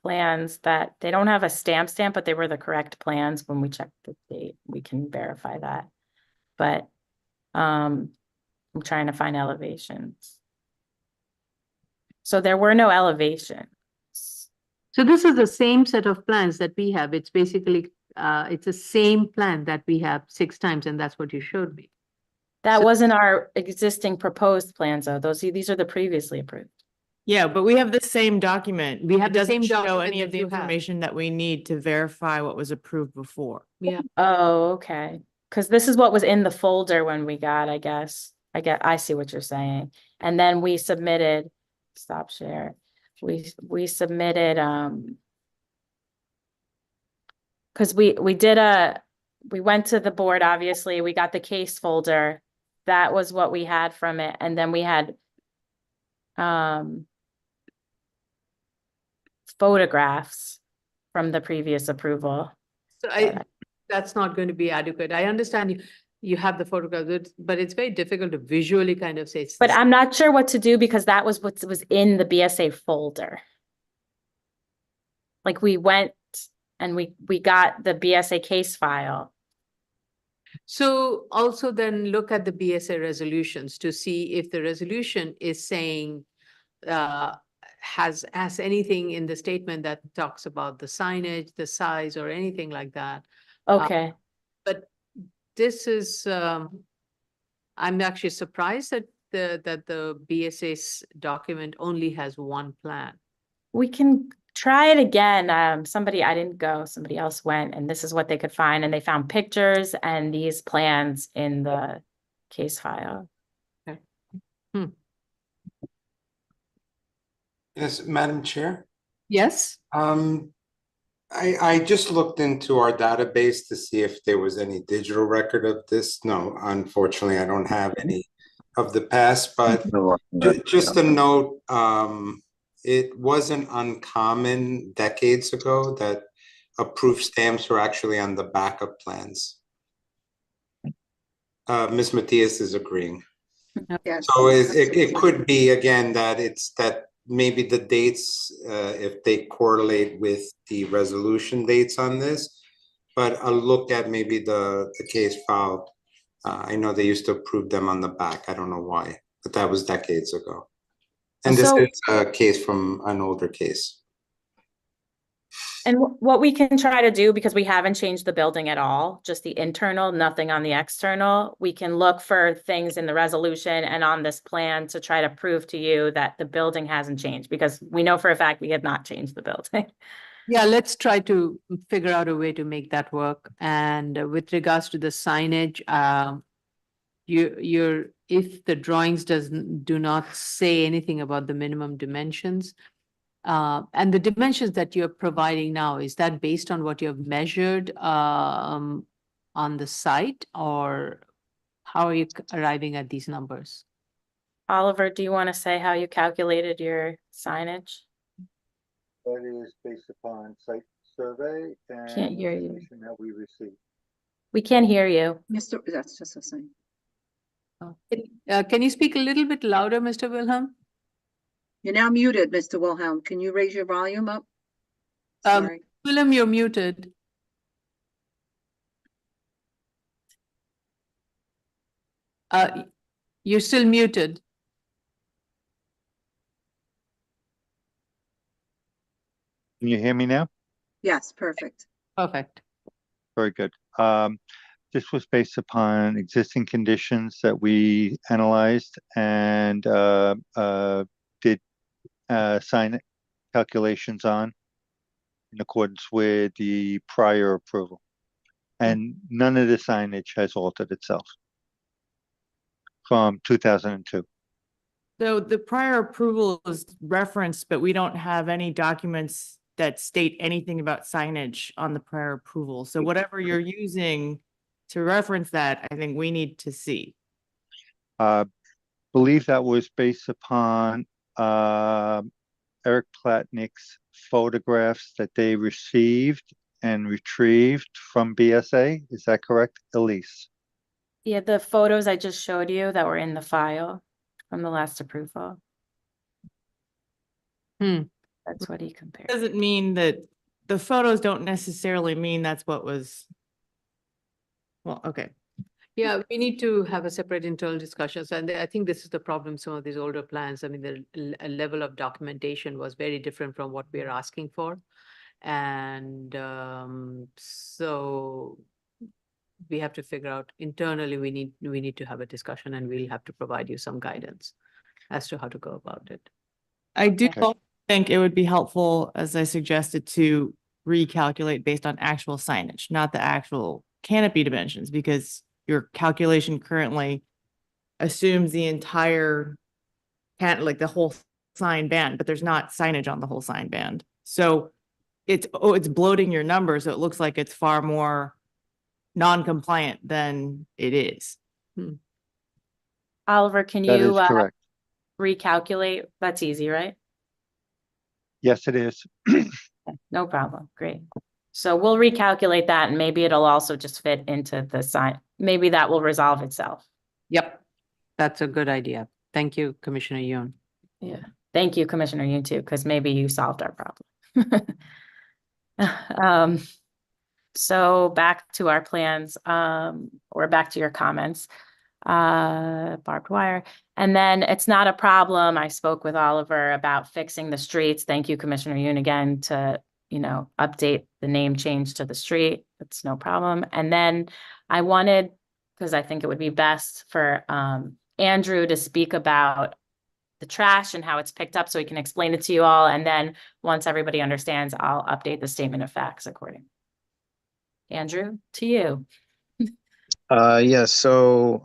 plans that they don't have a stamp, but they were the correct plans when we checked the date. We can verify that. But I'm trying to find elevations. So there were no elevations. So this is the same set of plans that we have. It's basically it's the same plan that we have 6 times, and that's what you showed me. That So- wasn't our existing proposed plans, though. These are the previously approved. Yeah, but we have the same document. We have It the doesn't same show document any of that the you have. information that we need to verify what was approved before. Yeah. Oh, okay. Because this is what was in the folder when we got, I guess. I see what you're saying. And then we submitted, stop share. We submitted, because we went to the board, obviously, we got the case folder. That was what we had from it. And then we had photographs from the previous approval. So that's not going to be adequate. I understand you have the photographs, but it's very difficult to visually kind of say. It's But this- I'm not sure what to do because that was what was in the BSA folder. Like we went and we got the BSA case file. So also then look at the BSA resolutions to see if the resolution is saying, has anything in the statement that talks about the signage, the size, or anything like that. Okay. But this is, I'm actually surprised that the BSA's document only has one plan. We can try it again. I didn't go, somebody else went, and this is what they could find, and they found pictures and these plans in the case file. Yes, Madam Chair. Yes? I just looked into our database to see if there was any digital record of this. No, unfortunately, I don't have any of the past, but just a note, it wasn't uncommon decades ago that approved stamps were actually on the backup plans. Ms. Matias is agreeing. Yes. So it could be again that it's that maybe the dates, if they correlate with the resolution dates on this, but I'll look at maybe the case file. I know they used to approve them on the back. I don't know why, but that was decades ago. And this So- is a case from an older case. And what we can try to do, because we haven't changed the building at all, just the internal, nothing on the external, we can look for things in the resolution and on this plan to try to prove to you that the building hasn't changed, because we know for a fact we have not changed the building. Yeah, let's try to figure out a way to make that work. And with regards to the signage, if the drawings do not say anything about the minimum dimensions, and the dimensions that you're providing now, is that based on what you've measured on the site, or how are you arriving at these numbers? Oliver, do you want to say how you calculated your signage? That is based upon site survey and Can't hear you. information that we received. We can't hear you. That's just a sign. Can you speak a little bit louder, Mr. Wilhelm? You're now muted, Mr. Wilhelm. Can you raise your volume up? Um, Sorry. Wilhelm, you're muted. You're still muted. Can you hear me now? Yes, perfect. Perfect. Very good. This was based upon existing conditions that we analyzed and did sign calculations on in accordance with the prior approval. And none of the signage has altered itself from 2002. So the prior approval is referenced, but we don't have any documents that state anything about signage on the prior approval. So whatever you're using to reference that, I think we need to see. Believe that was based upon Eric Platnick's photographs that they received and retrieved from BSA. Is that correct, Elise? Yeah, the photos I just showed you that were in the file from the last approval. That's what he compared. Doesn't mean that the photos don't necessarily mean that's what was. Well, okay. Yeah, we need to have a separate internal discussions, and I think this is the problem, some of these older plans. I mean, the level of documentation was very different from what we are asking for. And so we have to figure out internally, we need to have a discussion, and we'll have to provide you some guidance as to how to go about it. I do Okay. also think it would be helpful, as I suggested, to recalculate based on actual signage, not the actual canopy dimensions, because your calculation currently assumes the entire like the whole sign band, but there's not signage on the whole sign band. So it's bloating your number, so it looks like it's far more non-compliant than it is. Oliver, can That you is correct. recalculate? That's easy, right? Yes, it is. No problem. Great. So we'll recalculate that, and maybe it'll also just fit into the sign. Maybe that will resolve itself. Yep, that's a good idea. Thank you, Commissioner Yoon. Yeah. Thank you, Commissioner Yoon, too, because maybe you solved our problem. So back to our plans, or back to your comments. Barbed wire. And then it's not a problem. I spoke with Oliver about fixing the streets. Thank you, Commissioner Yoon, again, to, update the name change to the street. It's no problem. And then I wanted, because I think it would be best for Andrew to speak about the trash and how it's picked up so he can explain it to you all. And then once everybody understands, I'll update the statement of facts accordingly. Andrew, to you. Yes, so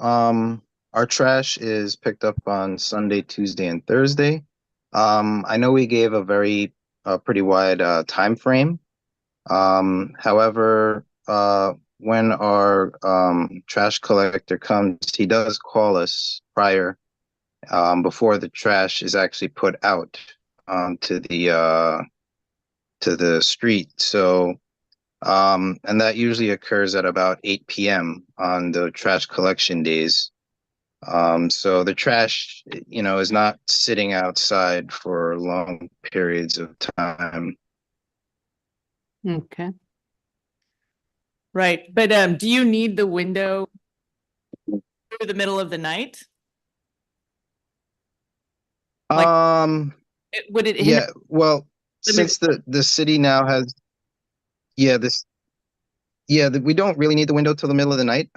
our trash is picked up on Sunday, Tuesday, and Thursday. I know we gave a pretty wide time frame. However, when our trash collector comes, he does call us prior, before the trash is actually put out to the street. So and that usually occurs at about 8 p.m. on the trash collection days. So the trash, is not sitting outside for long periods of time. Okay. Right, but do you need the window through the middle of the night? Would it? Yeah, well, since the city now has, we don't really need the window till the middle of the night.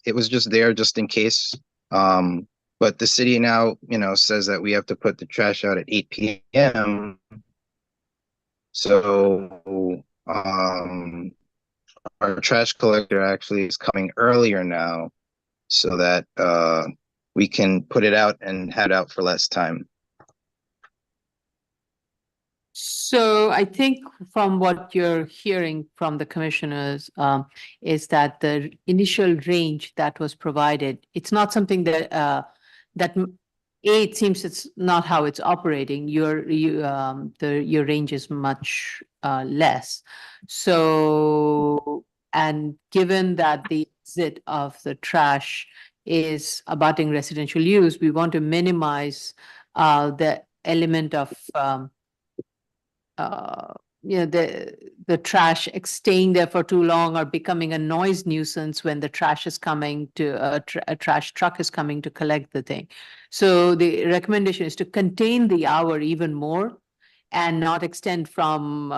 It was just there just in case. But the city now, says that we have to put the trash out at 8 p.m. So, our trash collector actually is coming earlier now so that, we can put it out and head out for less time. So I think from what you're hearing from the commissioners, is that the initial range that was provided, it's not something that, it seems it's not how it's operating. Your range is much less. So, and given that the exit of the trash is abutting residential use, we want to minimize the element of the trash staying there for too long or becoming a noise nuisance when the trash is coming to a trash truck is coming to collect the thing. So the recommendation is to contain the hour even more and not extend from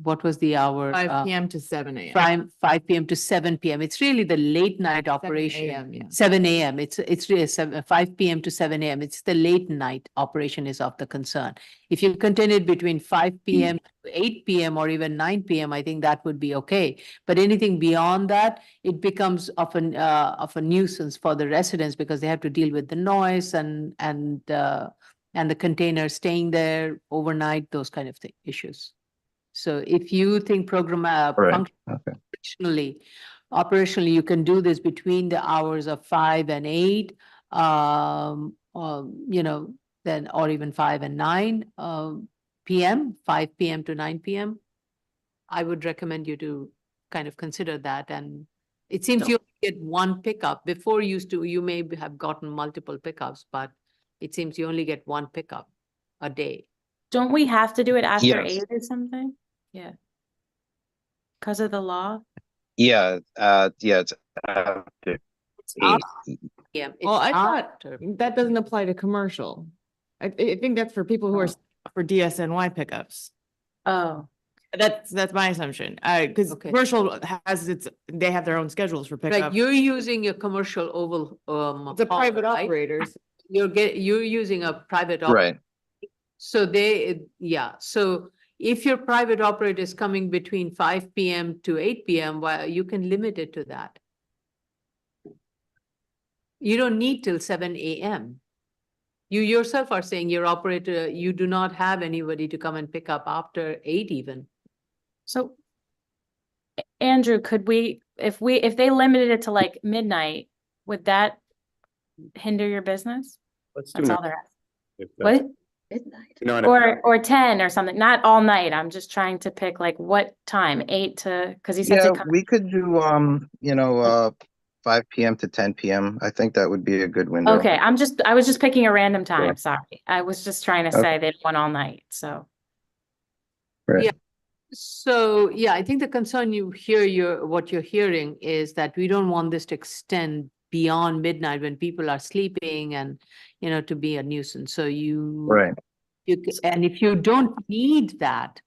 what was the hour? 5 p.m. to 7 a.m. 5 p.m. to 7 p.m. It's really the late night operation. 7 a.m., yeah. 7 a.m. It's really 5 p.m. to 7 a.m. It's the late night operation is of the concern. If you continue it between 5 p.m. to 8 p.m. or even 9 p.m., I think that would be okay. But anything beyond that, it becomes of a nuisance for the residents because they have to deal with the noise and the container staying there overnight, those kind of issues. So if you think operationally, you can do this between the hours of 5 and 8, then or even 5 and 9 p.m., 5 p.m. to 9 p.m. I would recommend you to kind of consider that. And it seems you get one pickup. Before you may have gotten multiple pickups, but it seems you only get one pickup a day. Don't we have to do it after Yes. 8 or something? Yeah. Because of the law? Yeah, it's after 8. Yeah. Well, I thought that doesn't apply to commercial. I think that's for people who are for DSNY pickups. Oh. That's my assumption, because Okay. commercial they have their own schedules for Right, pickup. you're using a commercial oval, The hauler, private right? operators. You're using a private. Right. So so if your private operator is coming between 5 PM to 8 PM, well, you can limit it to that. You don't need till 7 AM. You yourself are saying your operator, you do not have anybody to come and pick up after 8 even. So Andrew, could we, if they limited it to like midnight, would that hinder your business? Let's do That's all not. they're asking. If that's- What? Midnight. Not Or 10 or something, not all night. I'm just trying to pick like what time, 8 to, because he said Yeah, to come. we could do, 5 PM to 10 PM. I think that would be a good window. Okay, I was just picking a random time, Sure. sorry. I was just trying to Okay. say they didn't want all night, so. Right. Yeah. So, yeah, I think the concern what you're hearing is that we don't want this to extend beyond midnight when people are sleeping and, to be a nuisance. So Right. and if you don't need that,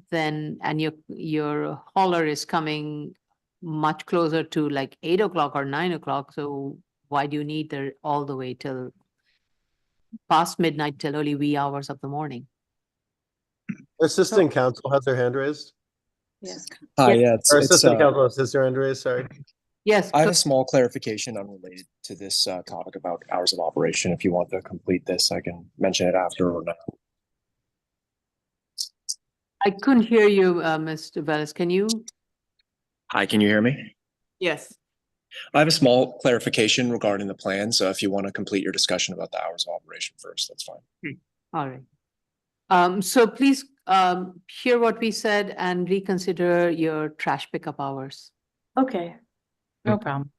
then, and your hauler is coming much closer to like 8 o'clock or 9 o'clock, so why do you need all the way till past midnight till early wee hours of the morning? Assistant counsel has their hand raised. Yes. Hi, yeah, it's, Or it's, assistant counsel has their hand raised, sorry. Yes. I have a small clarification unrelated to this topic about hours of operation. If you want to complete this, I can mention it after or not. I couldn't hear you, Mr. Bellis. Can you? Hi, can you hear me? Yes. I have a small clarification regarding the plan, so if you want to complete your discussion about the hours of operation first, that's fine. All right. So please hear what we said and reconsider your trash pickup hours. Okay, no problem.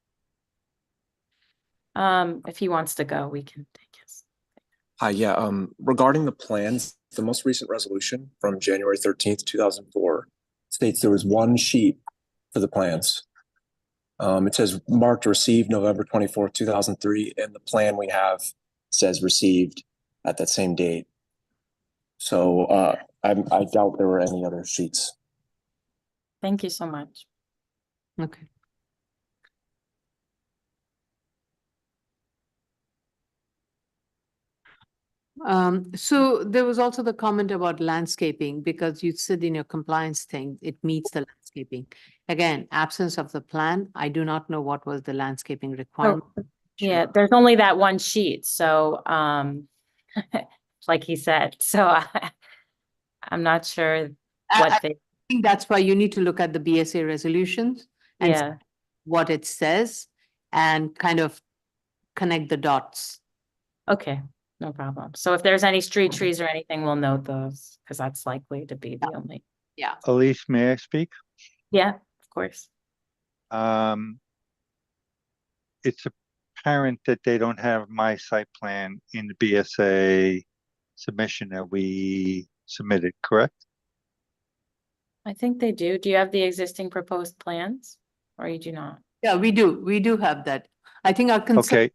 If he wants to go, we can take his. Hi, yeah, regarding the plans, the most recent resolution from January 13th, 2004 states there was one sheet for the plans. It says marked received November 24th, 2003, and the plan we have says received at that same date. So I doubt there were any other sheets. Thank you so much. Okay. So there was also the comment about landscaping, because you said in your compliance thing, it meets the landscaping. Again, absence of the plan, I do not know what was the landscaping requirement. Yeah, there's only that one sheet, so like he said, so I'm not sure what I they, think that's why you need to look at the BSA resolutions and yeah, what it says and kind of connect the dots. okay, no problem. So if there's any street trees or anything, we'll note those, because that's likely to be the only. Yeah. Elise, may I speak? Yeah, of course. It's apparent that they don't have my site plan in the BSA submission that we submitted, correct? I think they do. Do you have the existing proposed plans, or you do not? Yeah, we do. We do have that. I think our concern. Okay,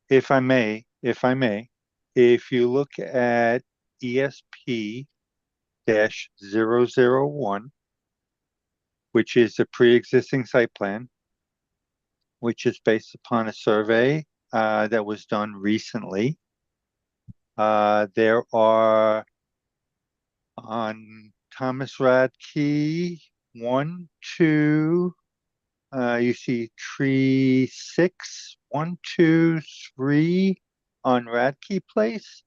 if I may, if you look at ESP -001, which is the pre-existing site plan, which is based upon a survey that was done recently. There are on Thomas Radke 1, 2, you see tree 6, 1, 2, 3 on Radke Place.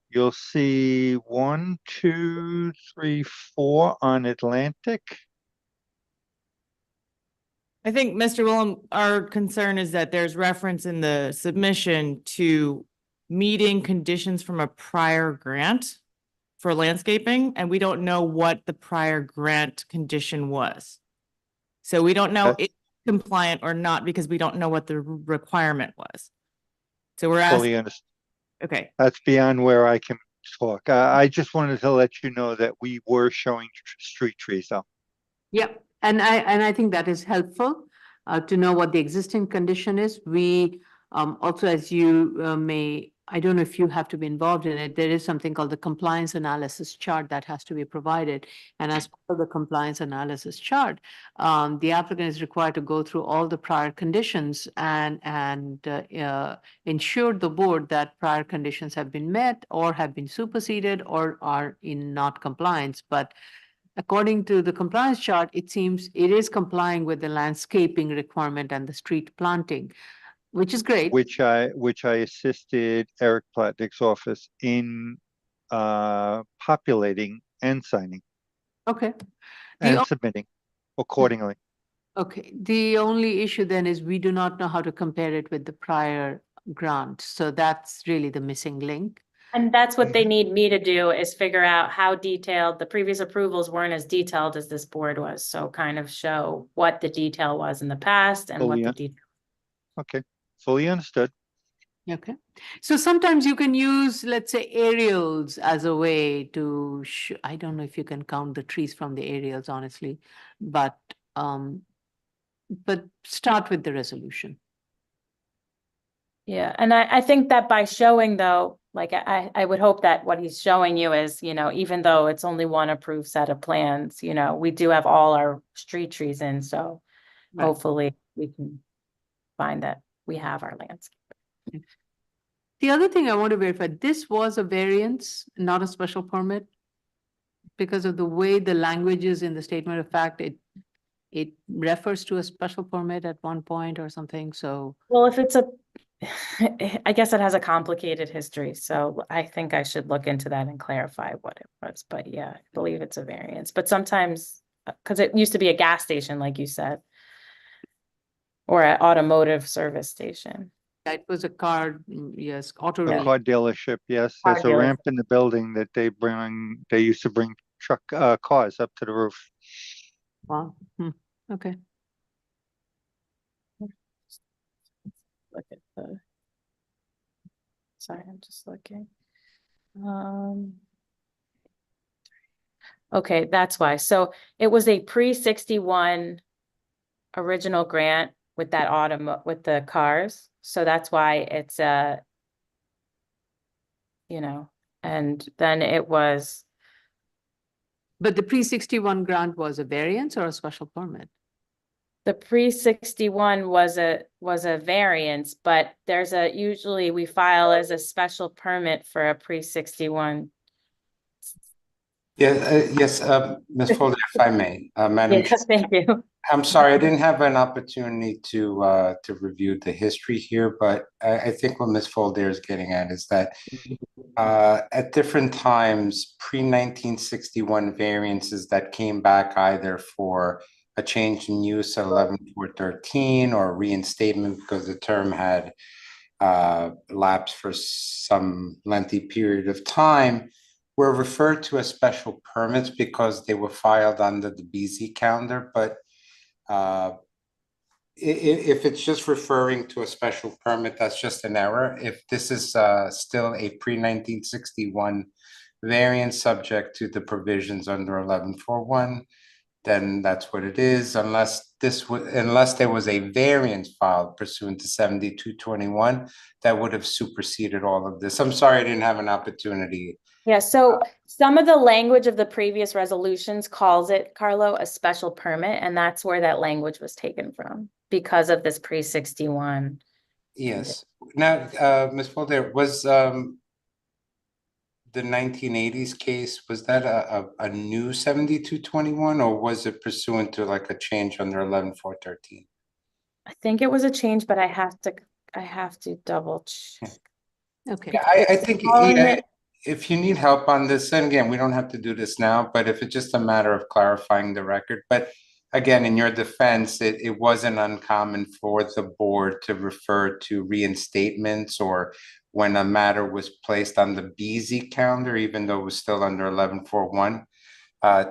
You'll see 1, 2, 3, 4 on Atlantic. I think, Mr. Willem, our concern is that there's reference in the submission to meeting conditions from a prior grant for landscaping, and we don't know what the prior grant condition was. So we don't know if it's compliant or not, because we don't know what the requirement was. So we're Fully asking, understand. okay, That's beyond where I can talk. I just wanted to let you know that we were showing street trees though. Yep, and I think that is helpful to know what the existing condition is. We also, as you may I don't know if you have to be involved in it, there is something called the compliance analysis chart that has to be provided. And as part of the compliance analysis chart, the applicant is required to go through all the prior conditions and ensure the board that prior conditions have been met or have been superseded or are in not compliance. But according to the compliance chart, it seems it is complying with the landscaping requirement and the street planting, which is great. Which I assisted Eric Platnick's office in populating and signing Okay. and submitting accordingly. Okay, the only issue then is we do not know how to compare it with the prior grant. So that's really the missing link. And that's what they need me to do, is figure out how detailed, the previous approvals weren't as detailed as this board was. So kind of show what the detail was in the past and what the detail. Okay, fully understood. Okay, so sometimes you can use, let's say, aerials as a way to, I don't know if you can count the trees from the aerials, honestly, but start with the resolution. Yeah, and I think that by showing though, like I would hope that what he's showing you is, you know, even though it's only one approved set of plans, you know, we do have all our street trees in, so Right. hopefully we can find that we have our landscape. The other thing I want to verify, this was a variance, not a special permit. Because of the way the language is in the statement of fact, it refers to a special permit at one point or something, so. Well, if it's I guess it has a complicated history, so I think I should look into that and clarify what it was, but yeah, I believe it's a variance, but sometimes, because it used to be a gas station, like you said. Or an automotive service station. It was a car, yes, auto. A car dealership, yes. Car There's a ramp in the building that they used to bring cars up to the roof. Wow, okay. Look at the. Sorry, I'm just looking. Okay, that's why. So it was a pre-61 original grant with that with the cars. So that's why it's you know, and then it was. But the pre-61 grant was a variance or a special permit? The pre-61 was a variance, but there's usually we file as a special permit for a pre-61. Yeah, yes, Ms. Folder, if I may, Madam. Yes, thank you. I'm sorry, I didn't have an opportunity to review the history here, but I think what Ms. Folder is getting at is that at different times, pre-1961 variances that came back either for a change in use at 11-413 or reinstatement because the term had lapsed for some lengthy period of time, were referred to as special permits because they were filed under the BZ calendar, but if it's just referring to a special permit, that's just an error. If this is still a pre-1961 variance subject to the provisions under 1141, then that's what it is, unless there was a variance filed pursuant to 7221 that would have superseded all of this. I'm sorry I didn't have an opportunity. Yeah, so some of the language of the previous resolutions calls it, Carlo, a special permit, and that's where that language was taken from because of this pre-61. Yes. Now, Ms. Folder, was the 1980s case, was that a new 7221 or was it pursuant to like a change under 11413? I think it was a change, but I have to double check. Okay. Yeah, I think if you need help on this, and again, we don't have to do this now, but if it's just a matter of clarifying the record, but again, in your defense, it wasn't uncommon for the board to refer to reinstatements or when a matter was placed on the BZ calendar, even though it was still under 1141,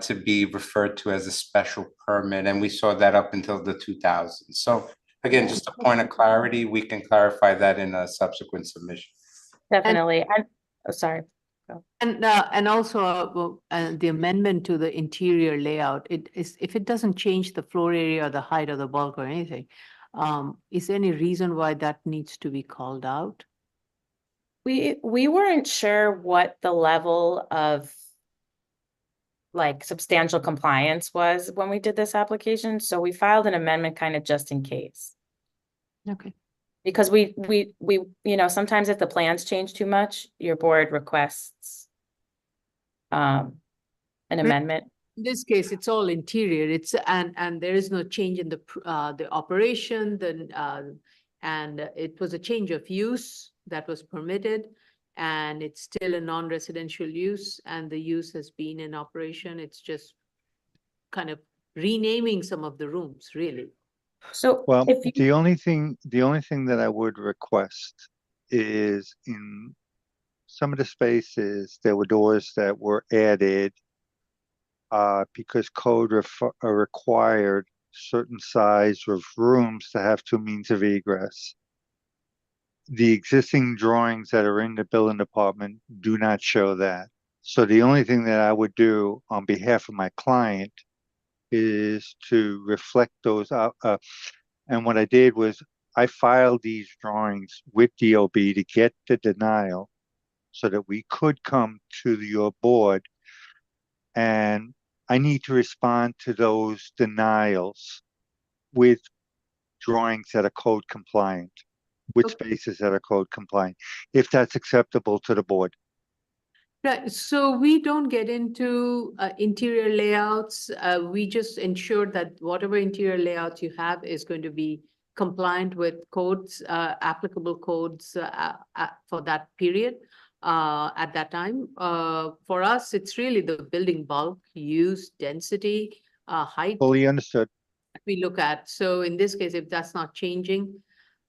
to be referred to as a special permit. And we saw that up until the 2000s. So again, just a point of clarity, we can clarify that in a subsequent submission. Definitely. Sorry. And also the amendment to the interior layout, if it doesn't change the floor area or the height of the bulk or anything, is there any reason why that needs to be called out? We weren't sure what the level of like substantial compliance was when we did this application, so we filed an amendment kind of just in case. Okay. Because we, you know, sometimes if the plans change too much, your board requests an amendment. In this case, it's all interior. It's and there is no change in the operation. And it was a change of use that was permitted, and it's still a non-residential use, and the use has been in operation. It's just kind of renaming some of the rooms, really. So, Well, if you, the only thing that I would request is in some of the spaces, there were doors that were added because code required certain size of rooms to have two means of egress. The existing drawings that are in the building department do not show that. So the only thing that I would do on behalf of my client is to reflect those out. And what I did was I filed these drawings with DOB to get the denial so that we could come to your board, and I need to respond to those denials with drawings that are code compliant, with spaces that are code compliant, if that's acceptable to the board. Right, so we don't get into interior layouts. We just ensure that whatever interior layouts you have is going to be compliant with codes, applicable codes for that period at that time. For us, it's really the building bulk, use, density, height. Fully understood. We look at. So in this case, if that's not changing,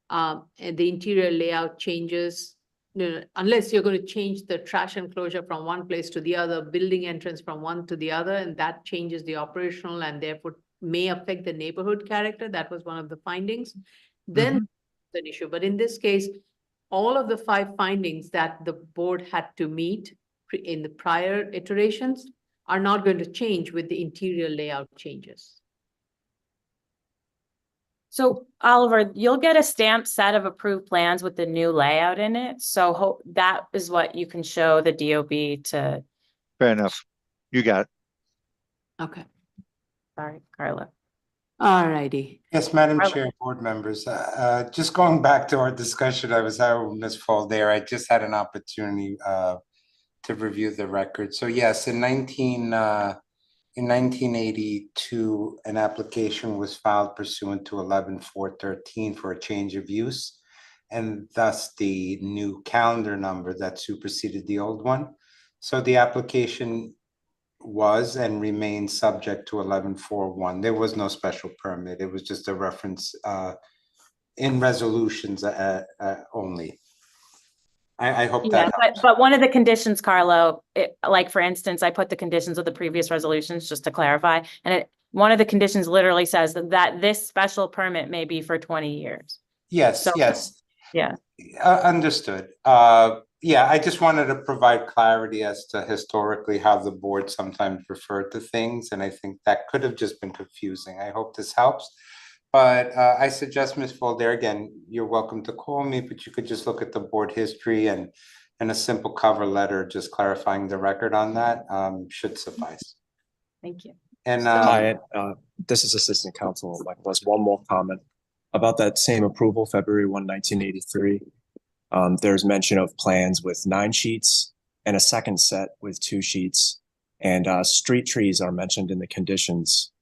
and the interior layout changes, no, unless you're going to change the trash enclosure from one place to the other, building entrance from one to the other, and that changes the operational and therefore may affect the neighborhood character. That was one of the findings. Then an issue. But in this case, all of the 5 findings that the board had to meet in the prior iterations are not going to change with the interior layout changes. so Oliver, you'll get a stamped set of approved plans with the new layout in it. So that is what you can show the DOB to. Fair enough. You got it. Okay. Sorry, Carla. All righty. Yes, Madam Chair, board members, just going back to our discussion, I was having with Ms. Falder. I just had an opportunity to review the record. So yes, in 1982, an application was filed pursuant to 11-413 for a change of use, and thus the new calendar number that superseded the old one. So the application was and remains subject to 11-4-1. There was no special permit. It was just a reference in resolutions only. I hope that helps. But one of the conditions, Carlo, like for instance, I put the conditions of the previous resolutions just to clarify, and one of the conditions literally says that this special permit may be for 20 years. Yes, So, yes. Yeah. Understood. Yeah, I just wanted to provide clarity as to historically how the board sometimes referred to things, and I think that could have just been confusing. I hope this helps. But I suggest, Ms. Falder, again, you're welcome to call me, but you could just look at the board history and a simple cover letter just clarifying the record on that should suffice. Thank you. And Hi, this is Assistant Counsel Mike West. One more comment about that same approval, February 1, 1983. There's mention of plans with 9 sheets and a second set with 2 sheets, and street trees are mentioned in the conditions.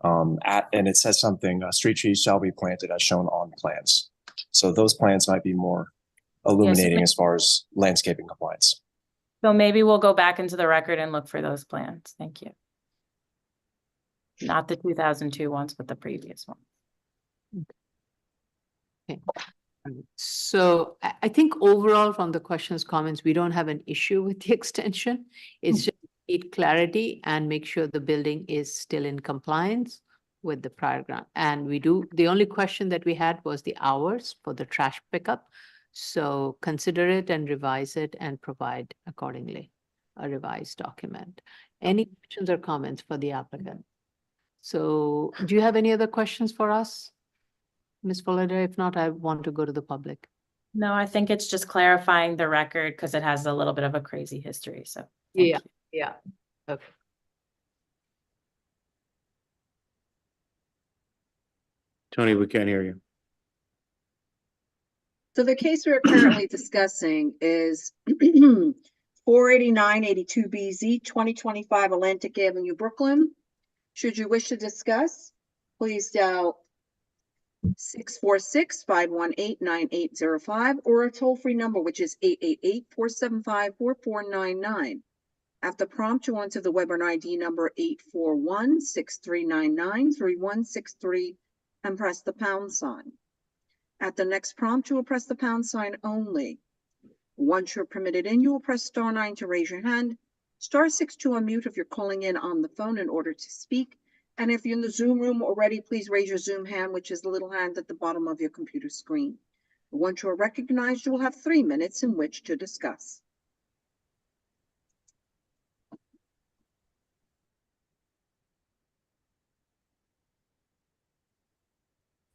And it says something, street trees shall be planted as shown on plans. So those plans might be more illuminating as far as landscaping compliance. So maybe we'll go back into the record and look for those plans. Thank you. Not the 2002 ones, but the previous one. Okay. So I think overall from the questions, comments, we don't have an issue with the extension. It's just need clarity and make sure the building is still in compliance with the prior grant. And we do, the only question that we had was the hours for the trash pickup. So consider it and revise it and provide accordingly a revised document. Any questions or comments for the applicant? So do you have any other questions for us, Ms. Falder? If not, I want to go to the public. No, I think it's just clarifying the record because it has a little bit of a crazy history, so. thank Yeah, you. yeah. Okay. Tony, we can't hear you. So the case we're currently discussing is 48982BZ, 2025 Atlantic Avenue, Brooklyn. Should you wish to discuss, please dial 646-518-9805 or a toll-free number, which is 888-475-4499. At the prompt, you enter the webinar ID number 841-6399-3163 and press the pound sign. At the next prompt, you will press the pound sign only. Once you're permitted in, you will press *9 to raise your hand, *6 to unmute if you're calling in on the phone in order to speak. And if you're in the Zoom room already, please raise your Zoom hand, which is the little hand at the bottom of your computer screen. Once you're recognized, you will have 3 minutes in which to discuss.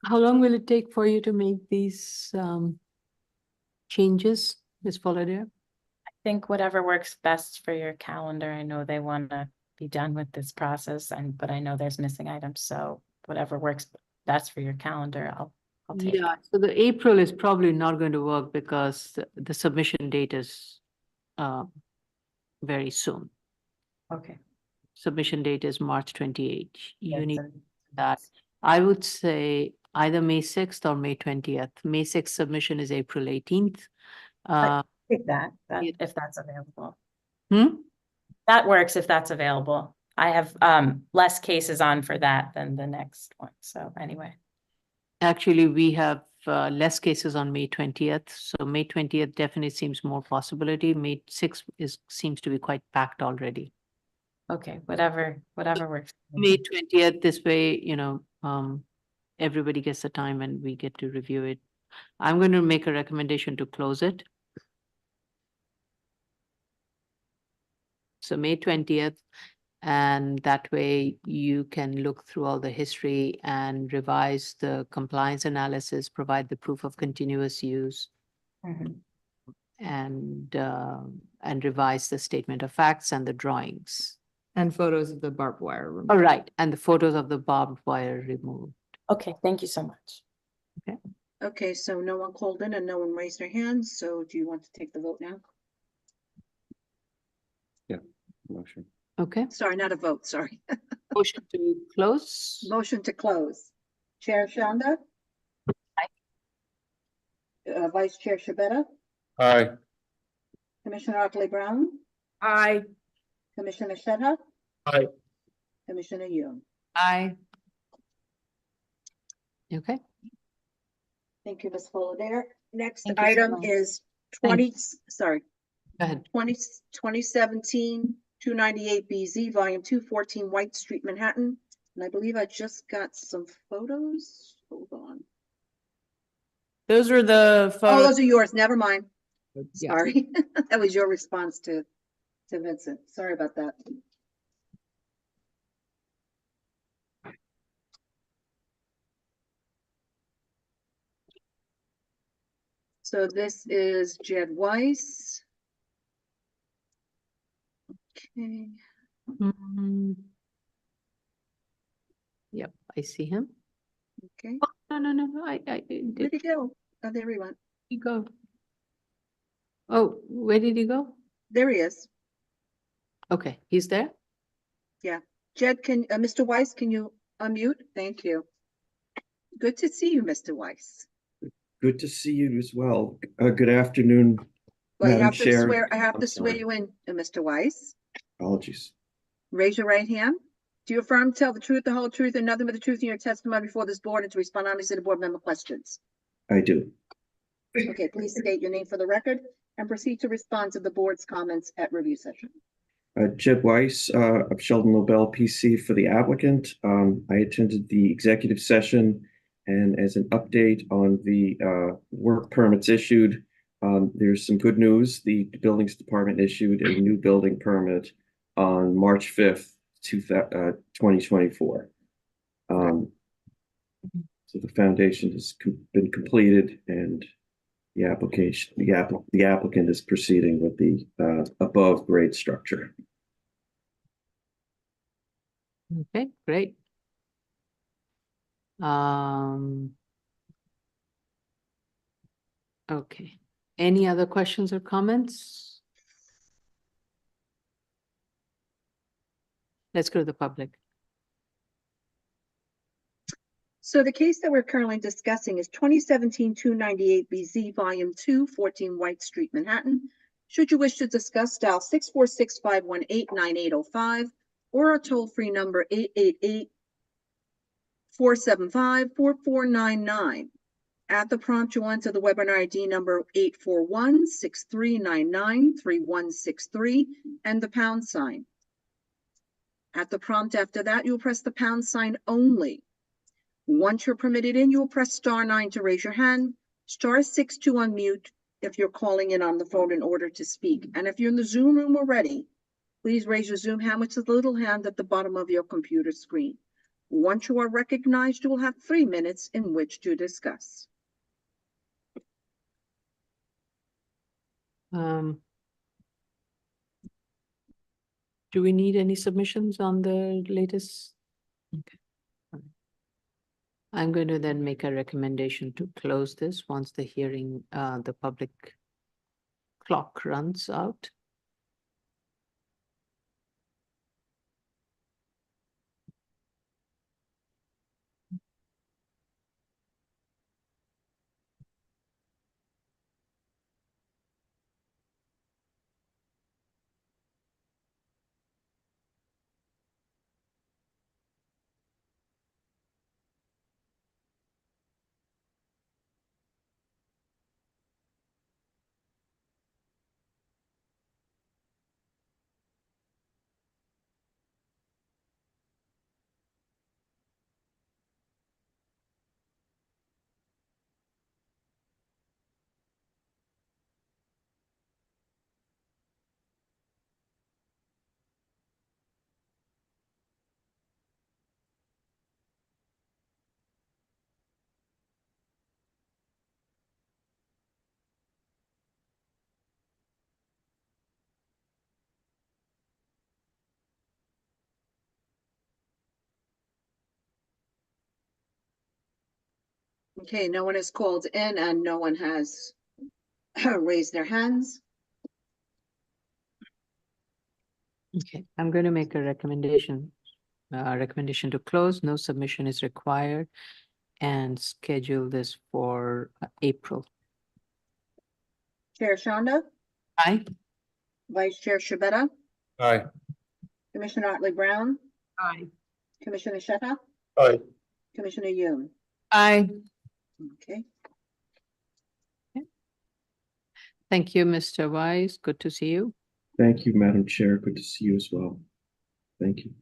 How long will it take for you to make these changes, Ms. Fullader? I think whatever works best for your calendar. I know they want to be done with this process, but I know there's missing items, so whatever works best for your calendar, I'll take. Yeah, so the April is probably not going to work because the submission date is very soon. Okay. Submission date is March 28th. You Yes, need and- that. I would say either May 6th or May 20th. May 6th submission is April 18th. Take that if that's available. Hmm? That works if that's available. I have less cases on for that than the next one. So anyway. Actually, we have less cases on May 20th. So May 20th definitely seems more possibility. May 6th seems to be quite packed already. Okay, whatever works. May 20th, this way, everybody gets the time and we get to review it. I'm going to make a recommendation to close it. So May 20th, and that way you can look through all the history and revise the compliance analysis, provide the proof of continuous use, and revise the statement of facts and the drawings. And photos of the barbed wire. removed. All right, and the photos of the barbed wire removed. Okay, thank you so much. Okay, so no one called in and no one raised their hands. So do you want to take the vote now? Motion. Okay, Sorry, not a vote, sorry. motion to close. Motion to close. Chair Shanda? Aye. Vice Chair Shabeta? Aye. Commissioner Otley Brown? Aye. Commissioner Shedha? Aye. Commissioner Yoon? Aye. Okay. Thank you, Ms. Fullader. Next Thank you so item much. is Go ahead. 2017-298BZ, Volume 2, 14 White Street, Manhattan. And I believe I just got some photos. Hold on. Those were the Oh, photos. those are yours. Never mind. Yeah. Sorry. That was your response to Vincent. Sorry about that. So this is Jed Weiss. Okay. Yep, I see him. Okay. Oh, no, I Where'd did he go? Oh, there he went. he go? Oh, where did he go? There he is. Okay, he's there? Yeah. Jed, Mr. Weiss, can you unmute? Thank you. Good to see you, Mr. Weiss. Good to see you as well. Good afternoon, Well, you Madam have to Chair. swear, I have I'm to swear sorry. you in, Mr. Weiss. Apologies. Raise your right hand. Do you affirm to tell the truth, the whole truth, and nothing but the truth in your testimony before this board and to respond honestly to board member questions? I do. Okay, please state your name for the record and proceed to respond to the board's comments at review session. Jed Weiss of Sheldon Nobel PC for the applicant. I attended the executive session, and as an update on the work permits issued, there's some good news. The Buildings Department issued a new building permit on March 5th, 2024. So the foundation has been completed, and the application, the applicant is proceeding with the above grade structure. Okay, great. Okay, any other questions or comments? Let's go to the public. So the case that we're currently discussing is 2017-298 BZ Volume 2, 14 White Street, Manhattan. Should you wish to discuss, dial 646-518-9805 or a toll-free number 888-475-4499. At the prompt, you'll enter the webinar ID number 841-6399-3163 and the pound sign. At the prompt after that, you'll press the pound sign only. Once you're permitted in, you will press *9 to raise your hand, *6 to unmute if you're calling in on the phone in order to speak. And if you're in the Zoom room already, please raise your Zoom hand, which is the little hand at the bottom of your computer screen. Once you are recognized, you will have 3 minutes in which to discuss. Do we need any submissions on the latest? Okay. I'm going to then make a recommendation to close this once the hearing, the public clock runs out. Okay, no one has called in and no one has raised their hands. Okay, I'm going to make a recommendation. Recommendation to close, no submission is required, and schedule this for April. Chair Shonda, Aye. Vice Chair Shabeta, Aye. Commissioner Otley Brown, Aye. Commissioner Sheta, Aye. Commissioner Yoon. Aye. Okay. Thank you, Mr. Wise. Good to see you. Thank you, Madam Chair. Good to see you as well. Thank you.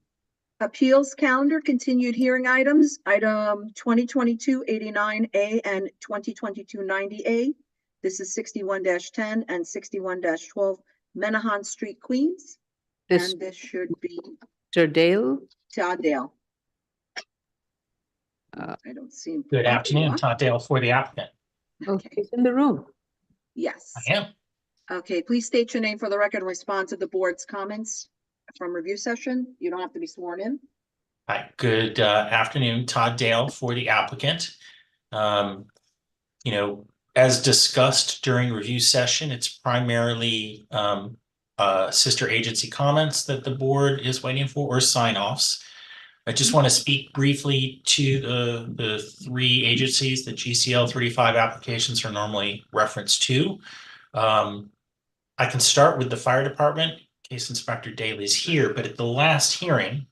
Appeals calendar, continued hearing items, item 2022-89A and 2022-90A. This is 61-10 and 61-12 Menahan Street, Queens. This, And this should be Mr. Dale. Todd Dale. Uh, I don't see him. Good afternoon, Todd Dale for the applicant. Okay, he's in the room. Yes. I am. Okay, please state your name for the record and respond to the board's comments from review session. You don't have to be sworn in. Hi, good afternoon, Todd Dale for the applicant. As discussed during review session, it's primarily sister agency comments that the board is waiting for or sign-offs. I just want to speak briefly to the 3 agencies that GCL 35 applications are normally referenced to. I can start with the fire department. Case Inspector Daly is here, but at the last hearing,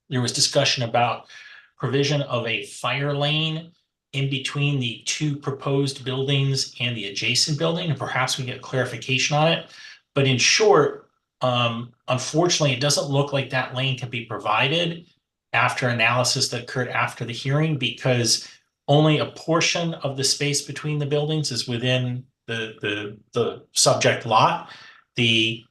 there was discussion about provision of a fire lane in between the 2 proposed buildings and the adjacent building, and perhaps we get clarification on it. But in short, unfortunately, it doesn't look like that lane can be provided after analysis that occurred after the hearing, because only a portion of the space between the buildings is within the subject lot. The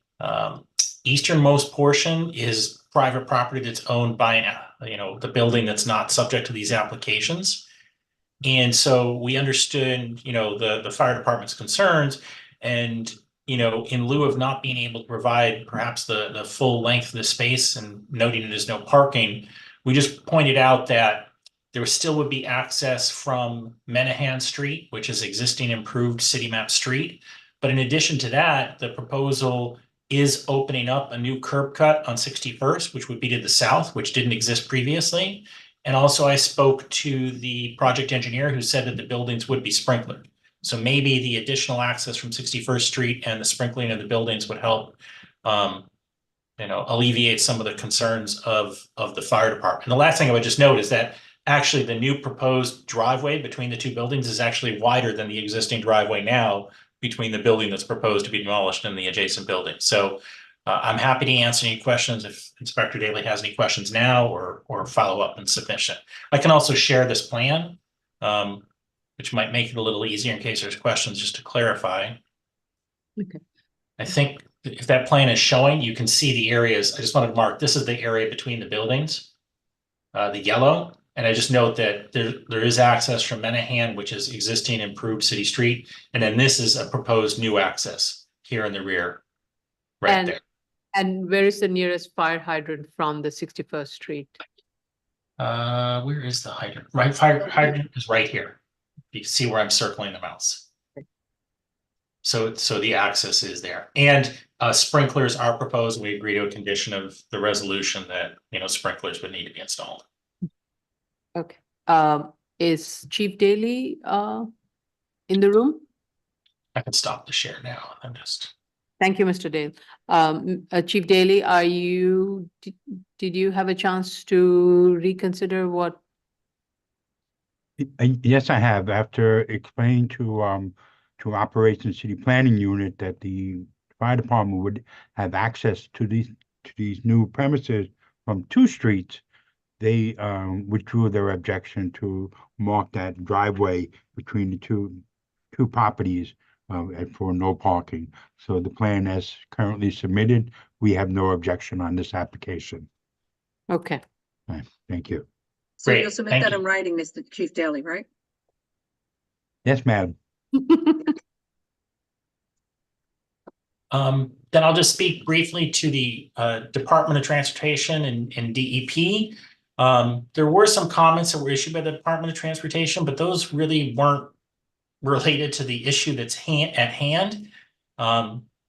easternmost portion is private property that's owned by the building that's not subject to these applications. And so we understood, the fire department's concerns, and, in lieu of not being able to provide perhaps the full length of the space and noting it as no parking, we just pointed out that there still would be access from Menahan Street, which is existing improved city map street. But in addition to that, the proposal is opening up a new curb cut on 61st, which would be to the south, which didn't exist previously. And also I spoke to the project engineer who said that the buildings would be sprinklered. So maybe the additional access from 61st Street and the sprinkling of the buildings would help, alleviate some of the concerns of the fire department. The last thing I would just note is that actually the new proposed driveway between the two buildings is actually wider than the existing driveway now between the building that's proposed to be demolished and the adjacent building. So I'm happy to answer any questions if Inspector Daly has any questions now or follow up in submission. I can also share this plan, which might make it a little easier in case there's questions, just to clarify. Okay. I think if that plan is showing, you can see the areas. I just wanted to mark, this is the area between the buildings, the yellow. And I just note that there is access from Menahan, which is existing improved city street. And then this is a proposed new access here in the rear, right there. And where is the nearest fire hydrant from the 61st Street? Where is the hydrant? Right, fire hydrant is right here. You can see where I'm circling the mouse. So the access is there. And sprinklers are proposed. We agree to a condition of the resolution that, sprinklers would need to be installed. Okay. Is Chief Daly in the room? I can stop the share now. Thank you, Mr. Dale. Chief Daly, did you have a chance to reconsider what? Yes, I have. After explaining to Operations City Planning Unit that the fire department would have access to these new premises from two streets, they withdrew their objection to mark that driveway between the two properties for no parking. So the plan as currently submitted, we have no objection on this application. Okay. Right, thank you. So you'll submit that in writing, Mr. Chief Daly, right? Yes, madam. Then I'll just speak briefly to the Department of Transportation and DEP. There were some comments that were issued by the Department of Transportation, but those really weren't related to the issue that's at hand.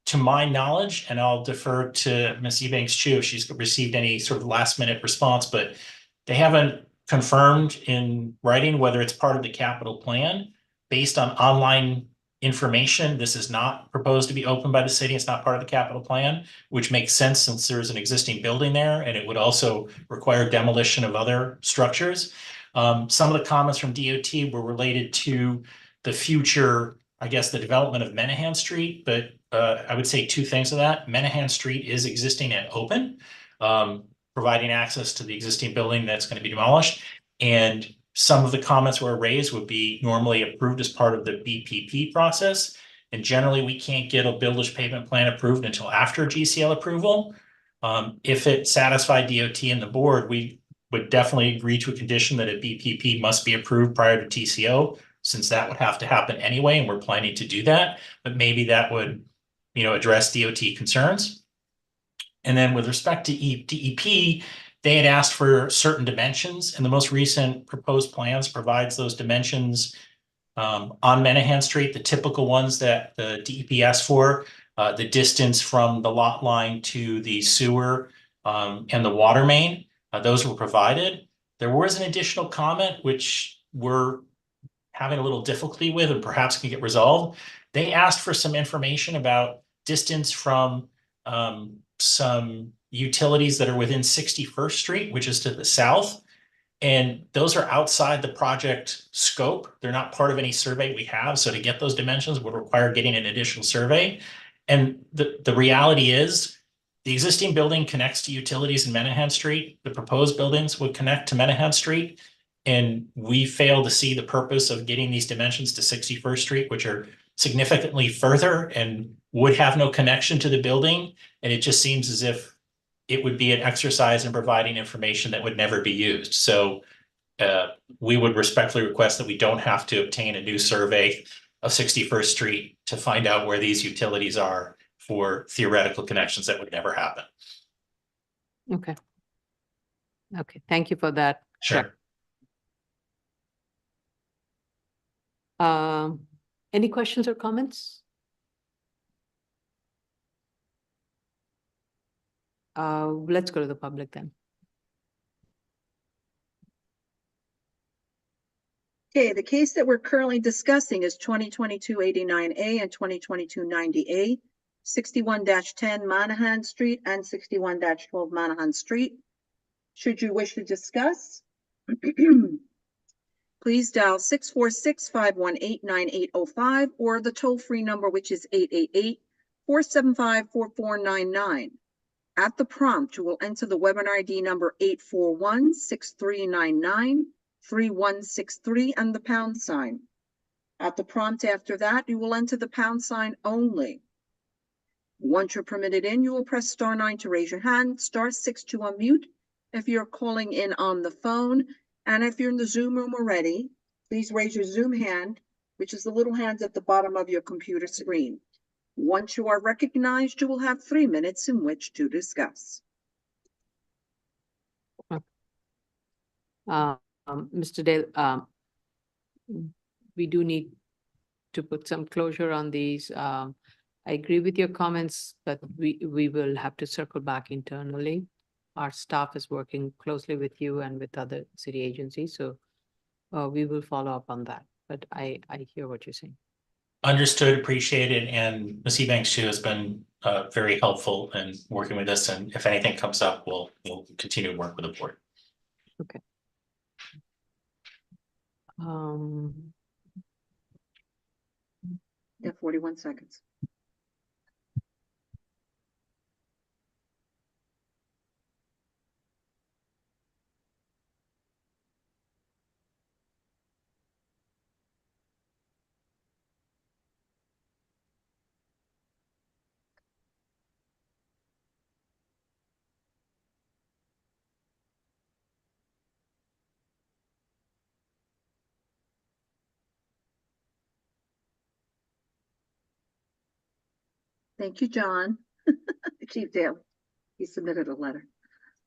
To my knowledge, and I'll defer to Ms. Ebanks-Chu if she's received any sort of last minute response, but they haven't confirmed in writing whether it's part of the capital plan. Based on online information, this is not proposed to be opened by the city. It's not part of the capital plan, which makes sense since there's an existing building there, and it would also require demolition of other structures. Some of the comments from DOT were related to the future, I guess, the development of Menahan Street, but I would say two things to that. Menahan Street is existing and open, providing access to the existing building that's going to be demolished. And some of the comments were raised would be normally approved as part of the BPP process. And generally, we can't get a builder's pavement plan approved until after GCL approval. If it satisfied DOT and the board, we would definitely agree to a condition that a BPP must be approved prior to TCO, since that would have to happen anyway, and we're planning to do that. But maybe that would, address DOT concerns. And then with respect to DEP, they had asked for certain dimensions, and the most recent proposed plans provides those dimensions on Menahan Street, the typical ones that the DEP asked for, the distance from the lot line to the sewer and the water main, those were provided. There was an additional comment, which we're having a little difficulty with and perhaps can get resolved. They asked for some information about distance from some utilities that are within 61st Street, which is to the south. And those are outside the project scope. They're not part of any survey we have. So to get those dimensions would require getting an additional survey. And the reality is the existing building connects to utilities in Menahan Street. The proposed buildings would connect to Menahan Street. And we fail to see the purpose of getting these dimensions to 61st Street, which are significantly further and would have no connection to the building. And it just seems as if it would be an exercise in providing information that would never be used. So we would respectfully request that we don't have to obtain a new survey of 61st Street to find out where these utilities are for theoretical connections that would never happen. Okay. Okay, thank you for that. Sure. Any questions or comments? Let's go to the public then. Okay, the case that we're currently discussing is 2022-89A and 2022-90A, 61-10 Monahan Street and 61-12 Monahan Street. Should you wish to discuss, please dial 646-518-9805 or the toll-free number, which is 888-475-4499. At the prompt, you will enter the webinar ID number 841-6399-3163 and the pound sign. At the prompt after that, you will enter the pound sign only. Once you're permitted in, you will press *9 to raise your hand, *6 to unmute if you're calling in on the phone. And if you're in the Zoom room already, please raise your Zoom hand, which is the little hand at the bottom of your computer screen. Once you are recognized, you will have 3 minutes in which to discuss. Mr. Dale, we do need to put some closure on these. I agree with your comments, but we will have to circle back internally. Our staff is working closely with you and with other city agencies, so we will follow up on that. But I hear what you're saying. Understood, appreciated, and Ms. Ebanks too has been very helpful in working with us. And if anything comes up, we'll continue to work with the board. Okay. Yeah, 41 seconds. Thank you, John. Chief Dale, he submitted a letter.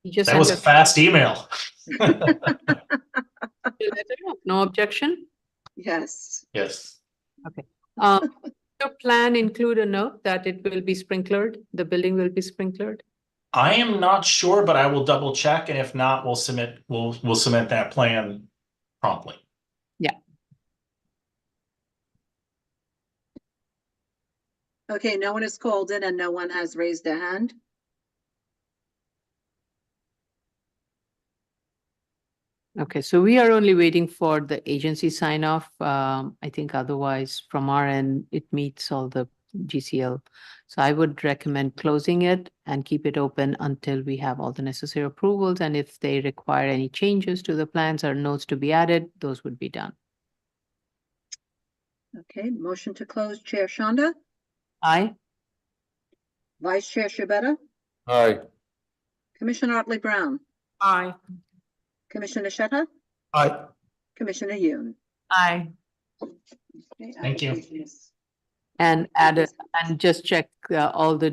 That was a fast email. No objection? Yes. Yes. Okay. Your plan include a note that it will be sprinklered, the building will be sprinklered? I am not sure, but I will double check, and if not, we'll submit that plan promptly. Yeah. Okay, no one is called in and no one has raised their hand. Okay, so we are only waiting for the agency sign off. I think otherwise from our end, it meets all the GCL. So I would recommend closing it and keep it open until we have all the necessary approvals. And if they require any changes to the plans or notes to be added, those would be done. Okay, motion to close, Chair Shonda, Aye. Vice Chair Shabeta, Aye. Commissioner Otley Brown, Aye. Commissioner Shetta, Aye. Commissioner Yoon. Aye. Okay, Thank you. applications. And add it and just check all the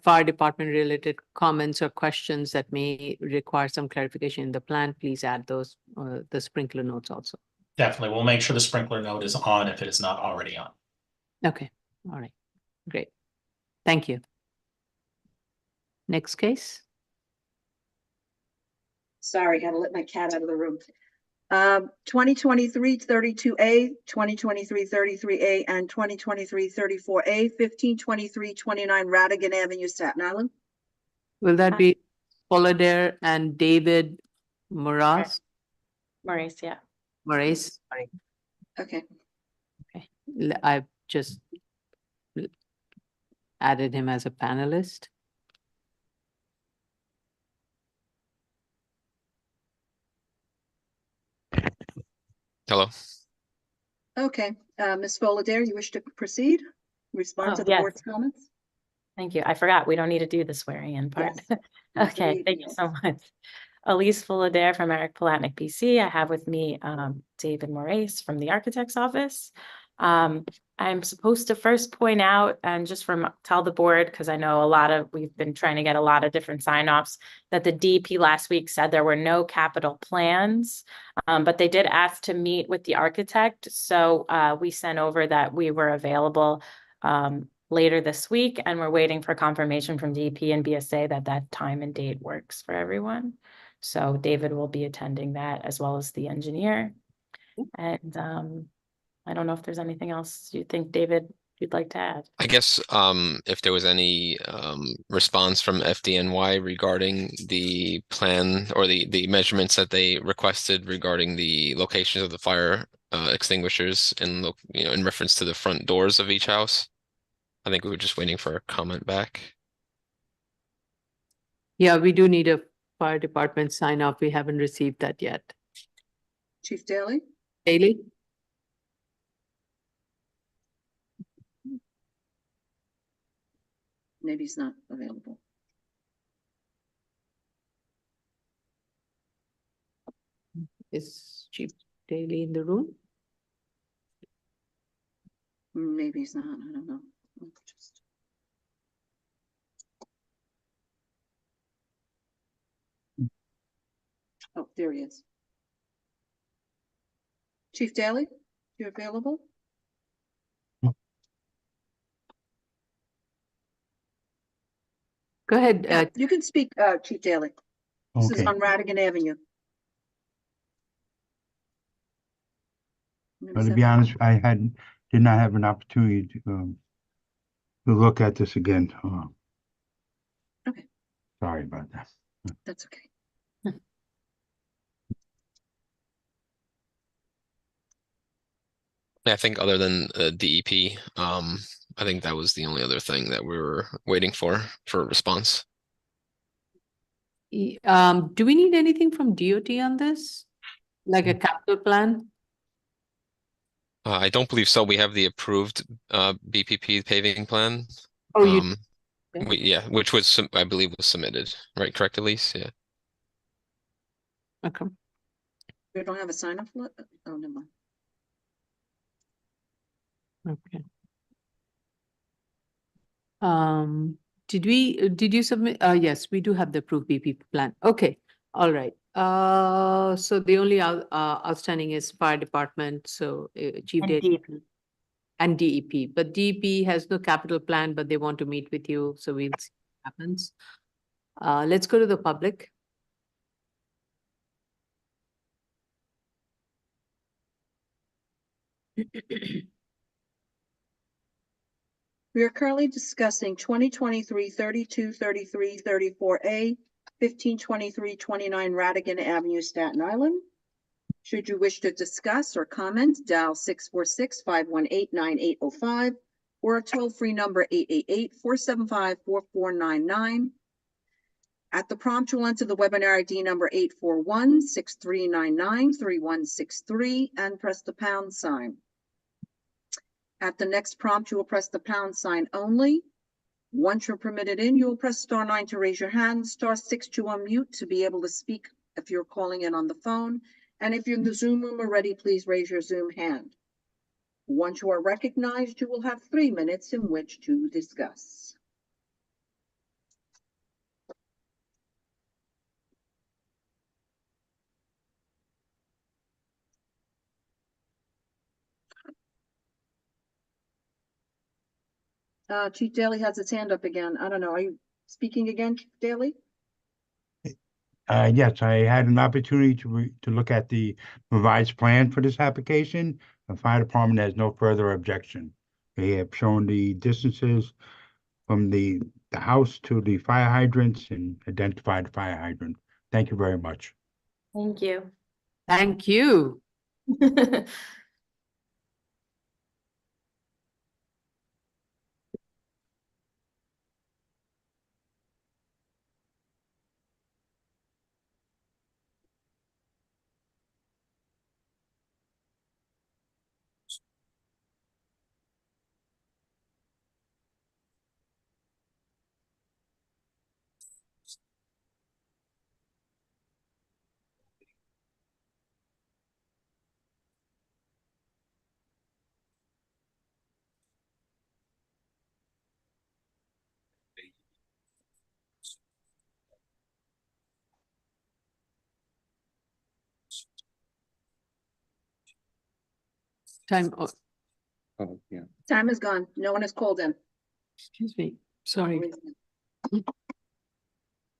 fire department related comments or questions that may require some clarification in the plan. Please add those, the sprinkler notes also. Definitely. We'll make sure the sprinkler note is on if it is not already on. Okay, all right, great. Thank you. Next case. Sorry, had to let my cat out of the room. 2023-32A, 2023-33A, and 2023-34A, 1523-29 Radigan Avenue, Staten Island. Will that be Polidare and David Moraes? Maurice, yeah. Moraes, sorry. Okay. Okay, I've just added him as a panelist. Hello. Okay, Ms. Fullader, you wish to proceed? Respond Oh, to the yes. board's comments? Thank you. I forgot we don't need to do the swearing in part. Yes. Okay, thank you so much. Elise Fullader from Eric Palatnik PC. I have with me David Moraes from the Architect's Office. I'm supposed to first point out and just tell the board, because I know we've been trying to get a lot of different sign-offs, that the DEP last week said there were no capital plans, but they did ask to meet with the architect. So we sent over that we were available later this week, and we're waiting for confirmation from DEP and BSA that that time and date works for everyone. So David will be attending that, as well as the engineer. And I don't know if there's anything else you think, David, you'd like to add. I guess if there was any response from FDNY regarding the plan or the measurements that they requested regarding the locations of the fire extinguishers in in reference to the front doors of each house. I think we were just waiting for a comment back. Yeah, we do need a fire department sign off. We haven't received that yet. Chief Daly? Daly? Maybe he's not available. Is Chief Daly in the room? Maybe he's not, I don't know. Oh, there he is. Chief Daly, you available? Go ahead. Yeah, you can speak, Chief Daly. This is Okay. on Radigan Avenue. But to be honest, did not have an opportunity to look at this again. Okay. Sorry about that. That's okay. I think other than DEP, I think that was the only other thing that we were waiting for a response. Do we need anything from DOT on this? Like a capital plan? I don't believe so. We have the approved BPP paving plan. Oh, you Yeah, which was I believe was submitted, right? Correct, Elise? Yeah. Okay. We don't have a sign off. Oh, never mind. Okay. Did you submit? Yes, we do have the approved BPP plan. Okay. All right. So the only outstanding is fire department. So Chief Daly and DEP, but DEP has no capital plan, but they want to meet with you. So we'll see what happens. Let's go to the public. We are currently discussing 2023 32 33 34A, 1523 29 Radigan Avenue, Staten Island. Should you wish to discuss or comment, dial 646-518-9805 or a toll-free number 888-475-4499. At the prompt, you'll enter the webinar ID number 841-6399-3163 and press the pound sign. At the next prompt, you will press the pound sign only. Once you're permitted in, you will press *9 to raise your hand, *6 to unmute to be able to speak if you're calling in on the phone. And if you're in the Zoom room already, please raise your Zoom hand. Once you are recognized, you will have 3 minutes in which to discuss. Chief Daly has his hand up again. I don't know. Are you speaking again, Chief Daly? Yes, I had an opportunity to look at the revised plan for this application. The fire department has no further objection. They have shown the distances from the house to the fire hydrants and identified the fire hydrant. Thank you very much. Thank you. Thank you. Time, Oh, yeah. Time is gone. No one is called in. excuse me, sorry.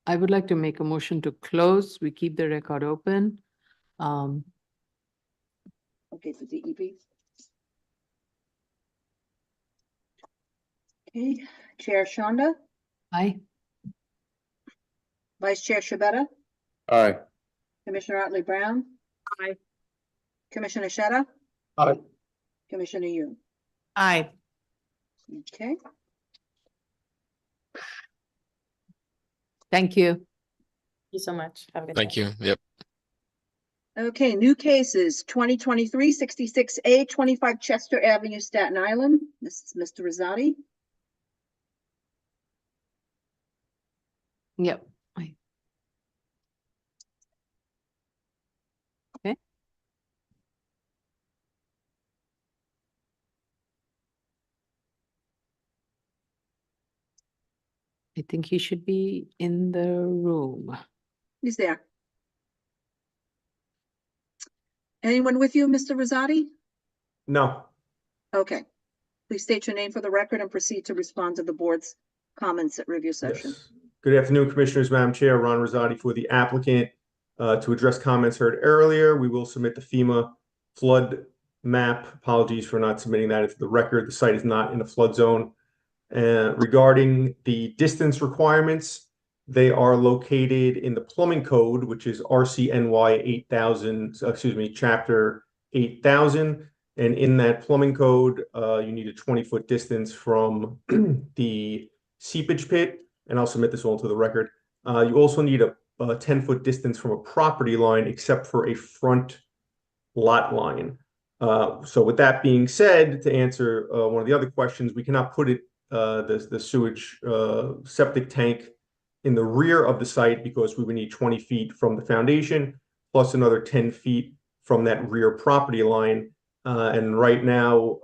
I would like to make a motion to close. We keep the record open. Okay, for DEP. Okay, Chair Shonda, Aye. Vice Chair Shabeta, Aye. Commissioner Otley Brown. Aye. Commissioner Sheta, Aye. Commissioner Yoon. Aye. Okay, Thank you. Thank you so much. Have a good Thank day. you. Yep. okay, new cases, 2023-66A, 25 Chester Avenue, Staten Island. This is Mr. Rosati. Yep. Aye. Okay. I think he should be in the room. He's there. Anyone with you, Mr. Rosati? No. Okay. Please state your name for the record and proceed to respond to the board's comments at review session. Yes. Good afternoon, Commissioners, Madam Chair, Ron Rosati for the applicant. To address comments heard earlier, we will submit the FEMA flood map. Apologies for not submitting that into the record. The site is not in a flood zone. Regarding the distance requirements, they are located in the plumbing code, which is RCNY 8000, chapter 8000. And in that plumbing code, you need a 20-foot distance from the seepage pit. And I'll submit this all to the record. You also need a 10-foot distance from a property line, except for a front lot line. So with that being said, to answer one of the other questions, we cannot put it the sewage septic tank in the rear of the site because we would need 20 feet from the foundation plus another 10 feet from that rear property line. And right now,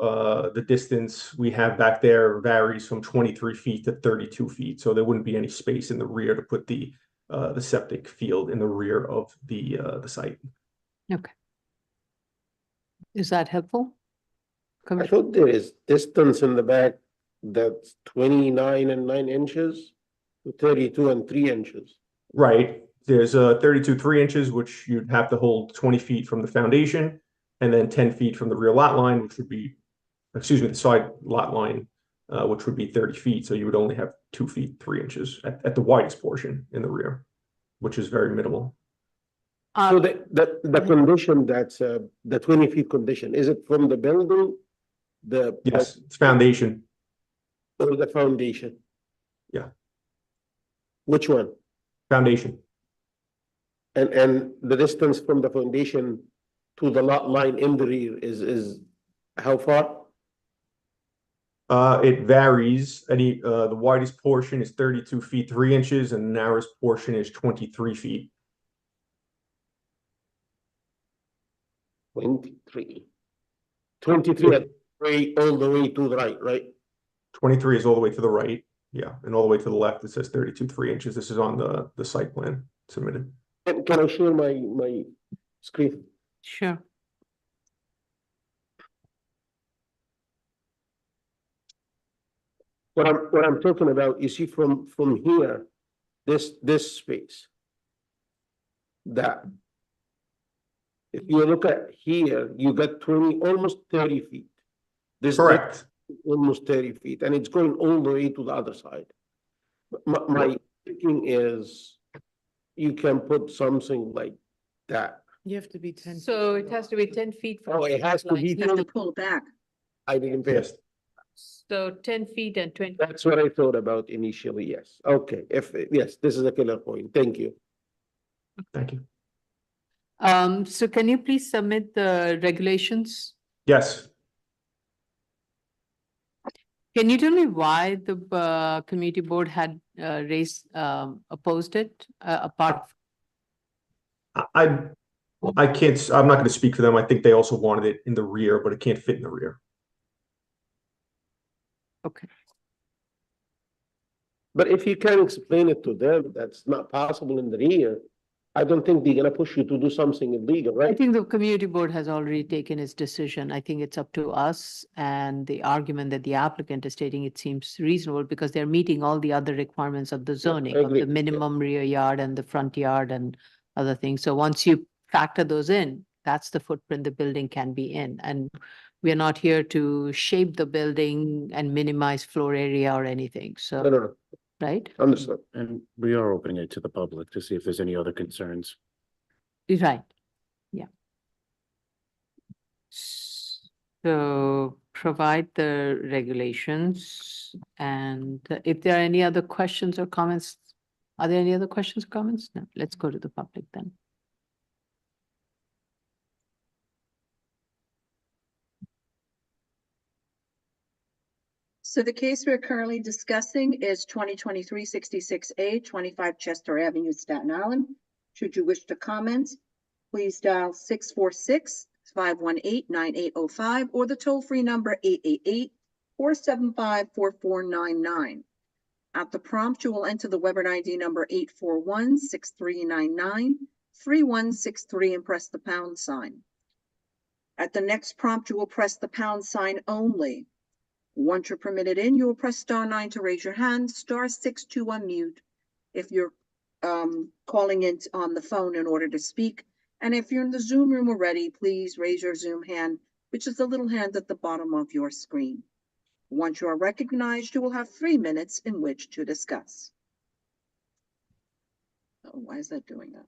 the distance we have back there varies from 23 feet to 32 feet. So there wouldn't be any space in the rear to put the septic field in the rear of the site. Okay. Is that helpful? I thought there is distance in the back that's 29 and 9 inches to 32 and 3 inches. Right. There's 32 3 inches, which you'd have to hold 20 feet from the foundation, and then 10 feet from the rear lot line, which would be, the side lot line, which would be 30 feet. So you would only have 2 feet 3 inches at the widest portion in the rear, which is very minimal. So the condition that's the 20 feet condition, is it from the building? Yes, it's foundation. Or the foundation? Yeah. Which one? Foundation. And the distance from the foundation to the lot line in the rear is how far? It varies. The widest portion is 32 feet 3 inches, and the narrowest portion is 23 feet. 23. 23 all the way to the right? 23 is all the way to the right. Yeah, and all the way to the left, it says 32 3 inches. This is on the site plan submitted. And can I share my screen? Sure. What I'm talking about, you see from here, this space. That. If you look at here, you got 20, almost 30 feet. Correct. Almost 30 feet, and it's going all the way to the other side. My thinking is you can put something like that. You have to be 10. So it has to be 10 feet from. Oh, it has to be. You have to pull it back. I didn't pay. Yes. So 10 feet and 20. That's what I thought about initially, yes. Okay, yes, this is a killer point. Thank you. Thank you. So can you please submit the regulations? Yes. Can you tell me why the community board had opposed it apart? I can't, I'm not going to speak for them. I think they also wanted it in the rear, but it can't fit in the rear. Okay. But if you can explain it to them, that's not possible in the rear. I don't think they're gonna push you to do something illegal, I right? think the community board has already taken its decision. I think it's up to us, and the argument that the applicant is stating, it seems reasonable because they're meeting all the other requirements of the zoning, of agree. the minimum rear yard and the front yard and other things. So once you factor those in, that's the footprint the building can be in. And we are not here to shape the building and minimize floor area or anything. No, So, no, right? no, understood. And we are opening it to the public to see if there's any other concerns. Right, yeah. So provide the regulations, and if there are any other questions or comments, are there any other questions or comments? No, let's go to the public then. So the case we're currently discussing is 2023-66A, 25 Chester Avenue, Staten Island. Should you wish to comment, please dial 646-518-9805 or the toll-free number 888-475-4499. At the prompt, you will enter the Weber ID number 841-6399-3163 and press the pound sign. At the next prompt, you will press the pound sign only. Once you're permitted in, you will press *9 to raise your hand, *6 to unmute if you're calling in on the phone in order to speak. And if you're in the Zoom room already, please raise your Zoom hand, which is the little hand at the bottom of your screen. Once you are recognized, you will have 3 minutes in which to discuss. Oh, why is that doing that?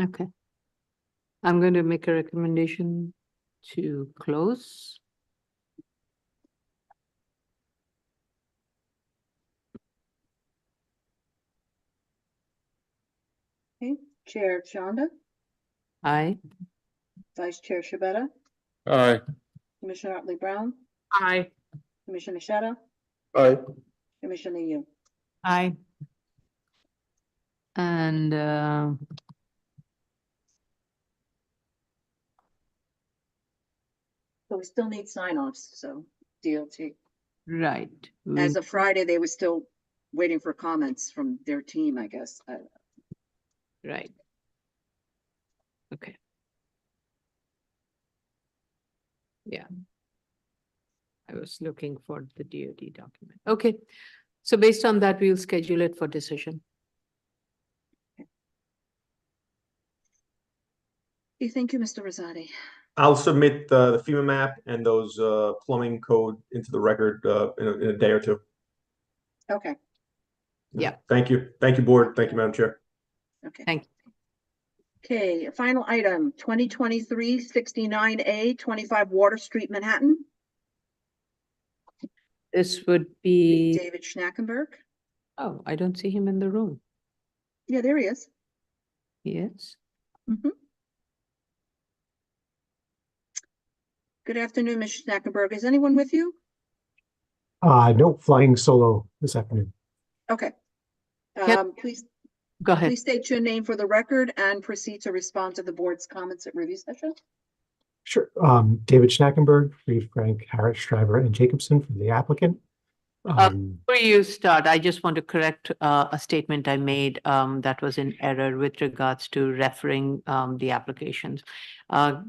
Okay. I'm going to make a recommendation to close. Okay, Chair Chanda, Aye. Vice Chair Shabeta, Aye. Commissioner Otley Brown, Aye. Commissioner Sheta, Aye. Commissioner Yu. Aye. And So we still need sign-offs, so DOT. right. As of Friday, they were still waiting for comments from their team, I guess. Right. Okay. Yeah. I was looking for the DoD document. Okay. So based on that, we'll schedule it for decision. Thank you, Mr. Rosati. I'll submit the FEMA map and those plumbing code into the record in a day or two. Okay, Yeah. Thank you. Thank you, board. Thank you, Madam Chair. okay. Thank you. Okay, final item, 2023-69A, 25 Water Street, Manhattan. This would be, David Schnackenberg. oh, I don't see him in the room. Yeah, there he is. Yes. Good afternoon, Mr. Schnackenberg. Is anyone with you? No, flying solo this afternoon. Okay. Yep. Please, Go ahead. please state your name for the record and proceed to respond to the board's comments at review session. Sure. David Schnackenberg, Reed, Frank, Harris, Shriver, and Jacobson for the applicant. Before you start, I just want to correct a statement I made that was in error with regards to referring the applications. Per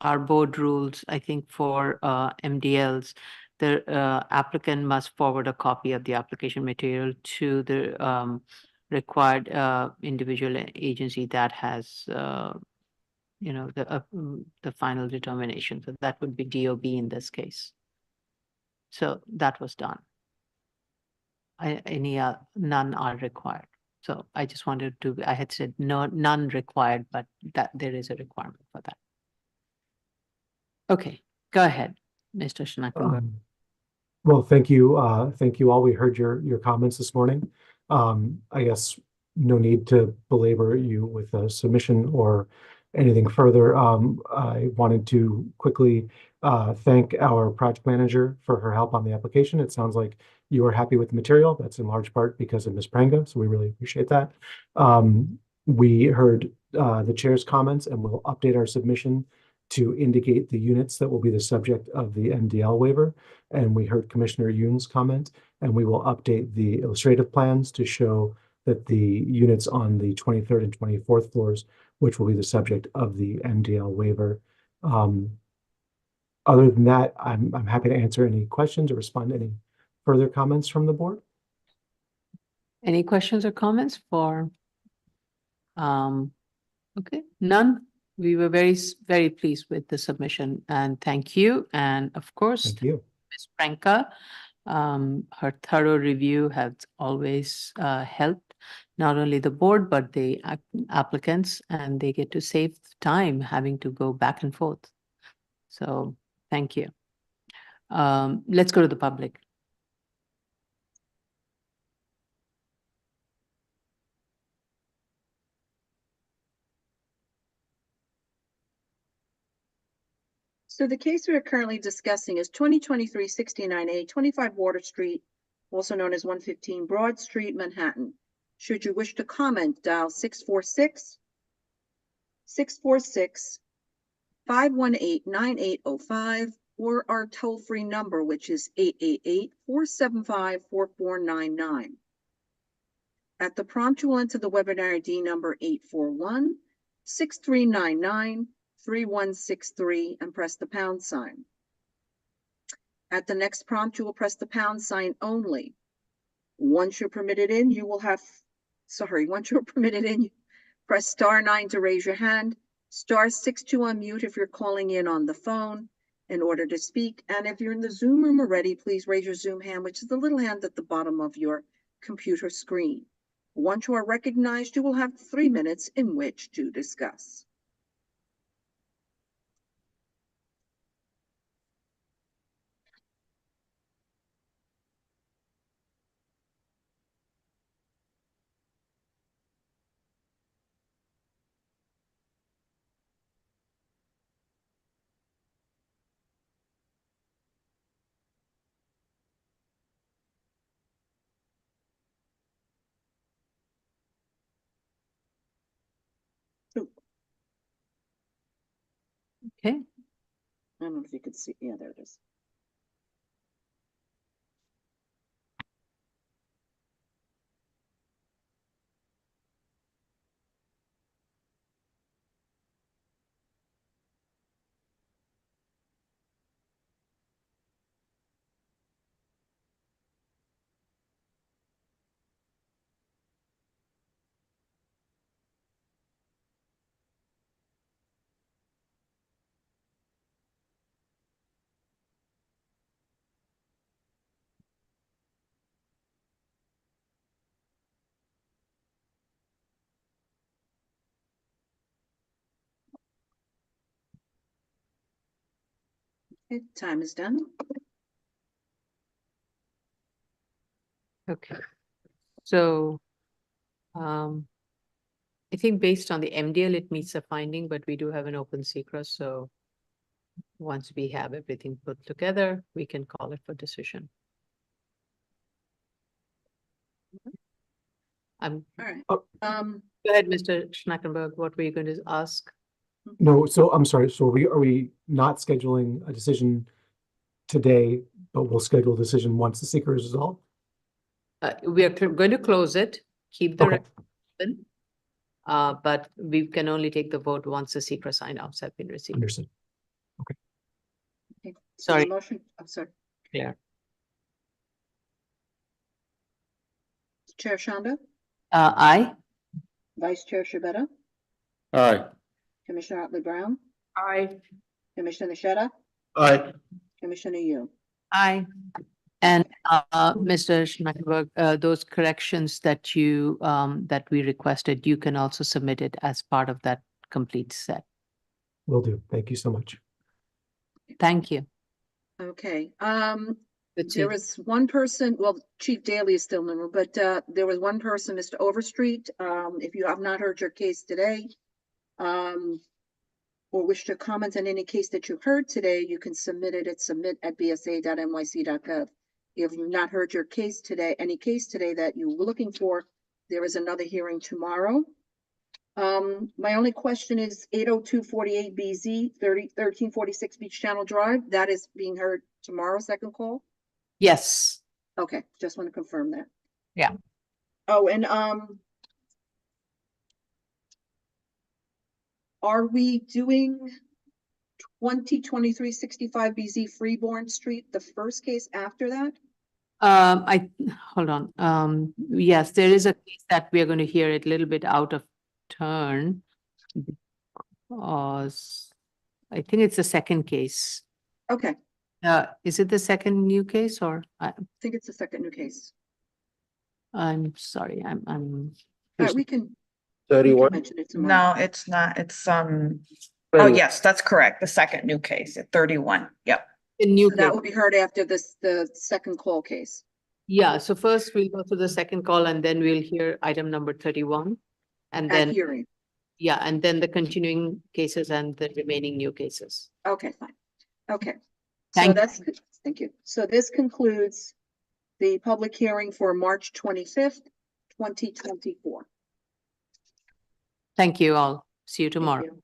our board rules, I think for MDLs, the applicant must forward a copy of the application material to the required individual agency that has the final determination. So that would be DOB in this case. So that was done. None are required. So I just wanted to, I had said no, none required, but that there is a requirement for that. Okay, go ahead, Mr. Schnackenberg. Well, thank you. Thank you all. We heard your comments this morning. I guess no need to belabor you with a submission or anything further. I wanted to quickly thank our project manager for her help on the application. It sounds like you are happy with the material. That's in large part because of Ms. Pranga, so we really appreciate that. We heard the chair's comments and we'll update our submission to indicate the units that will be the subject of the MDL waiver. And we heard Commissioner Yoon's comment, and we will update the illustrative plans to show that the units on the 23rd and 24th floors, which will be the subject of the MDL waiver. Other than that, I'm happy to answer any questions or respond to any further comments from the board. Any questions or comments for? Okay, none. We were very, very pleased with the submission, and thank you. And of course, thank you, Ms. Pranka. Her thorough review has always helped not only the board, but the applicants, and they get to save time having to go back and forth. So thank you. Let's go to the public. So the case we are currently discussing is 2023-69A, 25 Water Street, also known as 115 Broad Street, Manhattan. Should you wish to comment, dial 646-518-9805 or our toll-free number, which is 888-475-4499. At the prompt, you will enter the webinar ID number 841-6399-3163 and press the pound sign. At the next prompt, you will press the pound sign only. Once you're permitted in, press *9 to raise your hand, *6 to unmute if you're calling in on the phone in order to speak. And if you're in the Zoom room already, please raise your Zoom hand, which is the little hand at the bottom of your computer screen. Once you are recognized, you will have 3 minutes in which to discuss. Okay. I don't know if you could see. Yeah, there it is. Okay, time is done. Okay. So I think based on the MDL, it meets the finding, but we do have an open secret. So once we have everything put together, we can call it for decision. All right. Oh. Go ahead, Mr. Schnackenberg. What were you going to ask? No, so I'm sorry. So are we not scheduling a decision today but we'll schedule a decision once the seeker is resolved. We are going to close it, keep the Okay. record open. But we can only take the vote once the secret sign-offs have been received. Understood. Okay, so the Sorry. motion, I'm sorry. Claire. Chair Shanda, Aye. Vice Chair Shabeta, Aye. Commissioner Otley Brown, Aye. Commissioner Nisheta, Aye. Commissioner Yu. Aye. And Mr. Schmeckenberg, those corrections that you that we requested, you can also submit it as part of that complete set. Will do. Thank you so much. Thank you. Okay, Good to- there was one person, well, Chief Daly is still in the room, but there was one person, Mr. Overstreet. If you have not heard your case today, or wish to comment on any case that you heard today, you can submit it at submit@bsa.nyc.gov. If you've not heard your case today, any case today that you were looking for, there is another hearing tomorrow. My only question is 80248 BZ 1346 Beach Channel Drive. That is being heard tomorrow, second call? Yes. Okay, just want to confirm that. Yeah. Oh, and are we doing 2023-65 BZ Freeborn Street, the first case after that? Hold on. Yes, there is a case that we are going to hear it a little bit out of turn. Because I think it's the second case. Okay, Is it the second new case or I think it's the second new case. I'm sorry, I'm All right, we can 31. mention it tomorrow. No, it's not. It's, oh, yes, that's correct. The second new case at 31. Yep. the new So that case. will be heard after this, the second call case. Yeah, so first we'll go to the second call and then we'll hear item number 31. And At then, hearing. yeah, and then the continuing cases and the remaining new cases. Okay, fine. Okay. So Thank- that's, thank you. So this concludes the public hearing for March 25th, 2024. Thank you all. See you tomorrow. you.